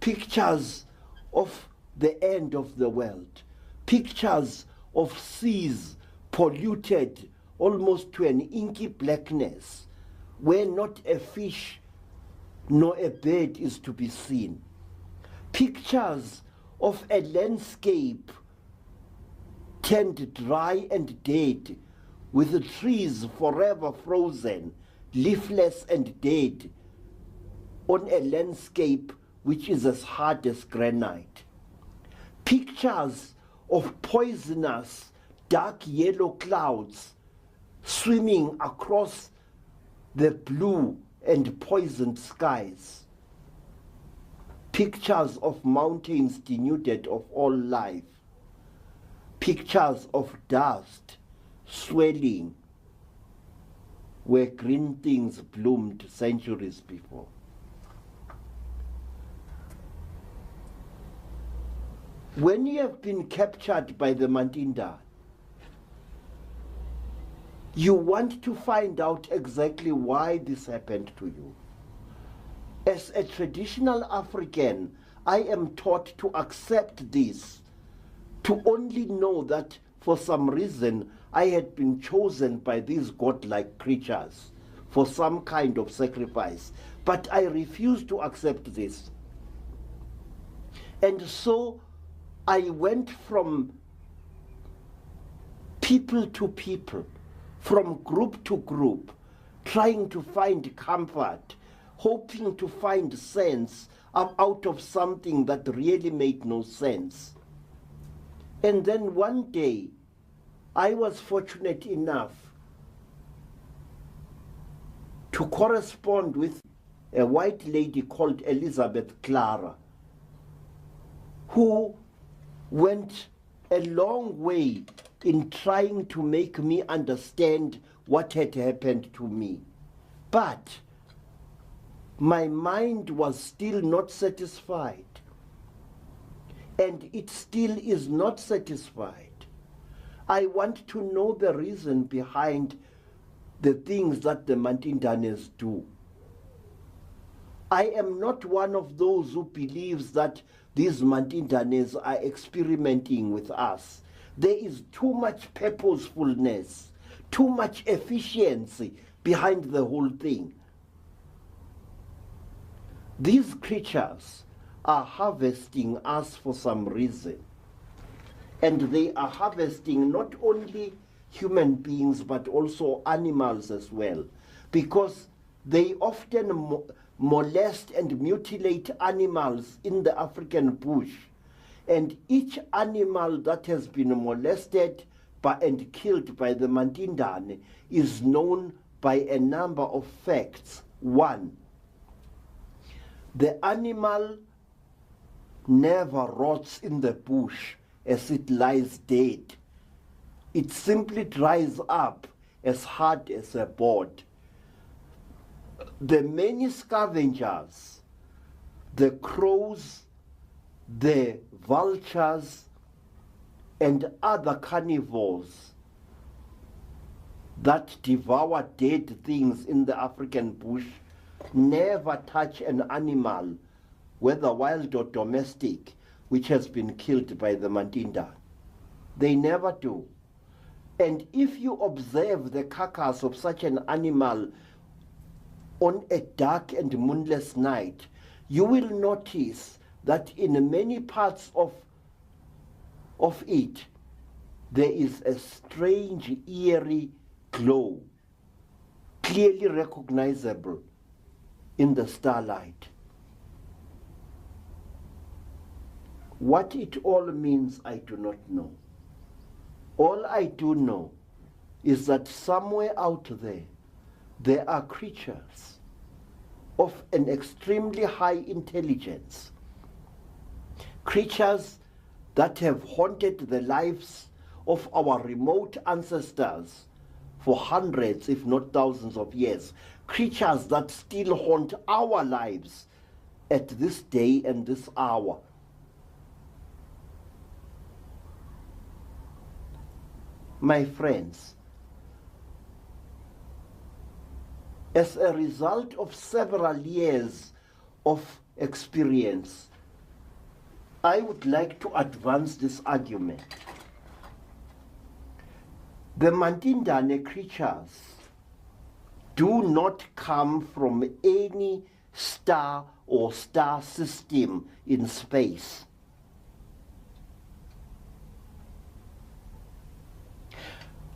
Pictures of the end of the world. Pictures of seas polluted almost to an inky blackness, where not a fish nor a bird is to be seen. Pictures of a landscape turned dry and dead, with the trees forever frozen, leafless and dead, on a landscape which is as hard as granite. Pictures of poisonous, dark yellow clouds swimming across the blue and poisoned skies. Pictures of mountains denuded of all life. Pictures of dust swelling where green things bloomed centuries before. When you have been captured by the Mantinda, you want to find out exactly why this happened to you. As a traditional African, I am taught to accept this, to only know that for some reason I had been chosen by these godlike creatures for some kind of sacrifice. But I refuse to accept this. And so I went from people to people, from group to group, trying to find comfort, hoping to find sense out of something that really made no sense. And then one day, I was fortunate enough to correspond with a white lady called Elizabeth Clara, who went a long way in trying to make me understand what had happened to me. But my mind was still not satisfied, and it still is not satisfied. I want to know the reason behind the things that the Mantindanes do. I am not one of those who believes that these Mantindanes are experimenting with us. There is too much purposefulness, too much efficiency behind the whole thing. These creatures are harvesting us for some reason. And they are harvesting not only human beings but also animals as well, because they often molest and mutilate animals in the African bush. And each animal that has been molested and killed by the Mantindane is known by a number of facts. One, the animal never rots in the bush as it lies dead. It simply dries up as hard as a board. The many scavengers, the crows, the vultures, and other carnivores that devour dead things in the African bush never touch an animal, whether wild or domestic, which has been killed by the Mantinda. They never do. And if you observe the carcass of such an animal on a dark and moonless night, you will notice that in many parts of it, there is a strange, eerie glow, clearly recognizable in the starlight. What it all means, I do not know. All I do know is that somewhere out there are creatures of an extremely high intelligence, creatures that have haunted the lives of our remote ancestors for hundreds, if not thousands of years, creatures that still haunt our lives at this day and this hour. My friends, as a result of several years of experience, I would like to advance this argument. The Mantindane creatures do not come from any star or star system in space.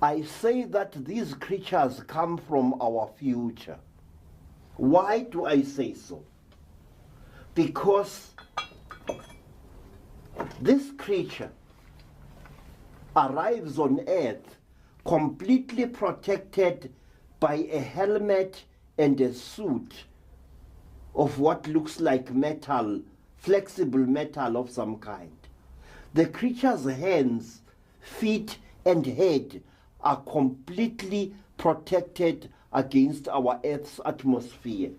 I say that these creatures come from our future. Why do I say so? Because this creature arrives on Earth completely protected by a helmet and a suit of what looks like metal, flexible metal of some kind. The creature's hands, feet, and head are completely protected against our Earth's atmosphere.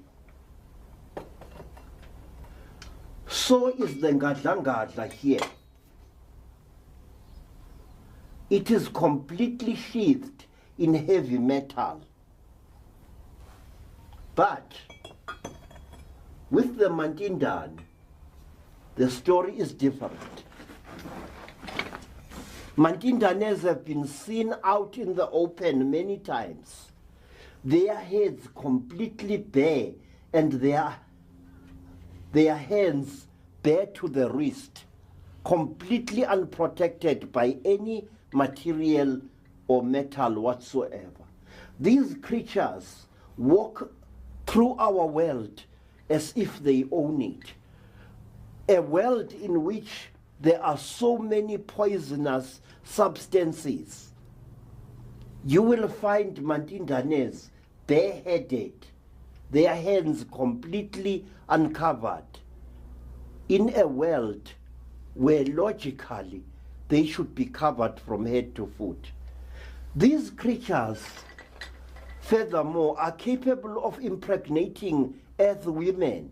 So is the Ngadlangadla here. It is completely sheathed in heavy metal. But with the Mantindane, the story is different. Mantindanes have been seen out in the open many times, their heads completely bare and their hands bare to the wrist, completely unprotected by any material or metal whatsoever. These creatures walk through our world as if they own it, a world in which there are so many poisonous substances. You will find Mantindanes bareheaded, their hands completely uncovered, in a world where logically they should be covered from head to foot. These creatures, furthermore, are capable of impregnating earth women.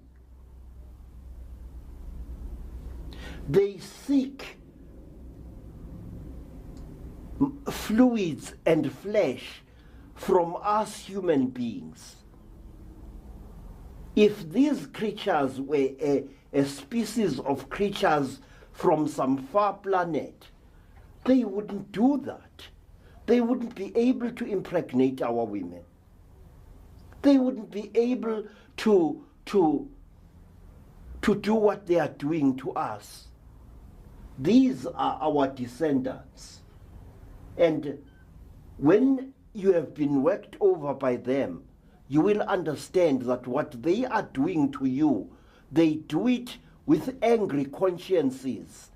They seek fluids and flesh from us human beings. If these creatures were a species of creatures from some far planet, they wouldn't do that. they wouldn't be able to impregnate our women. They wouldn't be able to do what they are doing to us. These are our descendants. And when you have been worked over by them, you will understand that what they are doing to you, they do it with angry consciences.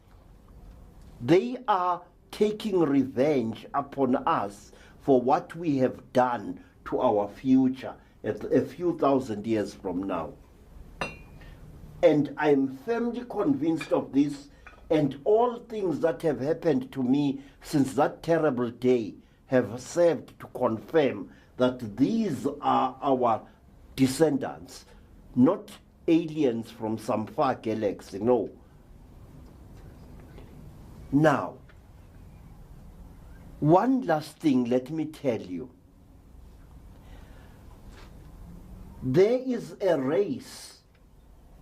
They are taking revenge upon us for what we have done to our future a few thousand years from now. And I am firmly convinced of this, and all things that have happened to me since that terrible day have served to confirm that these are our descendants, not aliens from some far galaxy, no. Now, one last thing, let me tell you. There is a race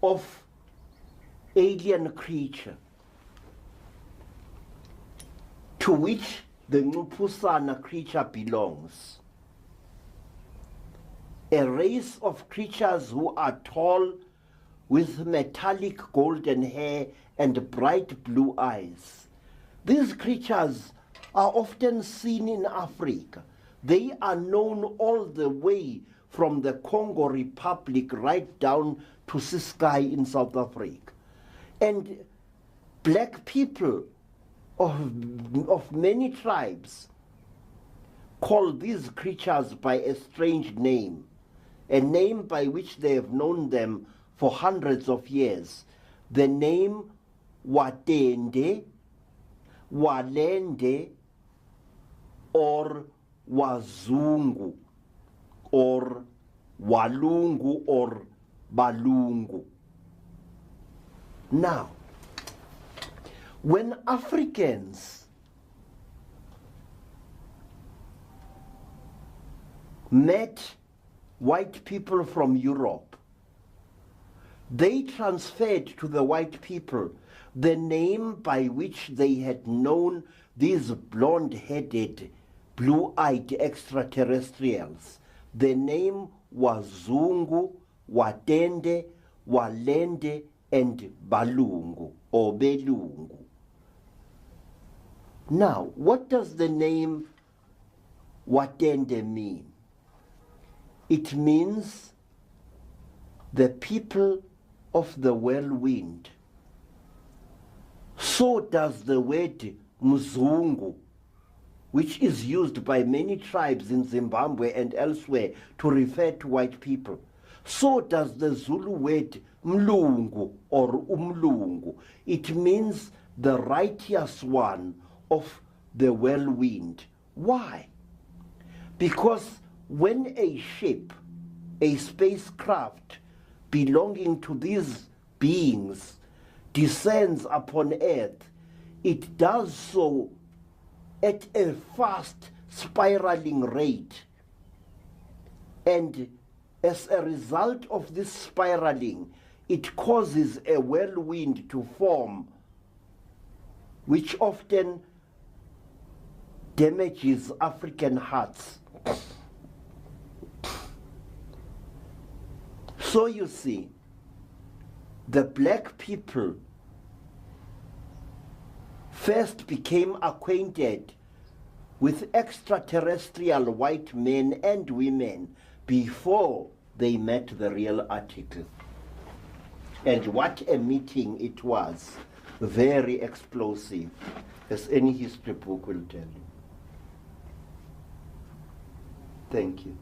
of alien creature to which the Ngupusana creature belongs. A race of creatures who are tall, with metallic golden hair and bright blue eyes. These creatures are often seen in Africa. They are known all the way from the Congo Republic right down to Ciskei in South Africa. And black people of many tribes call these creatures by a strange name, a name by which they have known them for hundreds of years. The name Watende, Walende, or Wazungu, or Walungu, or Balungu. Now, when Africans met white people from Europe, they transferred to the white people the name by which they had known these blonde-headed, blue-eyed extraterrestrials. The name was Zungu, Watende, Walende, and Balungu, or Belungu. Now, what does the name Watende mean? It means the people of the whirlwind. So does the word Mzungu, which is used by many tribes in Zimbabwe and elsewhere to refer to white people. So does the Zulu word Mlungu or Umlungu. It means the righteous one of the whirlwind. Why? Because when a ship, a spacecraft belonging to these beings descends upon Earth, it does so at a fast spiraling rate. And as a result of this spiraling, it causes a whirlwind to form, which often damages African hearts. So you see, the black people first became acquainted with extraterrestrial white men and women before they met the real article. And what a meeting it was. Very explosive, as any history book will tell you. Thank you.